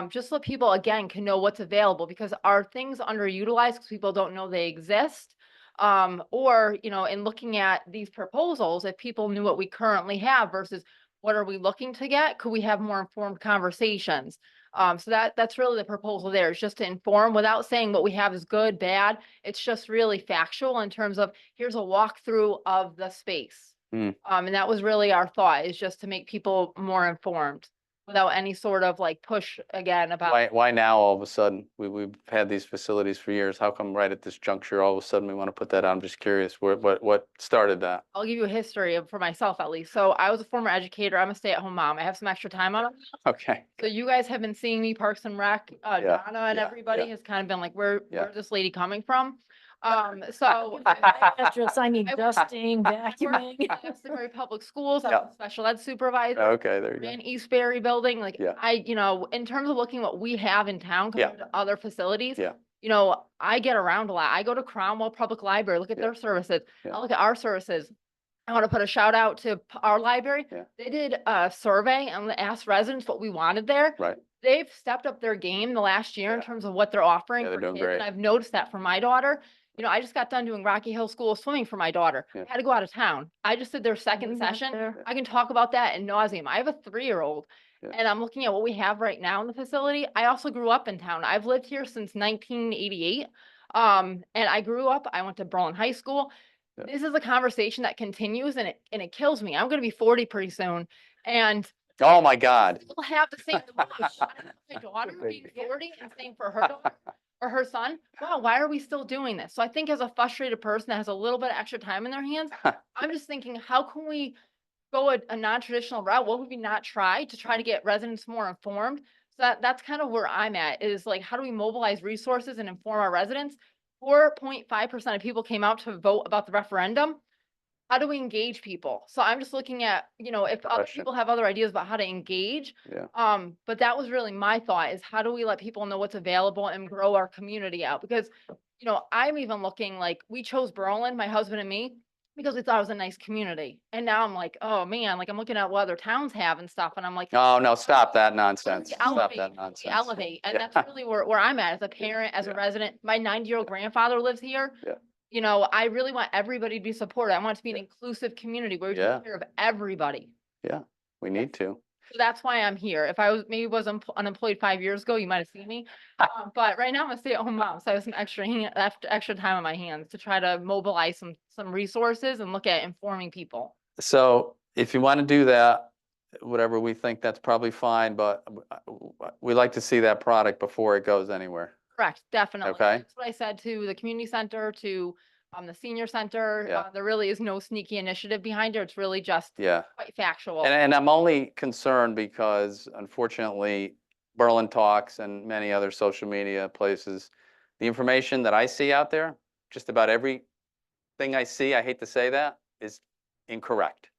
Just so people again can know what's available, because are things underutilized because people don't know they exist? Or, in looking at these proposals, if people knew what we currently have versus what are we looking to get, could we have more informed conversations? So that's really the proposal there, is just to inform without saying what we have is good, bad. It's just really factual in terms of here's a walkthrough of the space. And that was really our thought, is just to make people more informed without any sort of like push again about. Why now all of a sudden? We've had these facilities for years. How come right at this juncture, all of a sudden we want to put that on? I'm just curious, what started that? I'll give you a history for myself at least. So I was a former educator. I'm a stay-at-home mom. I have some extra time on it. Okay. So you guys have been seeing me, Parks and Rec, Donna and yeah, everybody yeah. has kind of been like, where's this lady coming from? Astros, I need dusting, vacuuming. I have Simsbury Public Schools, I'm Yeah. a special ed supervisor. Okay, there you go. Ran Eastbury building, like Yeah. in terms of looking what we have in town Yeah. compared to other facilities. Yeah. I get around a lot. I go to Cromwell Public Library, look at Yeah. their services. Yeah. I look at our services. I want to put a shout out to our library. Yeah. They did a survey and asked residents what we wanted there. Right. They've stepped up their game the last year in Yeah. terms of what they're offering Yeah, they're for doing kids. great. And I've noticed that for my daughter. I just got done doing Rocky Hill School of Swimming for my daughter. Yeah. Had to go out of town. I just did their second session. I can talk about that in nauseam. I have a 3-year-old. Yeah. And I'm looking at what we have right now in the facility. I also grew up in town. I've lived here since 1988. And I grew up, I went to Berlin High School. Yeah. This is a conversation that continues and it kills me. I'm going to be 40 pretty soon. And Oh, my God. we'll have the same emotion. My daughter being 40 and saying for her daughter or her son, wow, why are we still doing this? So I think as a frustrated person that has a little bit of extra time in their hands, I'm just thinking, how can we go a non-traditional route? What would we not try to get residents more informed? So that's kind of where I'm at, is like, how do we mobilize resources and inform our residents? 4.5% of people came out to vote about the referendum. How do we engage people? So I'm just looking at, if other Question. people have other ideas about how to engage. Yeah. But that was really my thought, is how do we let people know what's available and grow our community out? Because, I'm even looking like, we chose Berlin, my husband and me, because we thought it was a nice community. And now I'm like, oh man, like I'm looking at what other towns have and stuff. And I'm like, Oh, no, stop that nonsense. we Stop elevate, that we nonsense. elevate. And Yeah. that's really where I'm at as a parent, as a Yeah. resident. My 90-year-old grandfather lives here. Yeah. I really want everybody to be supported. I want it to be an inclusive community where we Yeah. take care of everybody. Yeah, we need to. So that's why I'm here. If I was unemployed 5 years ago, you might have seen me. But right now I'm a stay-at-home mom, so I have some extra time on my hands to try to mobilize some resources and look at informing people. So if you want to do that, whatever, we think that's probably fine, but we like to see that product before it goes anywhere. Correct, definitely. Okay. That's what I said to the community center, to the senior center. Yeah. There really is no sneaky initiative behind it. It's really just Yeah. quite factual. And I'm only concerned because unfortunately, Berlin Talks and many other social media places, the information that I see out there, just about everything I see, I hate to say that, is incorrect.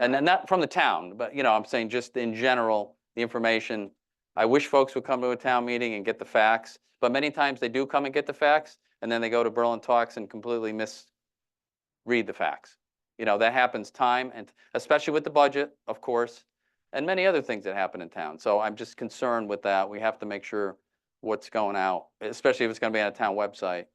And then not from the town, but I'm saying just in general, the information, I wish folks would come to a town meeting and get the facts, but many times they do come and get the facts, and then they go to Berlin Talks and completely misread the facts. That happens time, and especially with the budget, of course, and many other things that happen in town. So I'm just concerned with that. We have to make sure what's going out, especially if it's going to be on a town website,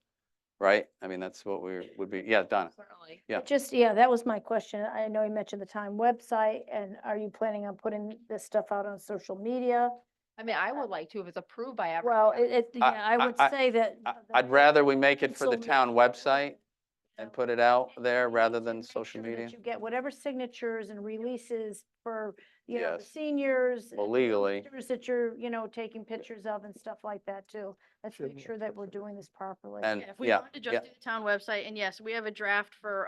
right? I mean, that's what would be. Yeah, Donna. Certainly. Yeah. That was my question. I know you mentioned the Time website, and are you planning on putting this stuff out on social media? I mean, I would like to, if it's approved by everyone. Well, I would say that. I'd rather we make it for the Council- town website and put it out there rather than Make social sure that media? You get whatever signatures and releases for, you know, the Yes. seniors. Well, and legally. posters that you're, you know, taking pictures of and stuff like that too. Let's make sure that we're doing this properly. And, Yeah, if we yeah, wanted to just yeah. do the town website, and yes, we have a draft for,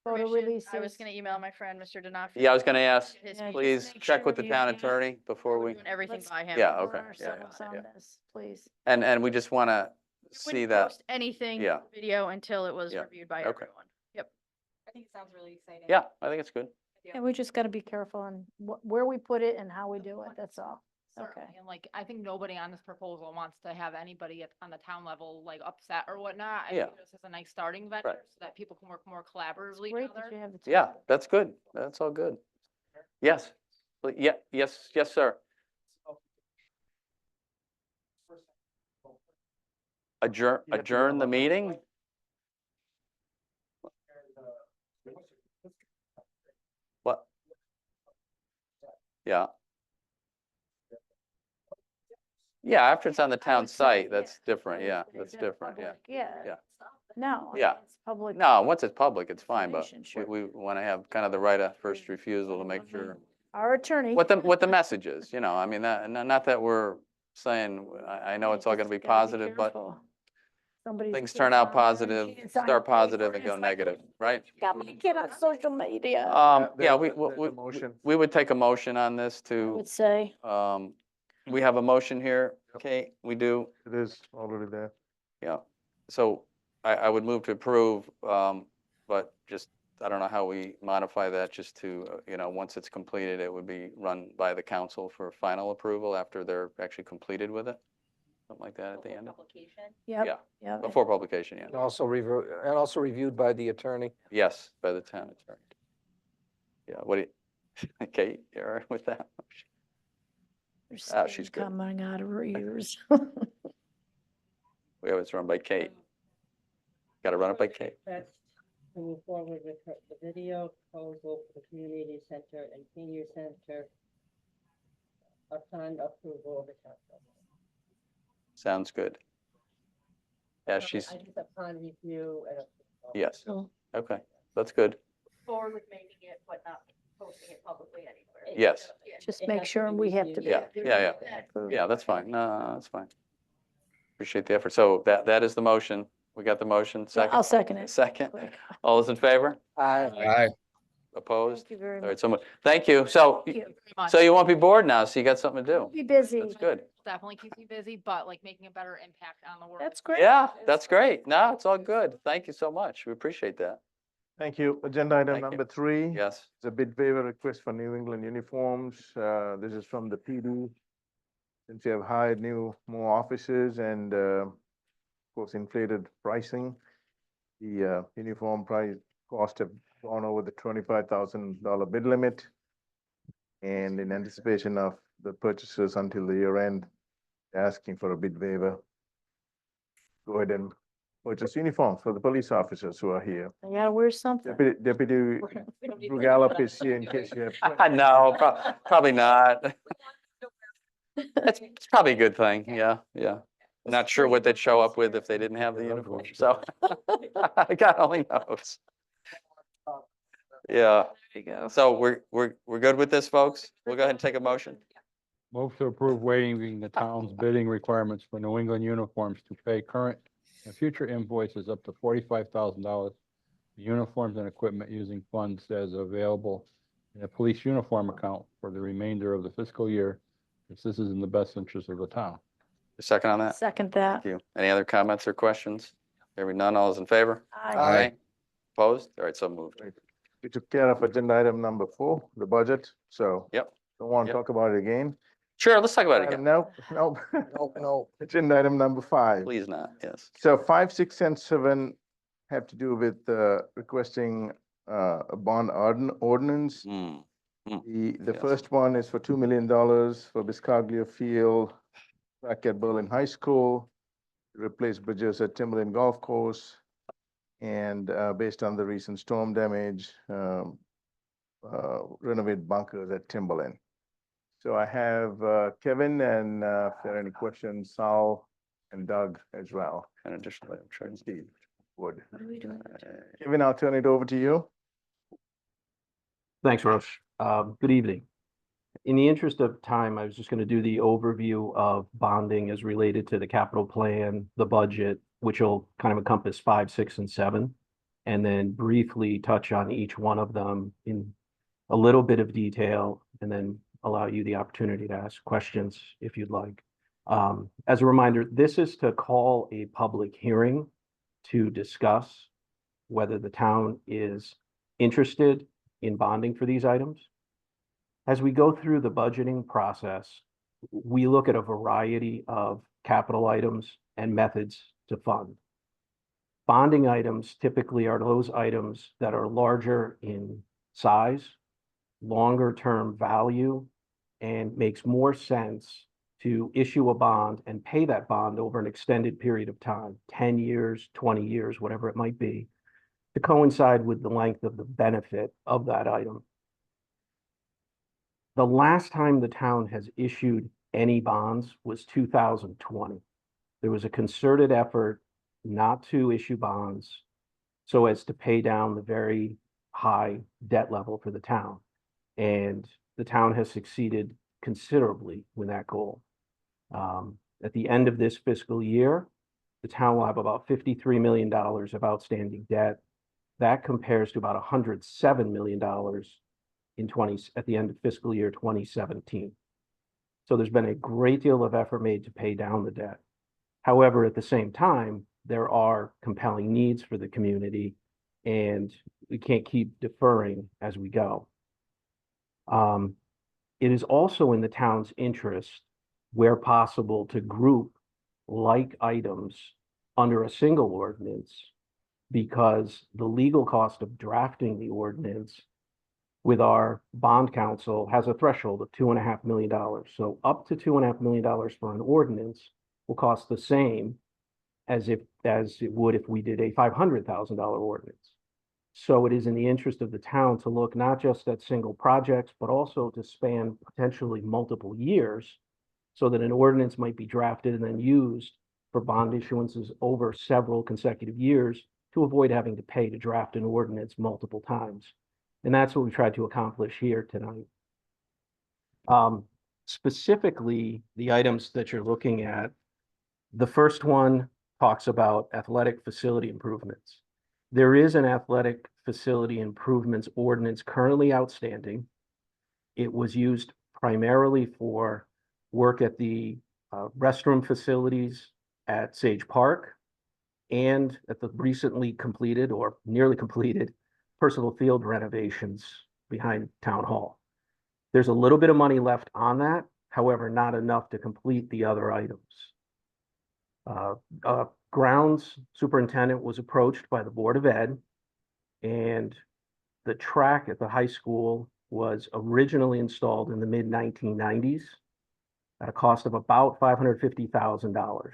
Photo permission. I releases. was gonna email my friend, Mr. D'Onofrio. Yeah, I was gonna ask, His Yeah, just please make check sure with the you- town yeah. attorney before We're we, doing everything Let's by him. yeah, cover okay, yeah, ourselves yeah, on yeah. this, please. And we just wanna We see wouldn't that, post anything yeah. video until it was Yeah, reviewed by okay. everyone. Yep. I think it sounds really exciting. yeah, I think it's good. And we just gotta be careful on where we put it and how we do it, that's all. Okay. Certainly. And like, I think nobody on this proposal wants to have anybody on the town level like upset or whatnot. I Yeah. think this is a nice starting venture so that people can work more collaboratively Great that you together. have the. Yeah, that's good. That's all good. Yes, yeah, yes, yes, sir. Adjourn the meeting? What? Yeah. Yeah, after it's on the town site, that's different, yeah, that's different, yeah. Yeah. Yeah. No. Yeah. It's public. No, once it's public, it's fine, but Information, we want to have kind of the right of first refusal to make sure Our attorney. what the message is, you know, I mean, not that we're saying, I know it's all gonna be positive, but Somebody's things kids turn out are positive, kids on start paper, positive and it's go like, negative, right? Got my kid on social media. Yeah, There's a motion. we would take a motion on this I to, would say. we have a motion here, Kate, we do, It is already there. yeah. So I would move to approve, but just, I don't know how we modify that, just to, you know, once it's completed, it would be run by the council for final approval after they're actually completed with it. Something like that at the end. Yep. Yeah, Yeah. before publication, yeah. And also reviewed by the attorney. Yes, by the town attorney. Yeah, what do you, Kate, you all right with that? Ah, she's good. Coming out of her ears. We always run by Kate. Got to run it by Kate. That's to move forward with the video proposal for the community center and senior center upon approval of the council. Sounds good. Yeah, she's, I just upon review and approval. yes, So, okay, that's good. Forward with making it, but not posting it publicly anywhere. Yes, just It make has to sure be we have to be. yeah, yeah, yeah. Yeah, that's fine. No, that's fine. Appreciate the effort. So that is the motion. We got the motion, second? I'll second it. Second. Quick. All those in favor? Aye. Opposed? Thank you very All right, much. so much. Thank you. So, Thank you. Very much. so you won't be bored now, so you got something to do. Be busy. That's good. Definitely keeps me busy, but like making a better impact on the world. That's great. Yeah, that's great. No, it's all good. Thank you so much. We appreciate that. Thank you. Agenda item Thank you. number 3. Yes. It's a bid waiver request for New England uniforms. This is from the PD. Since you have hired more officers and, of course, inflated pricing, the uniform price cost have gone over the $25,000 bid limit. And in anticipation of the purchases until the year end, asking for a bid waiver. Go ahead and purchase uniforms for the police officers who are here. I gotta wear something. Deputy Brugalop is here in case you have. No, probably not. It's probably a good thing. Yeah, yeah. Not sure what they'd show up with if they didn't have the uniform, so God only knows. Yeah, so we're good with this, folks? We'll go ahead and take a motion. Move to approve waiving the town's bidding requirements for New England uniforms to pay current and future invoices up to $45,000 for uniforms and equipment using funds as available in a police uniform account for the remainder of the fiscal year, if this is in the best interest of the town. A second on that? Second that. Thank you. Any other comments or questions? Hearing none, all is in favor? Aye. Opposed? All right, so moved. We took care of agenda item number 4, the budget, so. Yep. Don't want to Yep. talk about it again. Sure, let's talk about it again. No. No. Agenda item number 5. Please not, yes. So 5, 6, and 7 have to do with requesting a bond ordinance. Mm, The yes. first one is for $2 million for Biscaglia Field back at Berlin High School, to replace bridges at Timberland Golf Course, and based on the recent storm damage, renovate bunkers at Timberland. So I have Kevin, and if there are any questions, Sal and Doug as well. And additionally, I'm sure. And Steve. Would. What are we doing? Kevin, I'll turn it over to you. Thanks, Roche. Good evening. In the interest of time, I was just going to do the overview of bonding as related to the capital plan, the budget, which will kind of encompass 5, 6, and 7, and then briefly touch on each one of them in a little bit of detail, and then allow you the opportunity to ask questions if you'd like. As a reminder, this is to call a public hearing to discuss whether the town is interested in bonding for these items. As we go through the budgeting process, we look at a variety of capital items and methods to fund. Bonding items typically are those items that are larger in size, longer term value, and makes more sense to issue a bond and pay that bond over an extended period of time, 10 years, 20 years, whatever it might be, to coincide with the length of the benefit of that item. The last time the town has issued any bonds was 2020. There was a concerted effort not to issue bonds so as to pay down the very high debt level for the town. And the town has succeeded considerably with that goal. At the end of this fiscal year, the town will have about $53 million of outstanding debt. That compares to about $107 million at the end of fiscal year 2017. So there's been a great deal of effort made to pay down the debt. However, at the same time, there are compelling needs for the community, and we can't keep deferring as we go. It is also in the town's interest, where possible, to group like items under a single ordinance, because the legal cost of drafting the ordinance with our bond counsel has a threshold of $2.5 million. So up to $2.5 million for an ordinance will cost the same as it would if we did a $500,000 ordinance. So it is in the interest of the town to look not just at single projects, but also to span potentially multiple years, so that an ordinance might be drafted and then used for bond issuances over several consecutive years to avoid having to pay to draft an ordinance multiple times. And that's what we tried to accomplish here tonight. Specifically, the items that you're looking at, the first one talks about athletic facility improvements. There is an athletic facility improvements ordinance currently outstanding. It was used primarily for work at the restroom facilities at Sage Park and at the recently completed or nearly completed Percival Field renovations behind Town Hall. There's a little bit of money left on that, however, not enough to complete the other items. Grounds superintendent was approached by the Board of Ed, and the track at the high school was originally installed in the mid-1990s at a cost of about $550,000.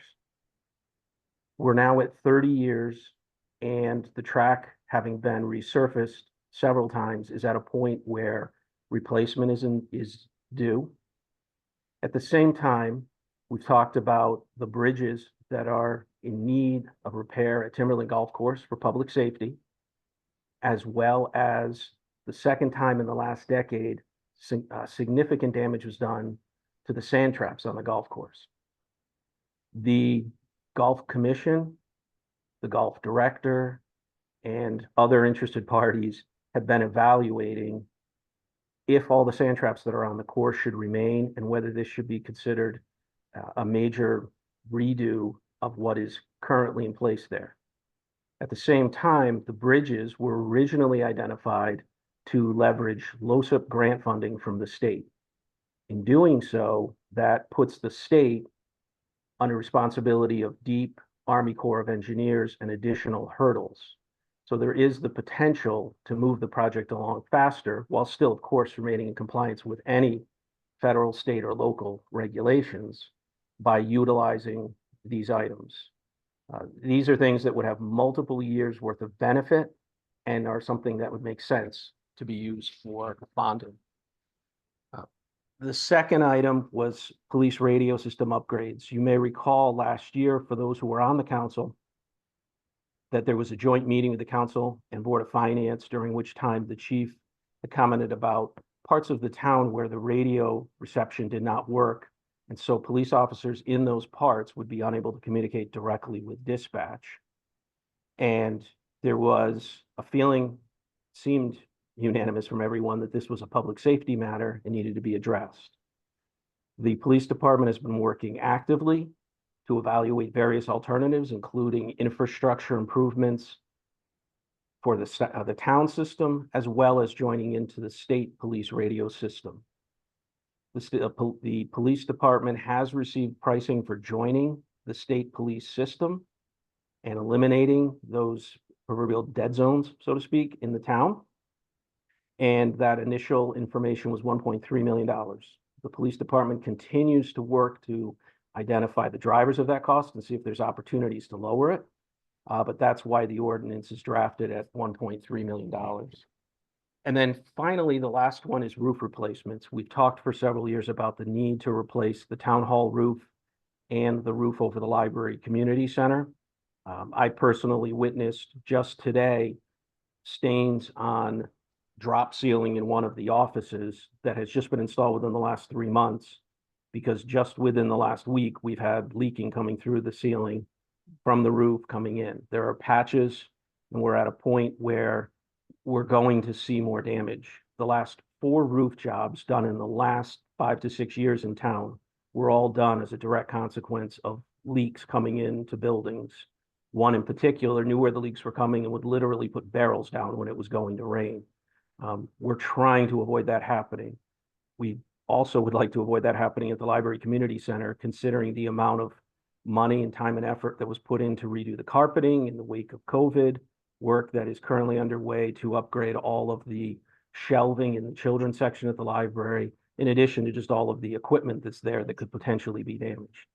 We're now at 30 years, and the track, having been resurfaced several times, is at a point where replacement is due. At the same time, we've talked about the bridges that are in need of repair at Timberland Golf Course for public safety, as well as the second time in the last decade, significant damage was done to the sand traps on the golf course. The Golf Commission, the golf director, and other interested parties have been evaluating if all the sand traps that are on the course should remain and whether this should be considered a major redo of what is currently in place there. At the same time, the bridges were originally identified to leverage LoCIP grant funding from the state. In doing so, that puts the state under responsibility of DEEP, Army Corps of Engineers, and additional hurdles. So there is the potential to move the project along faster, while still, of course, remaining in compliance with any federal, state, or local regulations by utilizing these items. These are things that would have multiple years worth of benefit and are something that would make sense to be used for bonding. The second item was police radio system upgrades. You may recall last year, for those who were on the council, that there was a joint meeting with the council and Board of Finance, during which time the chief had commented about parts of the town where the radio reception did not work. And so police officers in those parts would be unable to communicate directly with dispatch. And there was a feeling, seemed unanimous from everyone, that this was a public safety matter and needed to be addressed. The police department has been working actively to evaluate various alternatives, including infrastructure improvements for the town system, as well as joining into the state police radio system. The police department has received pricing for joining the state police system and eliminating those proverbial dead zones, so to speak, in the town. And that initial information was $1.3 million. The police department continues to work to identify the drivers of that cost and see if there's opportunities to lower it. But that's why the ordinance is drafted at $1.3 million. And then finally, the last one is roof replacements. We've talked for several years about the need to replace the town hall roof and the roof over the library community center. I personally witnessed just today stains on drop ceiling in one of the offices that has just been installed within the last 3 months, because just within the last week, we've had leaking coming through the ceiling from the roof coming in. There are patches, and we're at a point where we're going to see more damage. The last 4 roof jobs done in the last 5 to 6 years in town were all done as a direct consequence of leaks coming into buildings. One in particular knew where the leaks were coming and would literally put barrels down when it was going to rain. We're trying to avoid that happening. We also would like to avoid that happening at the Library Community Center, considering the amount of money and time and effort that was put in to redo the carpeting in the wake of COVID, work that is currently underway to upgrade all of the shelving in the children's section at the library, in addition to just all of the equipment that's there that could potentially be damaged.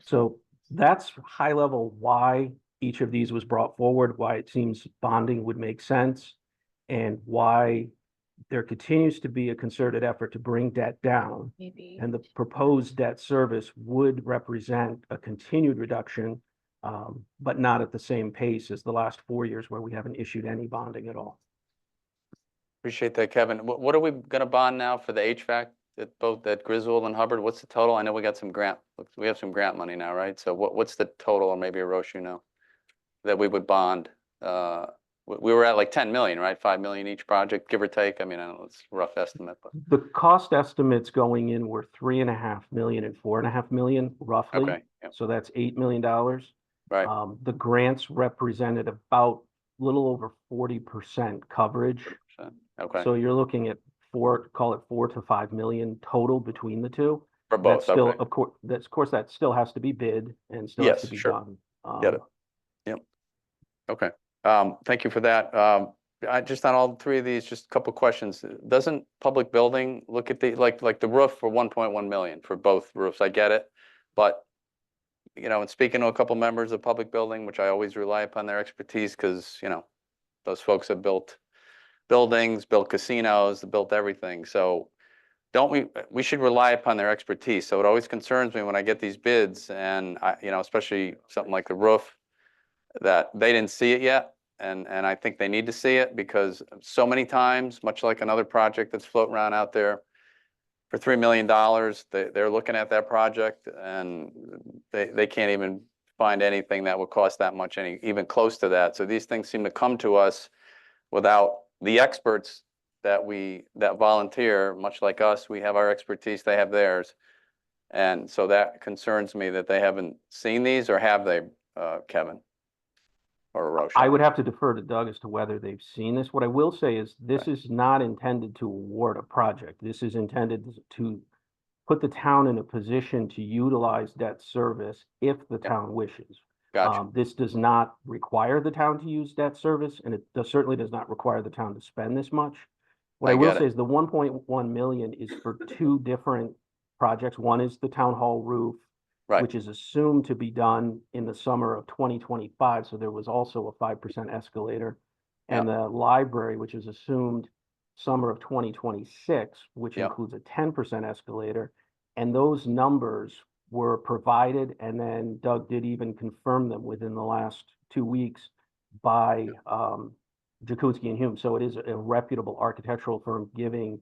So that's high level why each of these was brought forward, why it seems bonding would make sense, and why there continues to be a concerted effort to bring debt down. And the proposed debt service would represent a continued reduction, but not at the same pace as the last 4 years where we haven't issued any bonding at all. Appreciate that, Kevin. What are we gonna bond now for the HVAC at both at Griswold and Hubbard? What's the total? I know we got some grant, we have some grant money now, right? So what's the total, or maybe Roche, that we would bond? We were at like 10 million, right? 5 million each project, give or take. I mean, I know it's a rough estimate, but. The cost estimates going in were 3.5 million and 4.5 million roughly. Okay, yep. So that's $8 million. Right. The grants represented about a little over 40% coverage. Okay. So you're looking at call it 4 to 5 million total between the two. For both, That's still, okay. of course, that still has to be bid and still has to be done. Get it. Yep. Okay. Thank you for that. I just on all 3 of these, just a couple questions. Doesn't public building look at the, like the roof for 1.1 million for both roofs? I get it. But, and speaking to a couple members of public building, which I always rely upon their expertise, because, those folks have built buildings, built casinos, built everything. So we should rely upon their expertise. So it always concerns me when I get these bids and especially something like the roof, that they didn't see it yet. And I think they need to see it, because so many times, much like another project that's floating around out there, for $3 million, they're looking at that project and they can't even find anything that would cost that much, even close to that. So these things seem to come to us without the experts that volunteer, much like us. We have our expertise, they have theirs. And so that concerns me that they haven't seen these, or have they, Kevin? Or Roche? I would have to defer to Doug as to whether they've seen this. What I will say is this is not intended to award a project. This is intended to put the town in a position to utilize debt service if the town wishes. Gotcha. This does not require the town to use debt service, and it certainly does not require the town to spend this much. What I will say is the 1.1 million is for 2 different projects. One is the town hall roof, which is assumed to be done in the summer of 2025. So there was also a 5% escalator. And the library, which is assumed summer of 2026, which includes a 10% escalator. And those numbers were provided, and then Doug did even confirm them within the last 2 weeks, by Jakutsky and Hume. So it is a reputable architectural firm giving,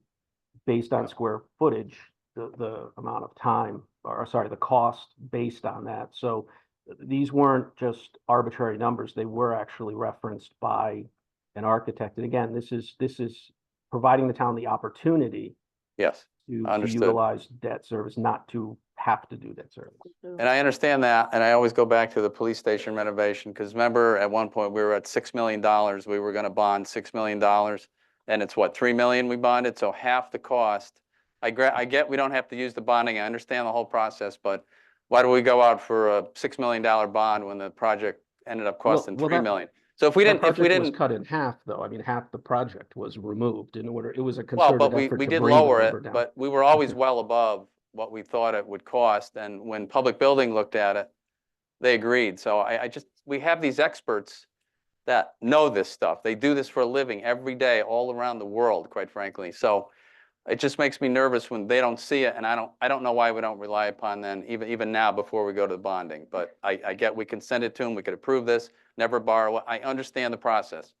based on square footage, the amount of time, or sorry, the cost based on that. So these weren't just arbitrary numbers. They were actually referenced by an architect. And again, this is providing the town the opportunity Yes, to understood. utilize debt service, not to have to do debt service. And I understand that, and I always go back to the police station renovation, because remember, at one point, we were at $6 million. We were gonna bond $6 million, and it's what, 3 million we bonded, so half the cost. I get we don't have to use the bonding, I understand the whole process, but why do we go out for a $6 million bond when the project ended up costing Well, 3 that- million? So if we That didn't, was project cut in half, though. I mean, half the project was removed in order, it was a well, concerted but effort we to did bring the lower number it, down. but we were always well above what we thought it would cost, and when Public Building looked at it, they agreed. So we have these experts that know this stuff. They do this for a living every day, all around the world, quite frankly. So it just makes me nervous when they don't see it, and I don't know why we don't rely upon them even now before we go to the bonding. But I get we can send it to them, we could approve this, never borrow it. I understand the process.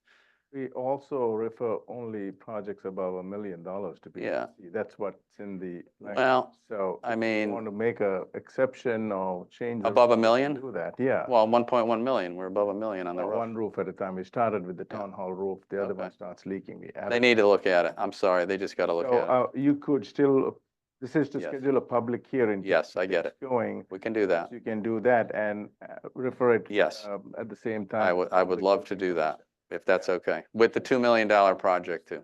We also refer only projects above $1 million to be. Yeah. That's what's in the. language. Well, So. I if you mean, Want to make a exception or change. above $1 million? Do that, yeah. Well, 1.1 million. We're above $1 million on the roof. One roof at a time. We started with the town hall roof. The other Okay. one starts leaking. We They added. need to look at it. I'm sorry, they just got to look So, at it. you could still, this is to Yes. schedule a public hearing. Yes, I get it. Going. We can do that. You can do that and refer it. Yes. At the same time. I would love to do that, if that's okay, with the $2 million project too.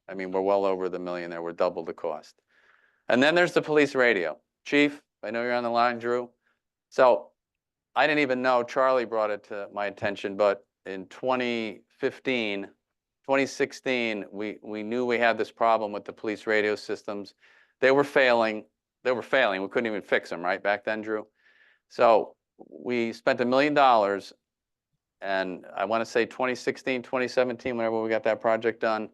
I mean, we're well over the million there, we're double the cost. And then there's the police radio. Chief, I know you're on the line, Drew. So I didn't even know, Charlie brought it to my attention, but in 2016, we knew we had this problem with the police radio systems. They were failing, we couldn't even fix them, right, back then, Drew? So we spent $1 million, and I want to say 2016, 2017, whenever we got that project done.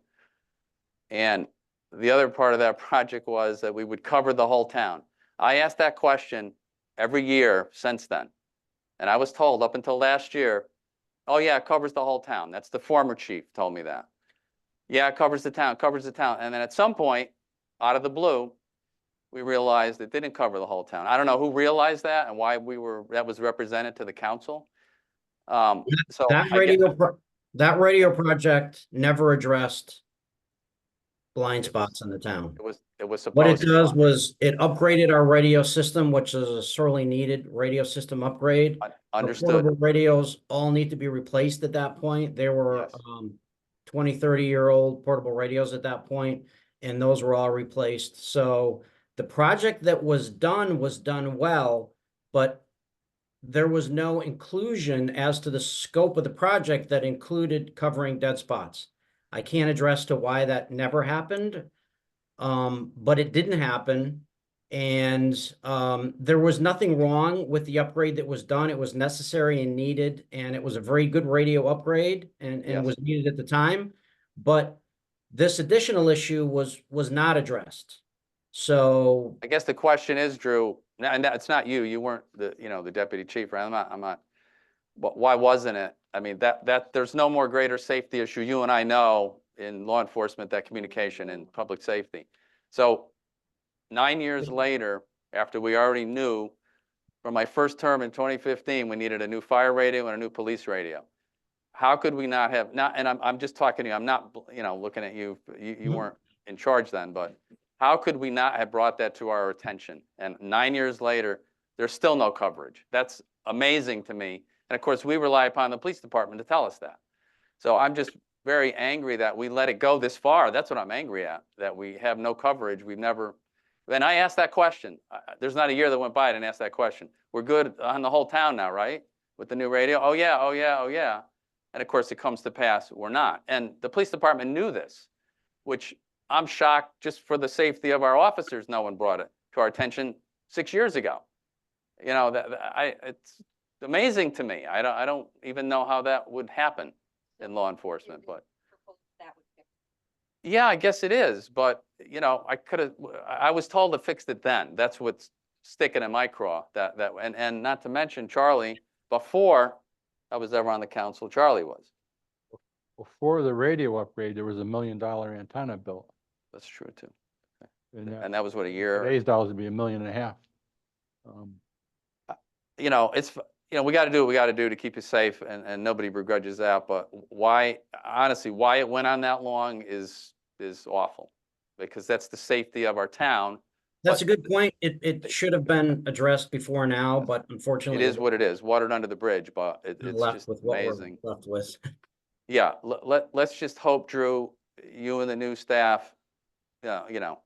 And the other part of that project was that we would cover the whole town. I asked that question every year since then. And I was told up until last year, oh yeah, it covers the whole town. That's the former chief told me that. Yeah, it covers the town, covers the town. And then at some point, out of the blue, we realized it didn't cover the whole town. I don't know who realized that and why that was represented to the council. So that radio project never addressed blind spots in the town. It was supposed What it to. does was it upgraded our radio system, which is a sorely needed radio system upgrade. Our Understood. portable radios all need to be replaced at that point. There were 20, 30-year-old portable radios at that point, and those were all replaced. So the project that was done well, but there was no inclusion as to the scope of the project that included covering dead spots. I can't address to why that never happened, but it didn't happen. And there was nothing wrong with the upgrade that was done. It was necessary and needed, and it was a very good radio upgrade and was needed at the time. But this additional issue was not addressed. So I guess the question is, Drew, and it's not you. You weren't the deputy chief, right? I'm not. But why wasn't it? I mean, that there's no more greater safety issue you and I know in law enforcement than communication and public safety. So 9 years later, after we already knew from my first term in 2015, we needed a new fire radio and a new police radio. How could we not have and I'm just talking to you. I'm not looking at you. You weren't in charge then, but how could we not have brought that to our attention? And 9 years later, there's still no coverage. That's amazing to me. And of course, we rely upon the police department to tell us that. So I'm just very angry that we let it go this far. That's what I'm angry at, that we have no coverage. We've never, and I asked that question. There's not a year that went by I didn't ask that question. We're good on the whole town now, right? With the new radio? Oh yeah, oh yeah, oh yeah. And of course, it comes to pass, we're not. And the police department knew this, which I'm shocked just for the safety of our officers, no one brought it to our attention 6 years ago. It's amazing to me. I don't even know how that would happen in law enforcement, but yeah, I guess it is. But I was told to fix it then. That's what's sticking in my craw. And not to mention Charlie, before I was ever on the council. Charlie was. Before the radio upgrade, there was $1 million antenna built. That's true too. And that was what, a year? Today's dollars would be $1.5 million. You know, we got to do what we got to do to keep you safe, and nobody begrudges that. But why, honestly, why it went on that long is awful, because that's the safety of our town. That's a good point. It should have been addressed before now, but unfortunately. It is what it is, watered under the bridge, but it's left just with what we're amazing. left with. Yeah, let's just hope, Drew, you and the new staff, you know,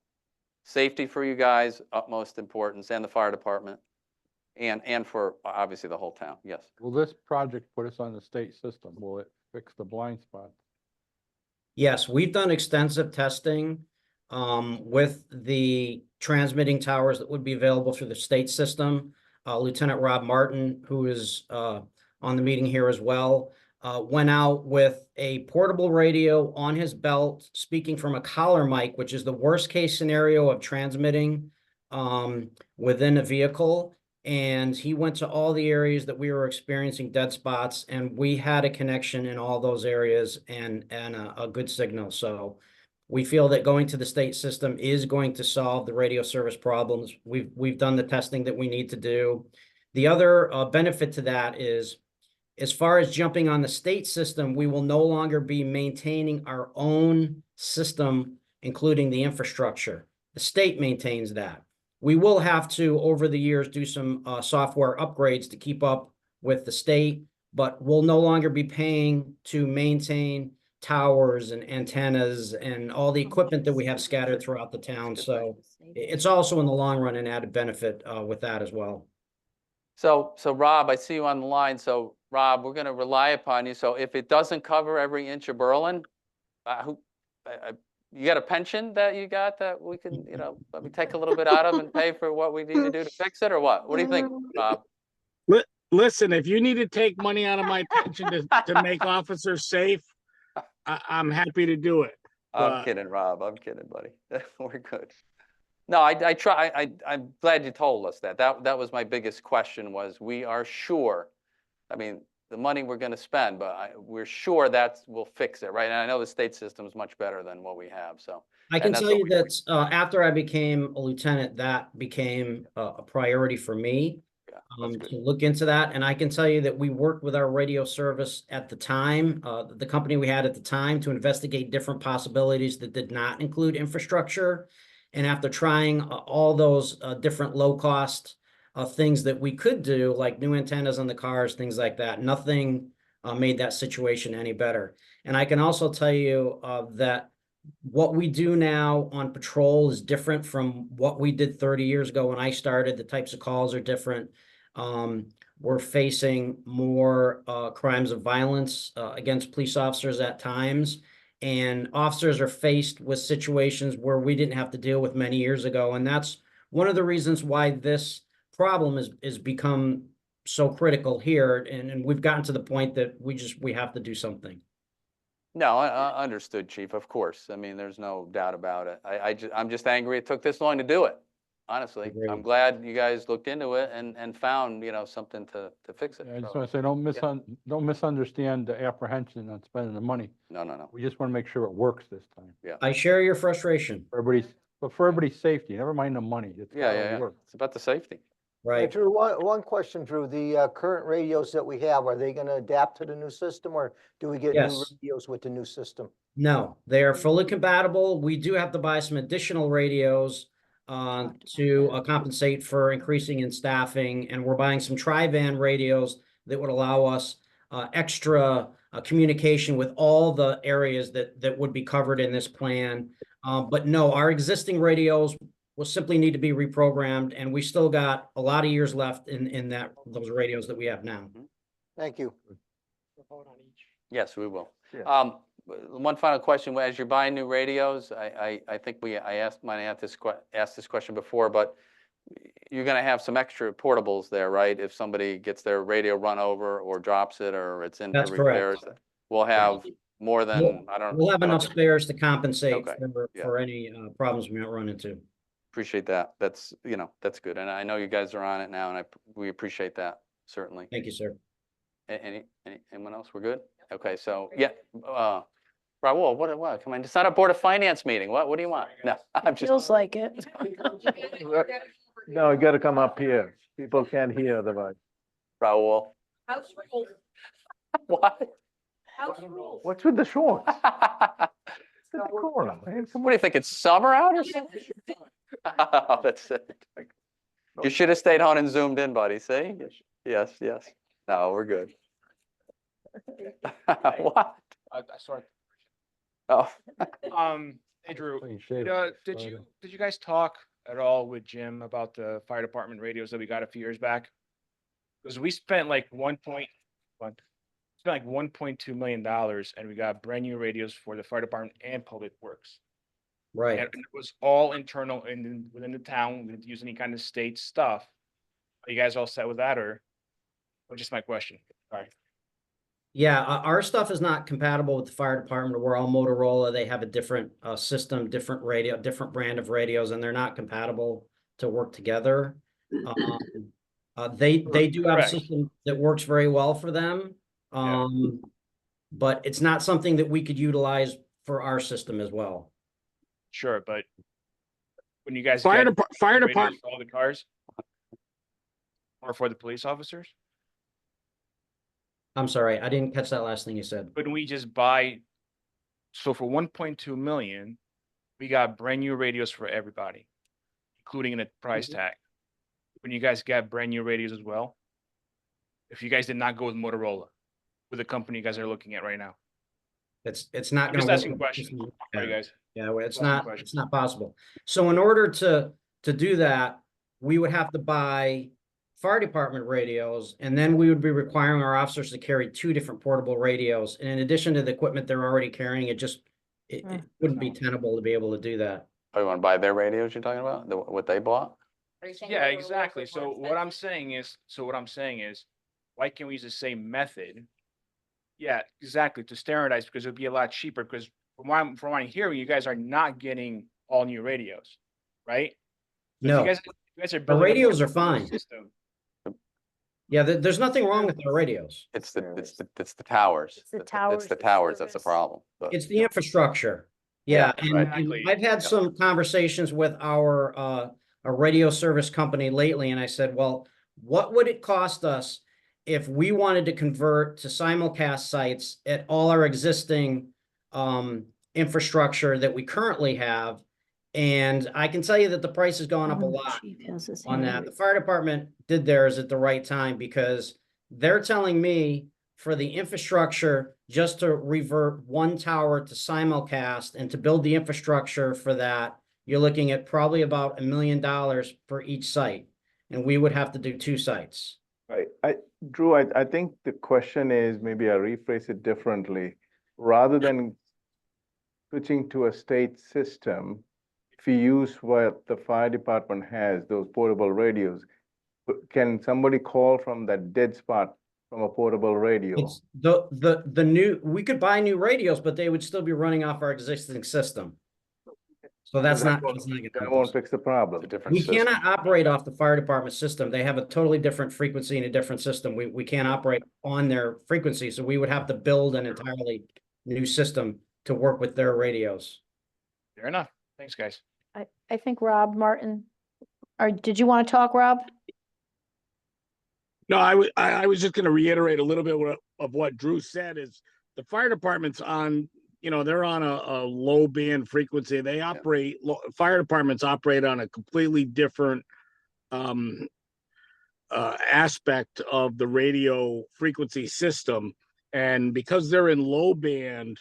safety for you guys, utmost importance, and the fire department, and for obviously the whole town. Yes. Will this project put us on the state system? Will it fix the blind spot? Yes, we've done extensive testing with the transmitting towers that would be available through the state system. Lieutenant Rob Martin, who is on the meeting here as well, went out with a portable radio on his belt, speaking from a collar mic, which is the worst case scenario of transmitting within a vehicle. And he went to all the areas that we were experiencing dead spots, and we had a connection in all those areas and a good signal. So we feel that going to the state system is going to solve the radio service problems. We've done the testing that we need to do. The other benefit to that is, as far as jumping on the state system, we will no longer be maintaining our own system, including the infrastructure. The state maintains that. We will have to, over the years, do some software upgrades to keep up with the state, but we'll no longer be paying to maintain towers and antennas and all the equipment that we have scattered throughout the town. So it's also in the long run an added benefit with that as well. So Rob, I see you on the line. So Rob, we're going to rely upon you. So if it doesn't cover every inch of Berlin, you got a pension that you got that we can, you know, let me take a little bit out of and pay for what we need to do to fix it, or what? What do you think, Rob? Listen, if you need to take money out of my pension to make officers safe, I'm happy to do it. I'm kidding, Rob. I'm kidding, buddy. We're good. No, I'm glad you told us that. That was my biggest question, was we are sure, I mean, the money we're going to spend, but we're sure that will fix it, right? And I know the state system is much better than what we have. So I can tell you that after I became a lieutenant, that became a priority for me to look into that. And I can tell you that we worked with our radio service at the time, the company we had at the time, to investigate different possibilities that did not include infrastructure. And after trying all those different low-cost things that we could do, like new antennas on the cars, things like that, nothing made that situation any better. And I can also tell you that what we do now on patrol is different from what we did 30 years ago when I started. The types of calls are different. We're facing more crimes of violence against police officers at times. And officers are faced with situations where we didn't have to deal with many years ago. And that's one of the reasons why this problem is become so critical here. And we've gotten to the point that we have to do something. no, I understood, Chief. Of course. I mean, there's no doubt about it. I'm just angry it took this long to do it. Honestly, I'm glad you guys looked into it and found, you know, something to fix it. I just So, want to say, don't misunderstand the apprehension on spending the money. no. We just want to make sure it works this time. Yeah. I share your frustration. But for everybody's safety, never mind the money. It's gotta work. It's about the safety. Hey, Drew, one question, Drew. The current radios that we have, are they going to adapt to the new system, or do we get new Yes. radios with the new system? No, they are fully compatible. We do have to buy some additional radios to compensate for increasing in staffing, and we're buying some tri-band radios that would allow us extra communication with all the areas that would be covered in this plan. But no, our existing radios will simply need to be reprogrammed, and we still got a lot of years left in those radios that we have now. Thank you. Yes, we will. One final question: as you're buying new radios, I think I might have asked this question before, but you're going to have some extra portables there, right? If somebody gets their radio run over or drops it, or it's in That's repairs, correct. we'll have more than We'll have enough spares to compensate Okay. for any problems we might run into. Appreciate that. That's, you know, that's good. And I know you guys are on it now, and we appreciate that, certainly. Thank you, sir. Anyone else? We're good? Okay, so, yeah, Raul, what, come on, it's not a Board of Finance meeting. What do you want? No, I'm just, Feels like it. No, you gotta come up here. People can't hear otherwise. Raul. House rules. What? House rules. What's with the shorts? What do you think, it's summer out or something? Oh, that's it. You should have stayed on and zoomed in, buddy, see? Yes, yes. No, we're good. What? I saw it. Oh. Hey Drew, Clean shave. did you guys talk at all with Jim about the fire department radios that we got a few years back? Because we spent like $1.2 million and we got brand new radios for the fire department and public works. Right. And it was all internal and within the town. We didn't use any kind of state stuff. Are you guys all set with that, or just my question? All right. Yeah, our stuff is not compatible with the fire department. We're all Motorola. They have a different system, different radio, different brand of radios, and they're not compatible to work together. They do have a Correct. system that works very well for them. But it's not something that we could utilize for our system as well. Sure, but when you guys Fire get radios department. for all the cars or for the police officers, I'm sorry, I didn't catch that last thing you said. couldn't we just buy? So for 1.2 million, we got brand new radios for everybody, including a price tag. When you guys got brand new radios as well, if you guys did not go with Motorola, with the company you guys are looking at right now. It's not I'm just gonna asking work. questions. Sorry, guys. Yeah, well, it's Asking not questions. possible. So in order to do that, we would have to buy fire department radios, and then we would be requiring our officers to carry 2 different portable radios. And in addition to the equipment they're already carrying, it wouldn't be tenable to be able to do that. Oh, you want to buy their radios you're talking about? What they bought? Yeah, exactly. So what I'm saying is, why can't we use the same method? Yeah, exactly, to standardize, because it'd be a lot cheaper, because from what I'm hearing, you guys are not getting all new radios, right? So if No, you guys are the building a radios are portable fine. system. Yeah, there's nothing wrong with our radios. It's the towers. It's the It's towers, the the towers, that's the service. problem. But It's the infrastructure. Yeah, and exactly. I've had some conversations with our a radio service company lately, and I said, well, what would it cost us if we wanted to convert to simulcast sites at all our existing infrastructure that we currently have? And I can tell you that the price has gone up a lot on that. The fire department did theirs at the right time, because they're telling me for the infrastructure just to revert one tower to simulcast and to build the infrastructure for that, you're looking at probably about $1 million for each site. And we would have to do 2 sites. Right. Drew, I think the question is, maybe I rephrase it differently. Rather than switching to a state system, if you use what the fire department has, those portable radios, can somebody call from that dead spot from a portable radio? It's the new, we could buy new radios, but they would still be running off our existing system. So that's not. That won't fix the problem. We cannot operate off the fire department system. They have a totally different frequency and a different system. We can't operate on their frequency, so we would have to build an entirely new system to work with their radios. Fair enough. Thanks, guys. I think Rob Martin, or did you want to talk, Rob? No, I was just going to reiterate a little bit of what Drew said. Is the fire department's on, they're on a low band frequency. They operate, fire departments operate on a completely different aspect of the radio frequency system. And because they're in low band,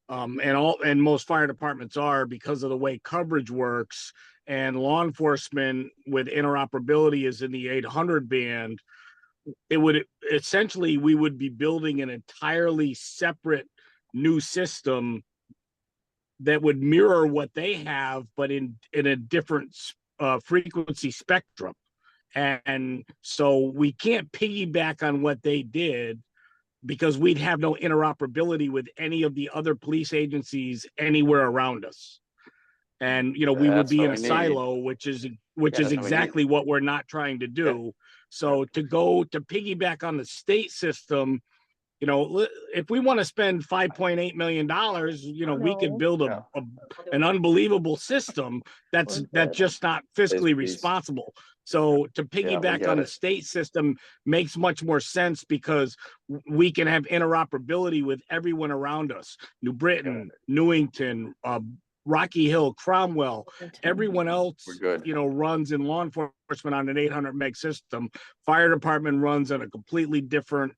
and most fire departments are, because of the way coverage works, and law enforcement with interoperability is in the 800 band, it would essentially, we would be building an entirely separate new system that would mirror what they have, but in a different frequency spectrum. And so we can't piggyback on what they did, because we'd have no interoperability with any of the other police agencies anywhere around us. And, we would be in a silo, which is exactly what we're not trying to do. So to piggyback on the state system You know, if we want to spend $5.8 million, you know, we could No. build an unbelievable system that's just not fiscally responsible. So to piggyback get on the it. state system makes much more sense because we can have interoperability with everyone around us. New Britain, Newington, Rocky Hill, Cromwell, everyone else, We're good. you know, runs in law enforcement on an 800 meg system. Fire department runs on a completely different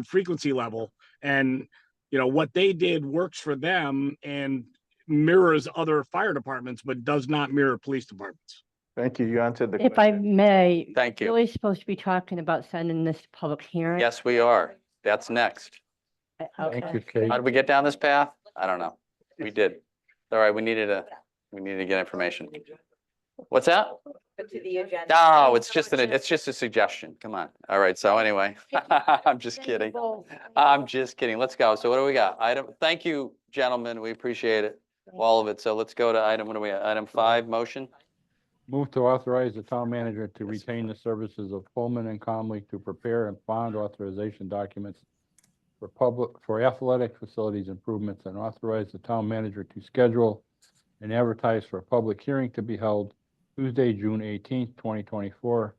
frequency level. And, you know, what they did works for them and mirrors other fire departments, but does not mirror police departments. Thank you. You answered the If I question. may. Thank you. Really supposed to be talking about sending this to public hearing. Yes, we are. That's next. Thank you, Okay. Kate. How did we get down this path? I don't know. We did. All right, we needed to get information. What's that? To the agenda. No, it's just a suggestion. Come on. All right, so anyway, I'm just kidding. I'm just kidding. Let's go. So what do we got? Thank you, gentlemen. We appreciate it, all of it. So let's go to what are we at? Item 5, motion. Move to authorize the town manager to retain the services of Pullman and Conley to prepare and bond authorization documents for athletic facilities improvements, and authorize the town manager to schedule and advertise for a public hearing to be held Tuesday, June 18th, 2024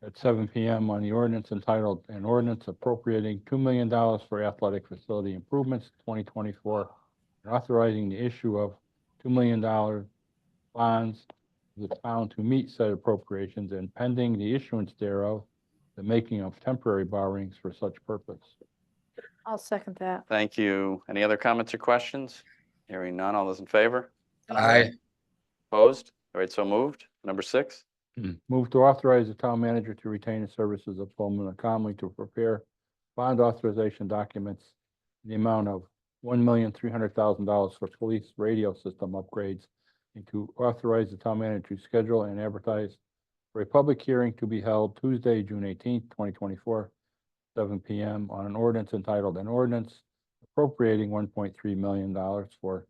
at 7 p.m. on the ordinance entitled "An Ordinance Appropriating $2 million for Athletic Facility Improvements 2024 and authorizing the issue of $2 million bonds of the town to meet said appropriations, and pending the issuance thereof, the making of temporary borrowings for such purpose." I'll second that. Thank you. Any other comments or questions? Hearing none. All those in favor? Aye. Opposed? All right, so moved. Number 6. Move to authorize the town manager to retain the services of Pullman and Conley to prepare bond authorization documents in the amount of $1,300,000 for police radio system upgrades, and to authorize the town manager to schedule and advertise for a public hearing to be held Tuesday, June 18th, 2024, 7 p.m. on an ordinance entitled "An Ordinance Appropriating $1.3 million for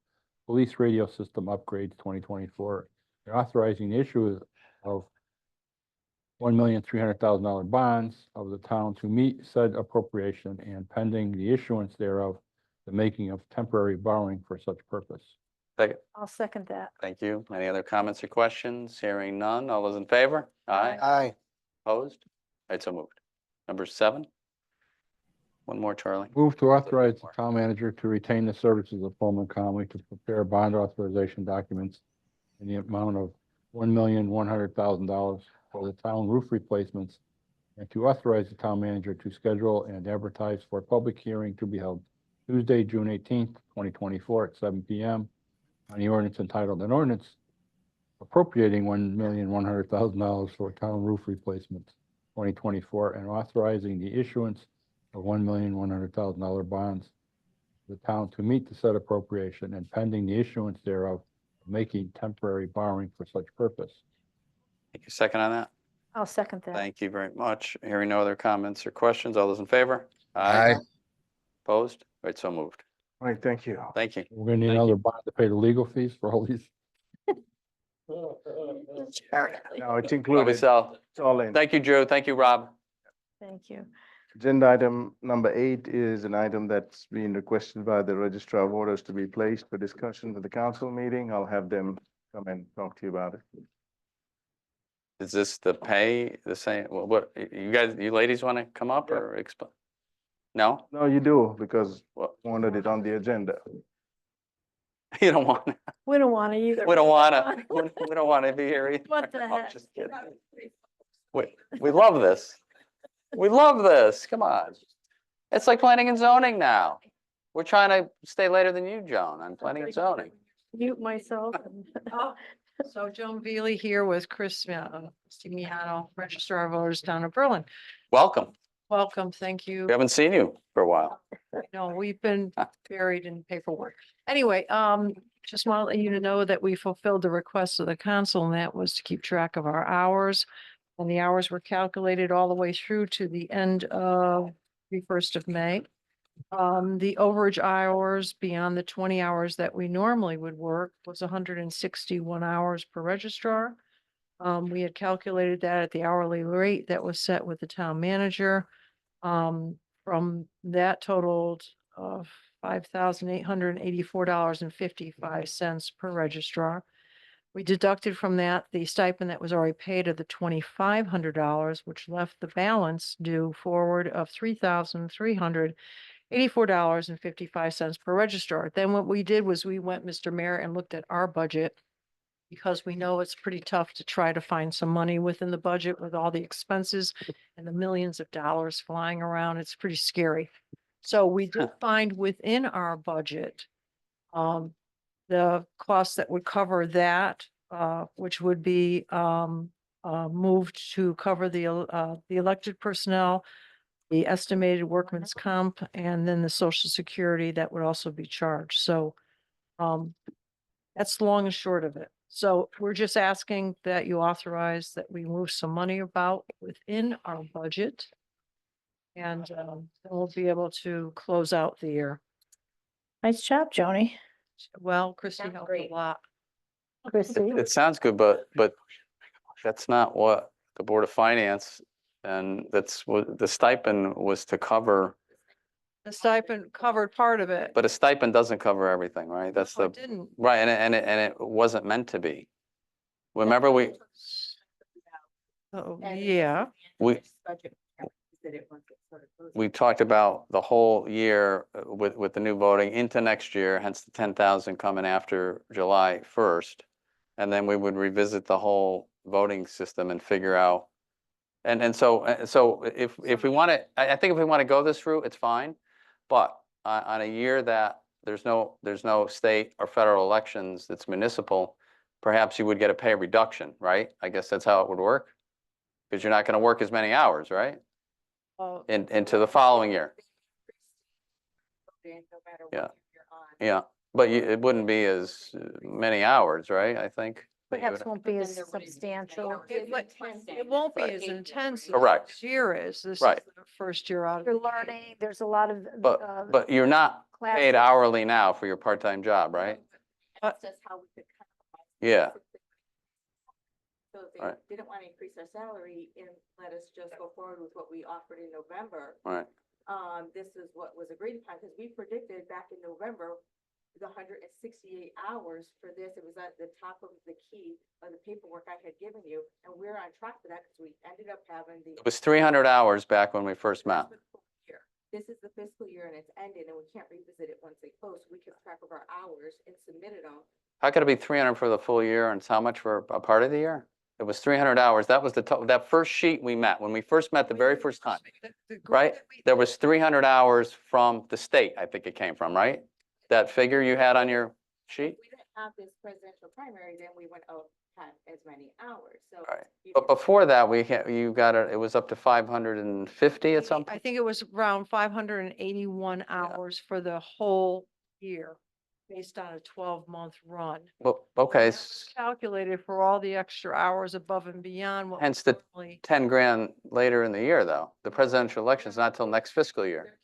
Police Radio System Upgrades 2024, and authorizing the issue of $1,300,000 bonds of the town to meet said appropriation, and pending the issuance thereof, the making of temporary borrowing for such purpose. Second. I'll second that. Thank you. Any other comments or questions? Hearing none. All those in favor? Aye. Aye. Opposed? All right, so moved. Number 7. One more, Charlie. Move to authorize the town manager to retain the services of Pullman Conley to prepare bond authorization documents in the amount of $1,100,000 for the town roof replacements, and to authorize the town manager to schedule and advertise for a public hearing to be held Tuesday, June 18th, 2024 at 7 p.m. on the ordinance entitled "An Ordinance Appropriating $1,100,000 for town roof replacements 2024 and authorizing the issuance of $1,100,000 bonds of the town to meet the said appropriation, and pending the issuance thereof, making temporary borrowing for such purpose." Take a second on that. I'll second that. Thank you very much. Hearing no other comments or questions. All those in favor? Aye. Opposed? All right, so moved. All right, thank you. Thank you. We're gonna need Thank another bond to pay the legal fees for all these. No, it's Probably included. so. It's all in. Thank you, Drew. Thank you, Rob. Thank you. Agenda item number 8 is an item that's been requested by the Registrar of Voters to be placed for discussion at the council meeting. I'll have them come and talk to you about it. Is this the pay, the same, what, you ladies want to come up or explain? No? No, you do, because What? wanted it on the agenda. You don't want, We don't want to either. we don't want to, we don't want to be here either. What the I'm heck? just kidding. We love this. We love this. Come on. It's like planning and zoning now. We're trying to stay later than you, Joan, on planning and zoning. Mute myself. So Joan Veely here with Chris Stimiano, Registrar of Voters down in Berlin. Welcome. Welcome, thank you. We haven't seen you for a while. No, we've been buried in paperwork. Anyway, just want to let you know that we fulfilled the request of the council, and that was to keep track of our hours. And the hours were calculated all the way through to the end of the 1st of May. The overage hours beyond the 20 hours that we normally would work was 161 hours per registrar. We had calculated that at the hourly rate that was set with the town manager. From that totaled of $5,884.55 per registrar. We deducted from that the stipend that was already paid of the $2,500, which left the balance due forward of $3,384.55 per registrar. Then what we did was we went, Mr. Mayor, and looked at our budget, because we know it's pretty tough to try to find some money within the budget with all the expenses and the millions of dollars flying around. It's pretty scary. So we did find within our budget, the costs that would cover that, which would be, moved to cover the elected personnel, the estimated workman's comp, and then the social security that would also be charged. So, that's the long and short of it. So we're just asking that you authorize that we move some money about within our budget. And then we'll be able to close out the year. Nice job, Joni. Well, Christie helped a lot. Chrissy. It sounds good, but that's not what the Board of Finance, and that's what the stipend was to cover, The stipend covered part of it. but a stipend doesn't cover everything, right? That's No, the, it didn't. right, and it wasn't meant to be. Remember, Oh, yeah. we talked about the whole year with the new voting into next year, hence the 10,000 coming after July 1st. And then we would revisit the whole voting system and figure out. And so if we want to, I think if we want to go this route, it's fine. But on a year that there's no state or federal elections, that's municipal, perhaps you would get a pay reduction, right? I guess that's how it would work. Because you're not going to work as many hours, right? Into the following year. Yeah, yeah, but it wouldn't be as many hours, right? I think. Perhaps won't be as substantial. It won't be as intense. Correct. This year is. This is Right. the first year out of. You're learning, there's a lot of. But you're not paid classes. hourly now for your part-time job, right? Yeah, So if they Right. didn't want to increase their salary and let us just go forward with what we offered in November, right. this is what was agreed upon, because we predicted back in November, the 168 hours for this, it was at the top of the key of the paperwork I had given you, and we're on track for that, because we ended up having the. It was 300 hours back when we first met. This is the fiscal year and it's ended, and we can't revisit it once they close, so we kept track of our hours and submitted them. How could it be 300 for the full year and how much for a part of the year? It was 300 hours. That was that first sheet we met, when we first met the very first time, right? There was 300 hours from the state, I think it came from, right? That figure you had on your sheet? We didn't have this presidential primary, then we went out, had as many hours, so. Right. But before that, you got it was up to 550 at some I point? think it was around 581 hours for the whole year, based on a 12-month run. Well, okay, Calculated for all the extra hours above and beyond what. hence the normally- 10 grand later in the year, though. The presidential election's not till next fiscal year.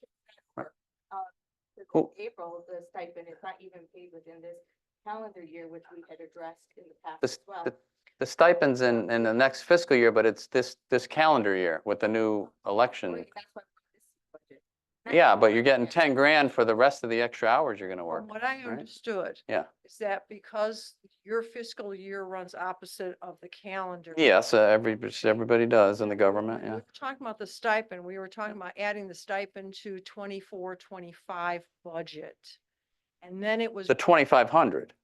Who- April, the stipend is not even paid within this calendar year, which we had addressed in the past The, as well. the stipend's in the next fiscal year, but it's this calendar year with the new election. That's why this budget. Yeah, but you're getting 10 grand for the rest of the extra hours you're gonna work. From what I right? understood. Yeah. Is that because your fiscal year runs opposite of the calendar? Yes, everybody does in the government, We yeah. were talking about the stipend. We were talking about adding the stipend to 24-25 budget. And then it was. The 2,500,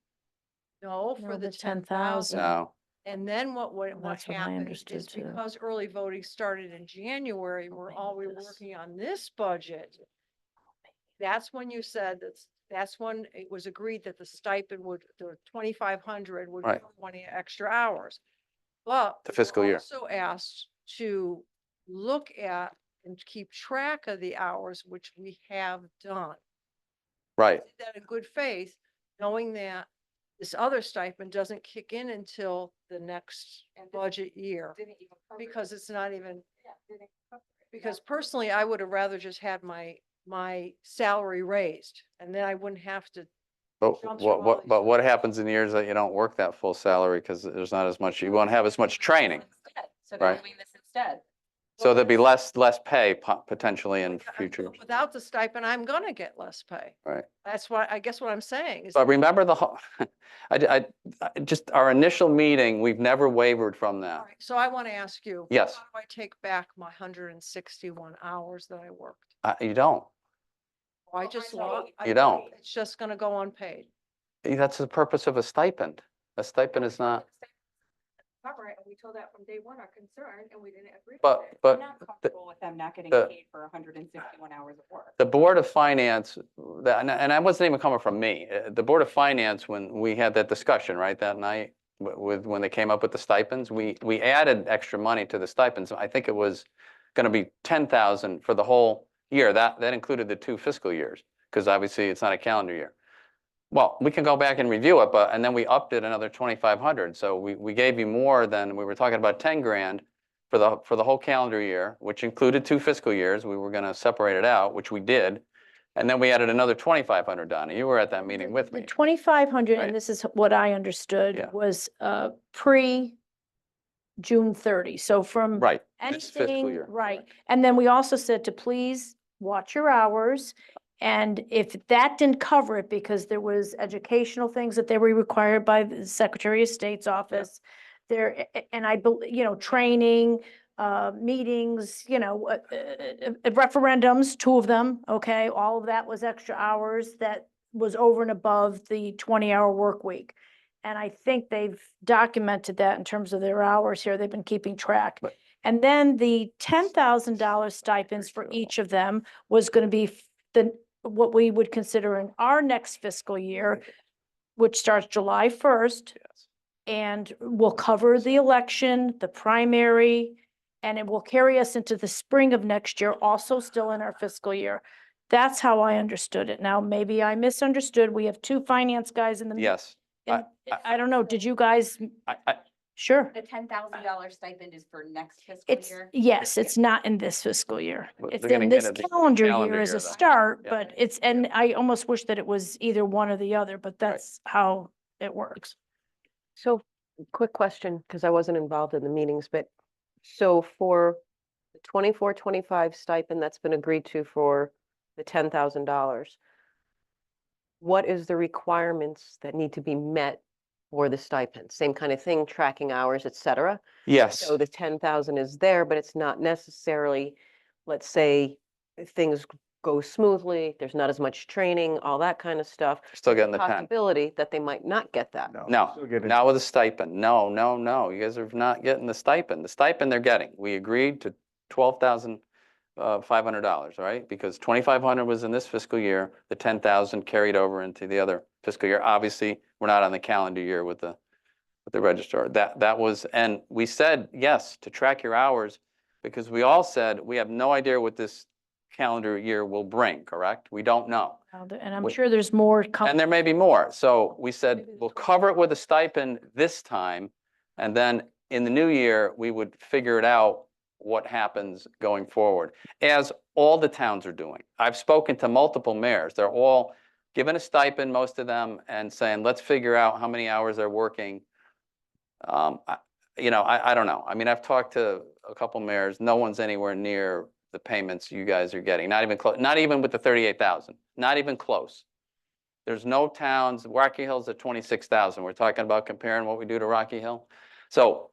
No, No, for the the 10,000. no. And then what That's what I happened understood is too. because early voting started in January, we're always working on this budget. That's when you said that's when it was agreed that the stipend would, the 2,500 would Right. cover 20 extra hours. But The we fiscal year. Also asked to look at and keep track of the hours, which we have done. Right, Did that in good faith, knowing that this other stipend doesn't kick in until the next budget year. Didn't even cover it. Because it's not even, Yeah, didn't cover it. because personally, I would have rather just had my salary raised, and then I wouldn't have to. but jump through all what happens in years that you don't work that full salary because there's not as much, you won't have as much training, So they're Right. doing this instead. So there'd be less pay potentially in future. Without the stipend, I'm gonna get less pay. Right. That's why, I guess what I'm saying is. But remember the whole, I just, our initial meeting, we've never wavered from that. All right, so I want to ask you. Yes. How do I take back my 161 hours that I worked? You don't. I just lost. You don't. It's just gonna go unpaid. That's the purpose of a stipend. A stipend is not, Cover it, and we told that from day one, our concern, and we didn't agree. but, with it. but I'm not comfortable with them not getting the- paid for 161 hours of work. the Board of Finance, and I wasn't even coming from me. The Board of Finance, when we had that discussion, right, that night, when they came up with the stipends, we added extra money to the stipends. I think it was gonna be 10,000 for the whole year. That included the 2 fiscal years, because obviously it's not a calendar year. Well, we can go back and review it, and then we upped it another 2,500. So we gave you more than, we were talking about 10 grand for the whole calendar year, which included 2 fiscal years. We were gonna separate it out, which we did. And then we added another 2,500, Donna. You were at that meeting with The me. 2,500, Right. and this is what I understood, Yeah. was pre-June 30. So from Right, this fiscal anything, year. right. And then we also said to please watch your hours. And if that didn't cover it because there was educational things that they were required by the Secretary of State's office, and training, meetings, referendums, 2 of them, okay? All of that was extra hours that was over and above the 20-hour work week. And I think they've documented that in terms of their hours here. They've been keeping track. And then the $10,000 stipends for each of them was going to be what we would consider in our next fiscal year, which starts July 1st. And will cover the election, the primary, and it will carry us into the spring of next year, also still in our fiscal year. That's how I understood it. Now, maybe I misunderstood. We have 2 finance guys in the. Yes. I don't know. Did you guys? Sure. The $10,000 stipend is for next fiscal It's, year? yes, it's not in this fiscal year. But It's they're gonna in get this it the calendar calendar year as year, a though. start, Yeah. but and I almost wish that it was either one or the other, but that's how it works. So, quick question, because I wasn't involved in the meetings, but so for the 24-25 stipend that's been agreed to for the $10,000, what is the requirements that need to be met for the stipend? Same kind of thing, tracking hours, et cetera? Yes. So the 10,000 is there, but it's not necessarily, let's say, things go smoothly, there's not as much training, all that kind of stuff. Still getting the 10. Possibility that they might not get that. No, not with a stipend. No. You guys are not getting the stipend. The stipend they're getting. We agreed to $12,500, right? Because 2,500 was in this fiscal year. The 10,000 carried over into the other fiscal year. Obviously, we're not on the calendar year with the registrar. That was, and we said yes to track your hours because we all said we have no idea what this calendar year will bring. Correct? We don't know. And I'm sure there's more coming. And there may be more. So we said, we'll cover it with a stipend this time. And then in the new year, we would figure it out what happens going forward, as all the towns are doing. I've spoken to multiple mayors. They're all given a stipend, most of them, and saying, let's figure out how many hours they're working. I don't know. I mean, I've talked to a couple mayors. No one's anywhere near the payments you guys are getting. Not even close. Not even with the 38,000. Not even close. There's no towns. Rocky Hill's at 26,000. We're talking about comparing what we do to Rocky Hill. So,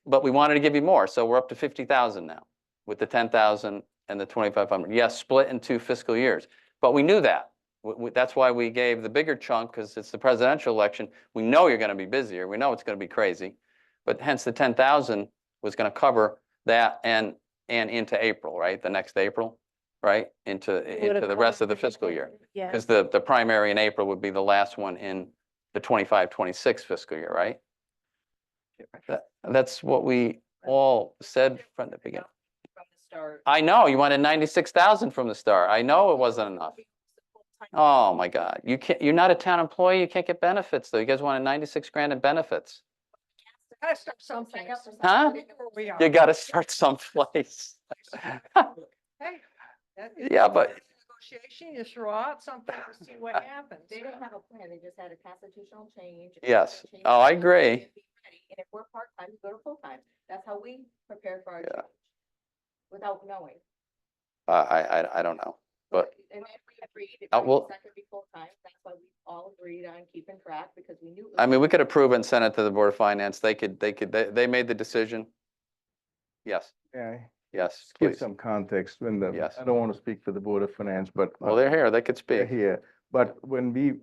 but we wanted to give you more, so we're up to 50,000 now with the 10,000 and the 2,500. Yes, split in 2 fiscal years, but we knew that. That's why we gave the bigger chunk, because it's the presidential election. We know you're going to be busier. We know it's going to be crazy, but hence the 10,000 was going to cover that and into April, right? The next April, right? Into the rest of the fiscal year. Yeah. Because the primary in April would be the last one in the 25-26 fiscal year, right? That's what we all said from the beginning. I know, you wanted 96,000 from the start. I know it wasn't enough. Oh, my God. You're not a town employee. You can't get benefits, though. You guys wanted 96 grand in benefits. Gotta start someplace. Huh? We are. You got to start someplace. Hey, Yeah, but negotiation, you throw out something to see what happens. They didn't have a plan, they just had a constitutional change. yes. Oh, I agree. And if we're part-time, we go to full-time. That's how we prepare for our change. without knowing. I don't know, but And if we agreed, if well- that could be full-time, that's why we all agreed on keeping track, because we knew. it was I mean, we could full-time. approve and send it to the Board of Finance. They made the decision. Yes, Yeah, yes, give please. some context when the, Yes. I don't want to speak for the Board of Finance, but. Well, they're here, they could They're speak. here, but when we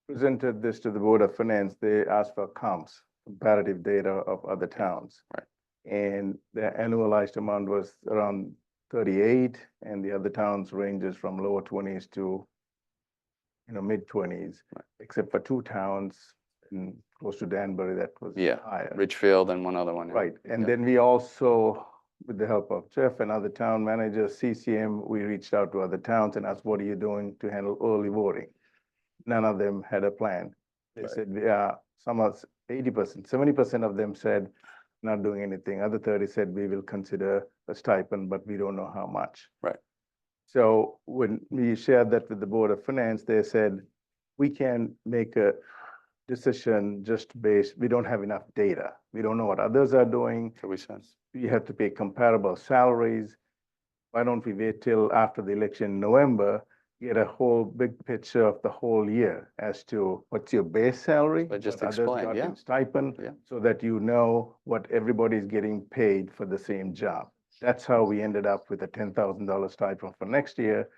presented this to the Board of Finance, they asked for comps, comparative data of other towns. Right. And the annualized amount was around 38, and the other towns ranges from lower 20s to, mid-20s, except for two towns close to Danbury that was Yeah, higher. Richfield and one other one. yeah. Right, and Yeah. then we also, with the help of Jeff and other town managers, CCM, we reached out to other towns and asked, what are you doing to handle early voting? None of them had a plan. They Right. said, some of 80%, 70% of them said, not doing anything. Other 30 said, we will consider a stipend, but we don't know how much. Right. So when we shared that with the Board of Finance, they said, we can make a decision just based, we don't have enough data. We don't know what others are doing. So we said, We have to pay comparable salaries. Why don't we wait till after the election in November, get a whole big picture of the whole year as to what's your base salary? But just what others explain, got yeah. in Stipend, Yeah. so that you know what everybody's getting paid for the same job. That's how we ended up with a $10,000 stipend for next year,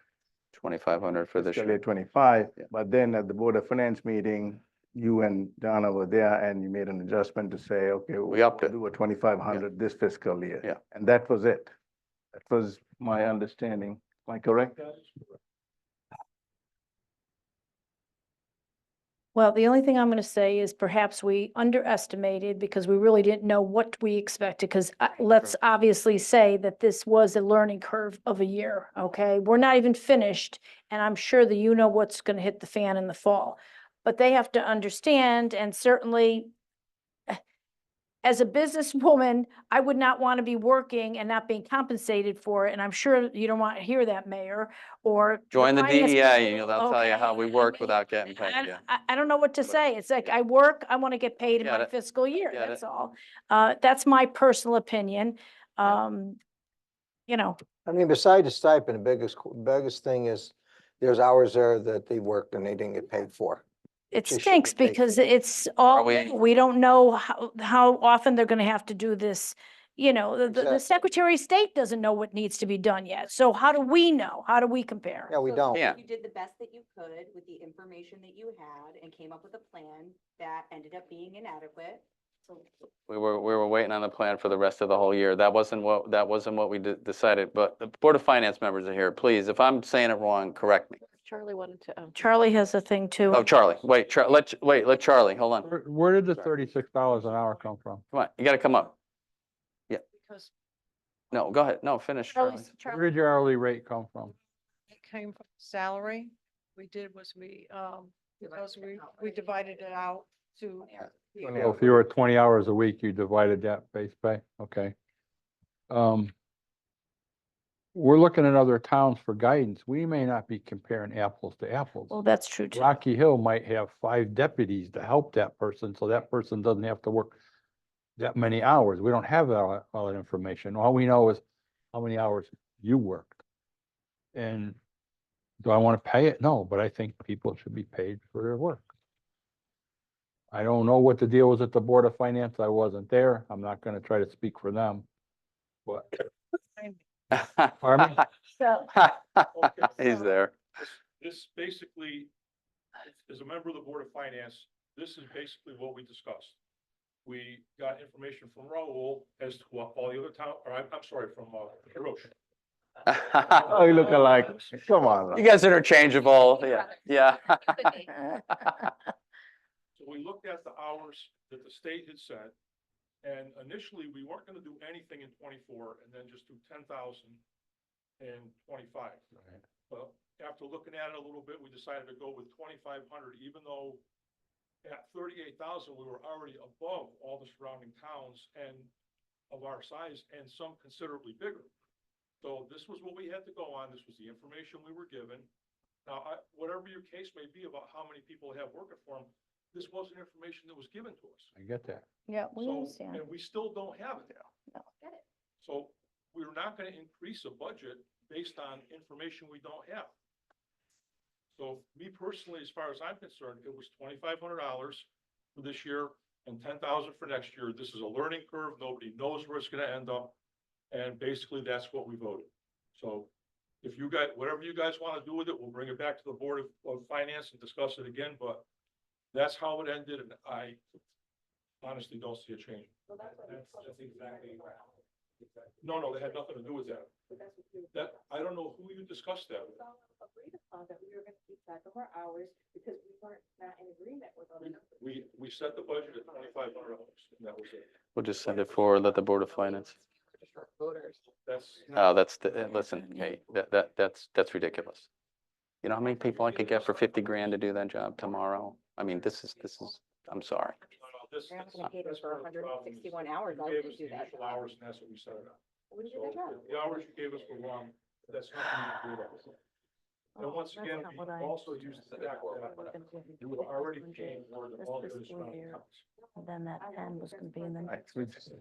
2,500 for this fiscal year. year 25. Yeah. But then at the Board of Finance meeting, you and Donna were there and you made an adjustment to say, okay, We upped we'll it. do a 2,500 this fiscal year. Yeah. And that was it. That was my understanding. Am I correct? Well, the only thing I'm going to say is perhaps we underestimated because we really didn't know what we expected. Because let's obviously say that this was a learning curve of a year, okay? We're not even finished, and I'm sure that you know what's going to hit the fan in the fall. But they have to understand, and certainly as a businesswoman, I would not want to be working and not being compensated for it. And I'm sure you don't want to hear that, Mayor, or. Join the finance DEA, people, and they'll tell you how we okay? work without getting paid, I, yeah. I don't know what to say. It's like, I work, I want to get paid in Get my it. fiscal year, Get that's it. all. That's my personal opinion. You know, I mean, beside the stipend, the biggest thing is there's hours there that they worked and they didn't get paid for. it Just should stinks be paid because for. it's all, we- we don't know how often they're gonna have to do this. You know, the Exactly. Secretary of State doesn't know what needs to be done yet. So how do we know? How do we compare? Yeah, we So don't. Yeah. You did the best that you could with the information that you had and came up with a plan that ended up being inadequate. So We were waiting on the plan for the rest of the whole year. That wasn't what we decided, but the Board of Finance members are here. Please, if I'm saying it wrong, correct me. Charlie wanted to. Charlie has a thing too. Oh, Charlie, wait, let Charlie, hold on. Where did the $36 an hour come from? Come on, you gotta come up. Because No, go ahead. No, finish, Charlie. Where did your hourly rate come from? it came from salary, we did was because we divided it out to. So if you were 20 hours a week, you divided that base pay, okay. We're looking at other towns for guidance. We may not be comparing apples to apples. Well, that's true too. Rocky Hill might have 5 deputies to help that person, so that person doesn't have to work that many hours. We don't have all that information. All we know is how many hours you worked. And do I want to pay it? No, but I think people should be paid for their work. I don't know what the deal was at the Board of Finance. I wasn't there. I'm not going to try to speak for them. But Pardon me? So, He's there. This basically, as a member of the Board of Finance, this is basically what we discussed. We got information from Raul as to what all the other town, or I'm sorry, from Hiroshi. Oh, you look alike. Come on. You guys interchangeable, yeah. So we looked at the hours that the state had set. And initially, we weren't gonna do anything in 24 and then just do 10,000 in 25. Well, after looking at it a little bit, we decided to go with 2,500, even though at 38,000, we were already above all the surrounding towns and of our size and some considerably bigger. So this was what we had to go on. This was the information we were given. Now, whatever your case may be about how many people have working for them, this wasn't information that was given to us. I get that. yeah, we So, understand. and we still don't have it now. No. So we're not gonna increase a budget based on information we don't have. So me personally, as far as I'm concerned, it was $2,500 for this year and 10,000 for next year. This is a learning curve. Nobody knows where it's gonna end up. And basically, that's what we voted. So if you guys, whatever you guys want to do with it, we'll bring it back to the Board of Finance and discuss it again, but that's how it ended, and I honestly don't see a change. That's exactly. No, they had nothing to do with that. That, I don't know who you discussed that with. Agreed upon that we were gonna keep track of our hours because we weren't not in agreement with other numbers. We set the budget at $2,500, and that was it. We'll just send it forward, let the Board of Finance. That's. Oh, listen, hey, that's ridiculous. You know how many people I could get for 50 grand to do that job tomorrow? I mean, this is, I'm sorry. They're not gonna pay us for 161 hours. I You gave wouldn't us do the that. initial hours, and that's what we set it on. We did So the job. the hours you gave us were wrong, that's nothing to do with it. And once that's again, not we what I also used the fact that you were already paying more than all the other surrounding towns. And then that 10 was gonna be in the next.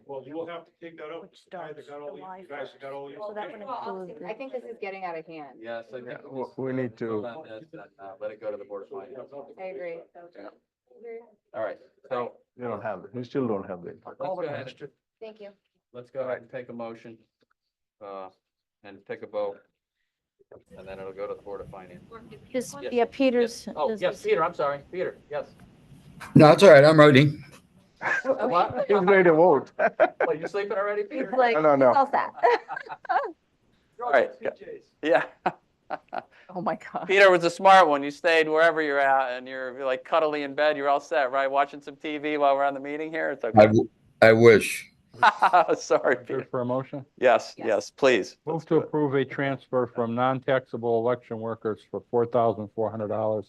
Well, you will have to take that up. Which The guy that starts got all the- July you guys that got all the So that would information. include I think this is getting out of hand. Yes, I think. We need to, Let it go to the Board of Finance. I agree. All right, so you don't have it. We still don't have it. let's go ahead, Thank you. let's go ahead and take a motion, and take a vote. And then it'll go to the Board of Finance. Just, Yes. yeah, Peter's. Oh, is- yes, Peter, I'm sorry, Peter, yes. No, it's all right. I'm ready. What? He's ready to vote. Well, you sleeping already, Peter? Like, No. it's all set. All right, yeah. Oh, my God. Peter was a smart one. You stayed wherever you're at and you're like cuddly in bed. You're all set, right? Watching some TV while we're on the meeting here. It's okay. I wish. Sorry, Good Peter. for a motion? Yes, please. Move to approve a transfer from non-taxable election workers for $4,400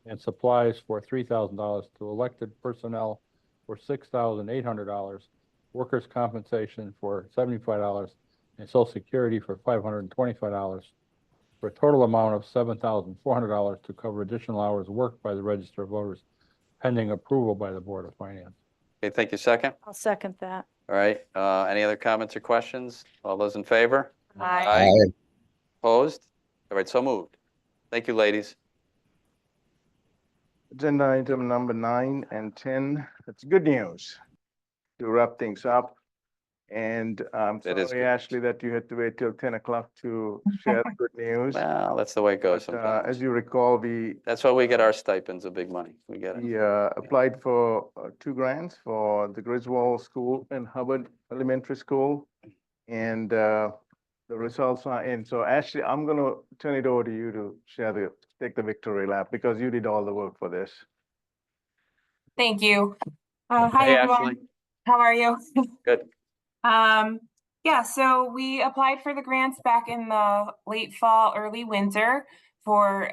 and supplies for $3,000 to elected personnel for $6,800, workers' compensation for $75, and social security for $525, for a total amount of $7,400 to cover additional hours worked by the register of voters pending approval by the Board of Finance. Okay, thank you. Second. I'll second that. All right, any other comments or questions? All those in favor? Aye. Opposed? All right, so moved. Thank you, ladies. Agenda item number 9 and 10, it's good news to wrap things up. And I'm It is sorry, good. Ashley, that you had to wait till 10 o'clock to share the good news. Well, that's the way it goes But, sometimes. as you recall, we That's why we get our stipends of big money. We get it. We applied for 2 grants for the Griswold School and Hubbard Elementary School. And the results are in. So Ashley, I'm gonna turn it over to you to take the victory lap because you did all the work for this. Thank you. Hi, Hey, everyone. Ashley. How are you? Good. Yeah, so we applied for the grants back in the late fall, early winter for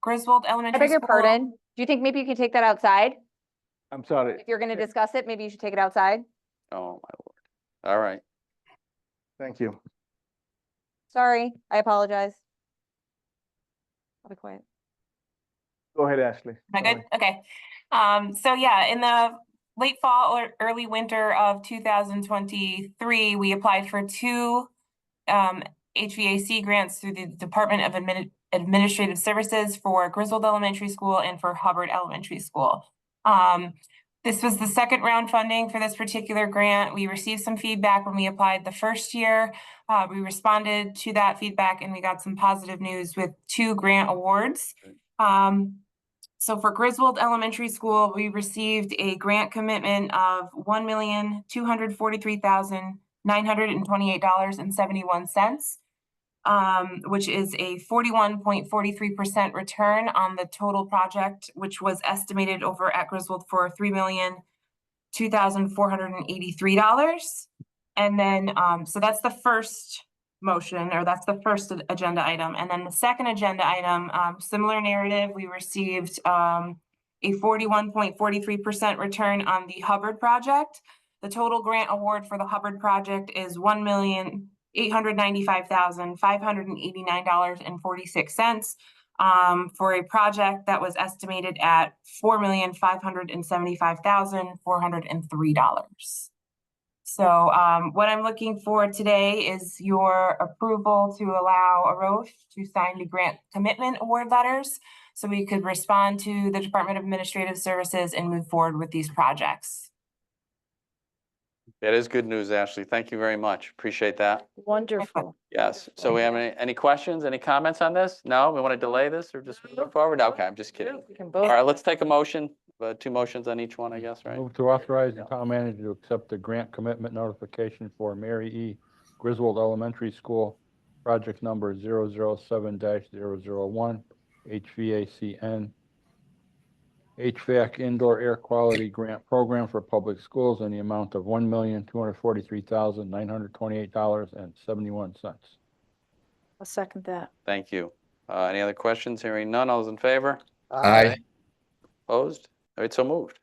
Griswold I Elementary beg your School. pardon. Do you think maybe you can take that outside? I'm sorry. If you're gonna discuss it, maybe you should take it outside. Oh, my Lord. All right. Thank you. Sorry, I apologize. I'll be quiet. Go ahead, Ashley. Am I good? Okay. So yeah, in the late fall or early winter of 2023, we applied for 2 HVAC grants through the Department of Administrative Services for Griswold Elementary School and for Hubbard Elementary School. This was the second round funding for this particular grant. We received some feedback when we applied the first year. We responded to that feedback and we got some positive news with 2 grant awards. So for Griswold Elementary School, we received a grant commitment of $1,243,928.71, which is a 41.43% return on the total project, which was estimated over at Griswold for $3,02,483. And then, so that's the first motion, or that's the first agenda item. And then the second agenda item, similar narrative, we received a 41.43% return on the Hubbard project. The total grant award for the Hubbard project is $1,895,589.46 for a project that was estimated at $4,575,403. So what I'm looking for today is your approval to allow Arosh to sign the grant commitment award letters so we could respond to the Department of Administrative Services and move forward with these projects. That is good news, Ashley. Thank you very much. Appreciate that. Wonderful. Yes. So we have any questions, any comments on this? No? We want to delay this or just move it forward? Okay, I'm just kidding. We can All vote. right, let's take a motion, 2 motions on each one, I guess, right? Move to authorize the town manager to accept the grant commitment notification for Mary E. Griswold Elementary School, project number 007-001, HVACN, HVAC Indoor Air Quality Grant Program for Public Schools in the amount of $1,243,928.71. I'll second that. Thank you. Any other questions? Hearing none. All those in favor? Aye. Opposed? All right, so moved.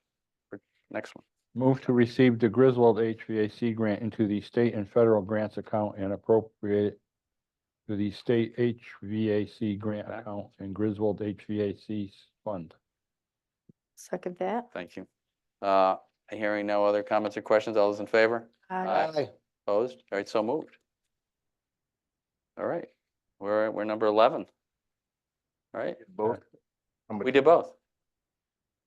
Next one. Move to receive the Griswold HVAC grant into the state and federal grants account and appropriate it to the state HVAC grant account and Griswold HVAC fund. Second that. Thank you. Hearing no other comments or questions. All those in favor? Aye. Opposed? All right, so moved. All right, we're number 11. All right, Both. we did both.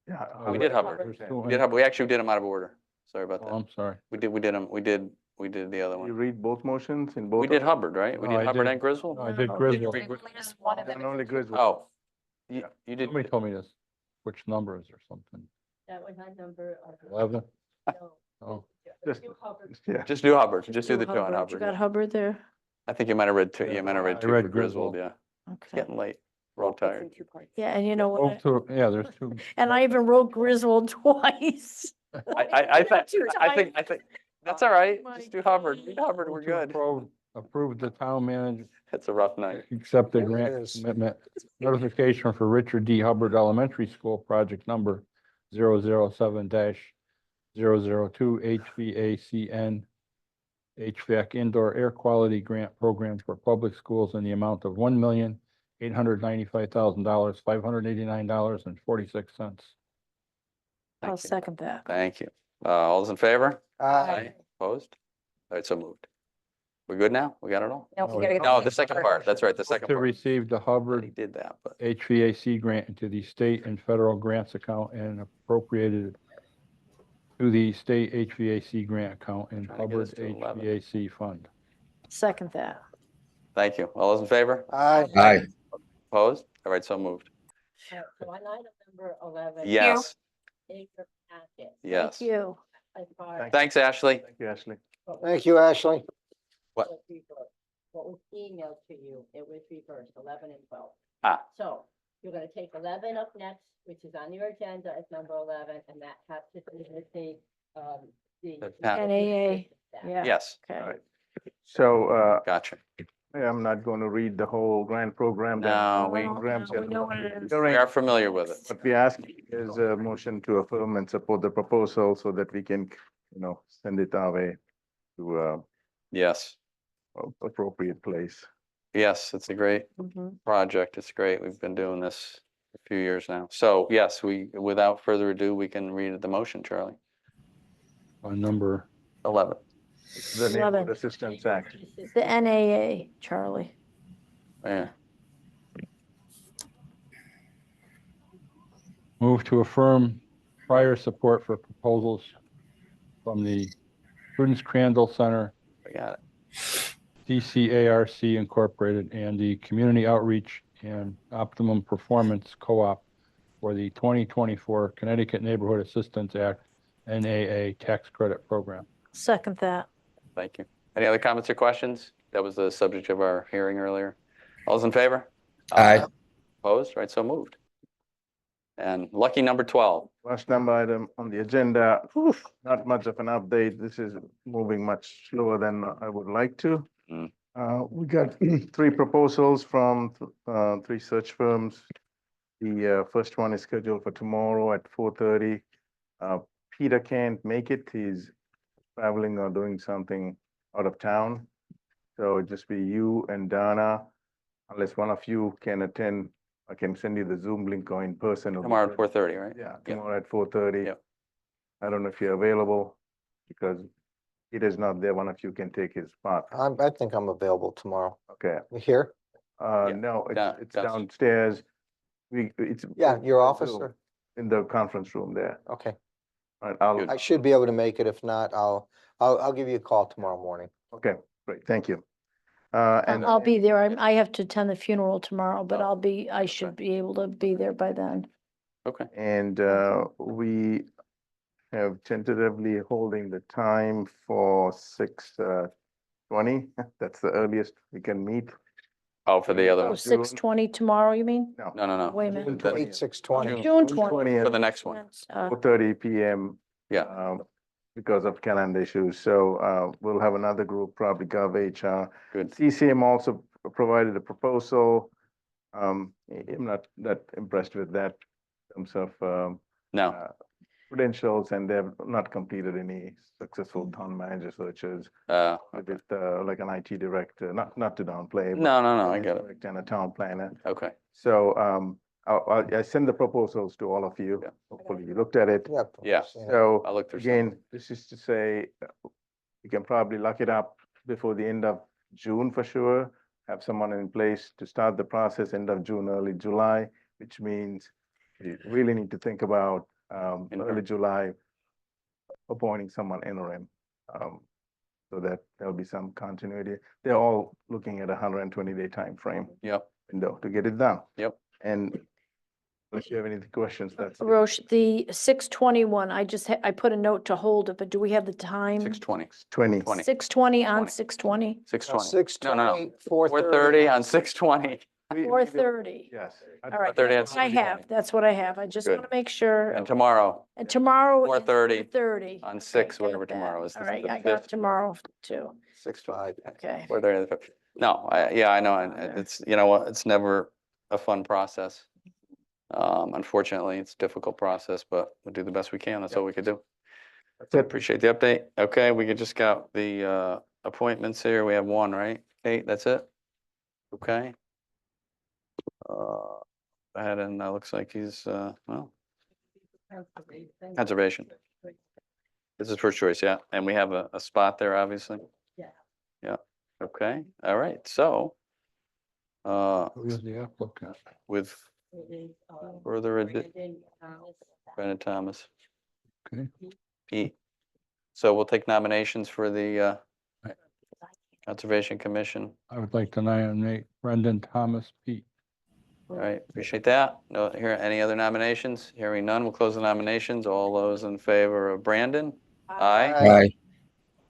Yeah. We did Hubbard. We did Hubbard. We actually did them out of order. Sorry about Oh, that. I'm sorry. We did them. We did the other You one. read both motions in both? We did Hubbard, right? We No, did I Hubbard did- and Griswold? No, I did Did you Griswold. read Griswold? And only Griswold. Oh, you did. Somebody told me to switch numbers or something. That was on number 11? No. Oh, Just, yeah. Just do Hubbard. Just do the two on You Hubbard. got yeah. Hubbard there? I think you might have read two. You might have read I two read for Griswold. Griswold. Yeah. It's Okay. getting late. We're all tired. Yeah, and you know move what? to, yeah, there's two. And I even wrote Griswold twice. I Two think that's all right. My Just do Hubbard. Read Hubbard. We're Move to good. Approve the town manager, It's a rough night. accept the It grant is. commitment notification for Richard D. Hubbard Elementary School, project number 007-002 HVACN HVAC Indoor Air Quality Grant Program for Public Schools in the amount of $1,895,589.46. I'll second that. Thank you. All those in favor? Aye. Opposed? All right, so moved. We good now? We got it all? No, No, we gotta get. No, the second part. That's right, the Move second to part. receive the Already Hubbard did that, but HVAC grant into the state and federal grants account and appropriated to the state HVAC grant account and Trying to get us Hubbard to 11. HVAC fund. Second that. thank you. All those in favor? Aye. Aye. Opposed? All right, so moved. So on item number 11. Yes, in your packet, yes. Thank you. as far as Thanks, Ashley. Thank you, Ashley. what Thank you, Ashley. What? was reversed. What was emailed to you, it was reversed, 11 and 12. Ah. So you're gonna take 11 up next, which is on your agenda as number 11, and that has to do with the The town- NAA, yeah. Yes, Okay. So, gotcha. I'm not going to read the whole grant program. No, we- Programs We know what it is. We are familiar with it. What we ask is a motion to affirm and support the proposal so that we can, send it our way to Yes, appropriate place. yes, it's a great Mhm. project. It's great. We've been doing this a few years now. So yes, without further ado, we can read the motion, Charlie. On number 11. The Neighborhood 11. Assistance Act. The NAA, Charlie. Yeah. Move to affirm prior support for proposals from the Prudence Crandall Center, I got it. DCARC Incorporated, and the Community Outreach and Optimum Performance Co-op for the 2024 Connecticut Neighborhood Assistance Act, NAA Tax Credit Program. Second that. Thank you. Any other comments or questions? That was the subject of our hearing earlier. All those in favor? Aye. Opposed? Right, so moved. And lucky number 12. Last number item on the agenda, not much of an update. This is moving much slower than I would like to. Mm. We got 3 proposals from 3 search firms. The first one is scheduled for tomorrow at 4:30. Peter can't make it. He's traveling or doing something out of town. So it'd just be you and Donna, unless one of you can attend. I can send you the Zoom link or in person. Tomorrow at 4:30, right? Yeah, Yep. tomorrow at 4:30. Yep. I don't know if you're available because Peter's not there, one of you can take his spot. I think I'm available tomorrow. Okay. Here? No, down- it's down- downstairs. It's. Yeah, your office, Zoom, or? In the conference room there. Okay. All right, I'll, I should be able to make it. If not, I'll give you a call tomorrow morning. okay, great, thank you. And I'll be there. I have to attend the funeral tomorrow, but I should be able to be there by then. Okay. And we have tentatively holding the time for 6:20. That's the earliest we can meet. Oh, for the other Oh, one. 6:20 tomorrow, you mean? No, no, no. Wait a minute. The- 8/6/20. June 20. For the next one. 4:30 PM. Yeah. Because of calendar issues. So we'll have another group, probably GovHR. Good. CCM also provided a proposal. I'm not that impressed with that in terms of No. credentials, and they've not completed any successful town manager searches Okay. with like an IT director, not to downplay. but No, no, no, I IT get it. director And a town planner. Okay. So I send the proposals to all of you. Hopefully you looked at it. Yeah. So I'll look through some. again, this is to say, you can probably lock it up before the end of June for sure. Have someone in place to start the process end of June, early July, which means you really need to think about early July appointing someone interim. So that there'll be some continuity. They're all looking at a 120-day time frame. Yep. Window to get it done. Yep. And unless you have any questions, that's it. Roche, the 6:21, I put a note to hold it, but do we have the time? 6:20. 20. 6:20 on 6:20? 6:20. No, no, no. 6:20, 4:30 on 6:20. 4:30. Yes. All right, 4:30 that's what I on have. That's what I have. I just Good. want to make sure. And tomorrow, And tomorrow. is 4:30 4:30. on 6, got whatever that. tomorrow is. All the- right, the I got 5th. tomorrow too. 6/5. Okay. 4:30 on the 5th. No, yeah, I know. And it's, you know what, it's never a fun process. Unfortunately, it's a difficult process, but we'll do the best we can. That's all we could do. That's it. Appreciate the update. Okay, we could just got the appointments here. We have one, right? Kate, that's it? Okay. Ahead and looks like he's, well, conservation. This is first choice, yeah. And we have a spot there, obviously. Yeah. Yeah. Okay. All right. So, Who's the applicant? with further ado, Brandon Thomas. Okay. Pete. So we'll take nominations for the Conservation Commission. I would like to nominate Brendan Thomas Pete. All right, appreciate that. No, here, any other nominations? Hearing none, we'll close the nominations. All those in favor of Brandon? Aye. Aye.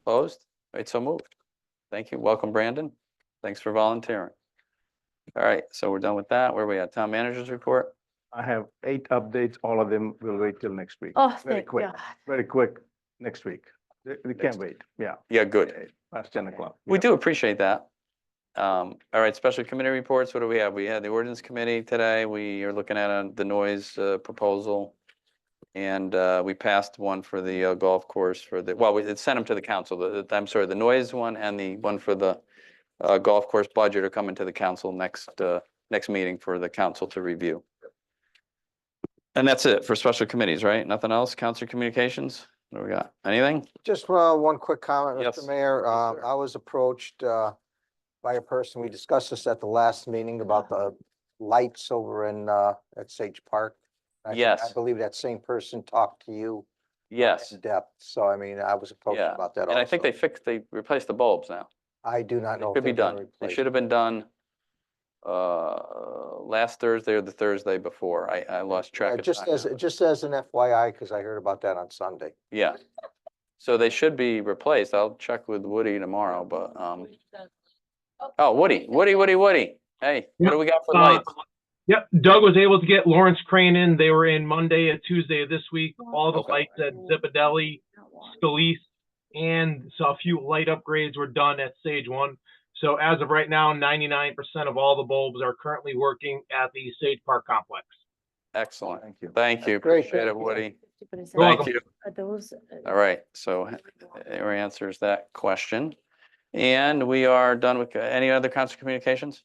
Opposed? All right, so moved. Thank you. Welcome, Brandon. Thanks for volunteering. All right, so we're done with that. Where are we at? Town managers report? I have 8 updates. All of them will wait till next week. Oh, Very thank quick, God. very quick next week. They can't wait. Yeah. Yeah, good. Past 10 o'clock. We do appreciate that. All right, special committee reports. What do we have? We had the ordinance committee today. We are looking at the noise proposal. And we passed one for the golf course for the, well, we sent them to the council. I'm sorry, the noise one and the one for the golf course budget are coming to the council next meeting for the council to review. And that's it for special committees, right? Nothing else? Council communications? What do we got? Anything? Just one quick comment, Yes. Mr. Mayor. I was approached by a person, we discussed this at the last meeting about the lights over in at Sage Park. I Yes. believe that same person talked to you Yes. in depth, so I mean, I was approached Yeah. about that And I think also. they replaced the bulbs now. I do not They know. if could be they're gonna done. They replace should have been done last Thursday or the Thursday before. I lost it. track of Just time. as an FYI, because I heard about that on Sunday. Yeah. So they should be replaced. I'll check with Woody tomorrow, but, oh, Woody. Hey, what do we got for lights? Yep, Doug was able to get Lawrence Crane in. They were in Monday and Tuesday of this week. All the Okay. lights at Zipadelli, Scalise, and so a few light upgrades were done at Sage One. So as of right now, 99% of all the bulbs are currently working at the Sage Park complex. Excellent. Thank you. Thank you. great. Appreciate it, Thank you. Woody. But is You're Thank welcome. you. Are those? All right, so there answers that question. And we are done with any other council communications?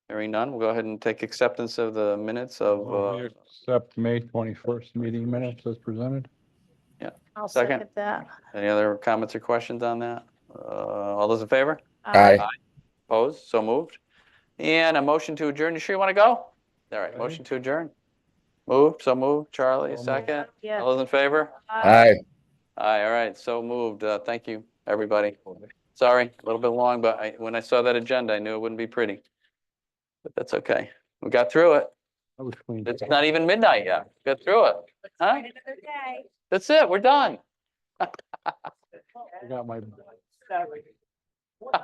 Hearing none, we'll go ahead and take acceptance of the minutes of, We accept May 21st meeting minutes as presented. I'll Second. second that. Any other comments or questions on that? All those in favor? Aye. Opposed? So moved. And a motion to adjourn. You sure you want to go? All right, motion to adjourn. Moved, so moved. Charlie, second. Yeah. All those in favor? Aye. Aye, all right, so moved. Thank you, everybody. Sorry, a little bit long, but when I saw that agenda, I knew it wouldn't be pretty. But that's okay. We got through it. I was clean. It's not even midnight yet. Got through it. Huh? That's it, we're done. I got my. Why?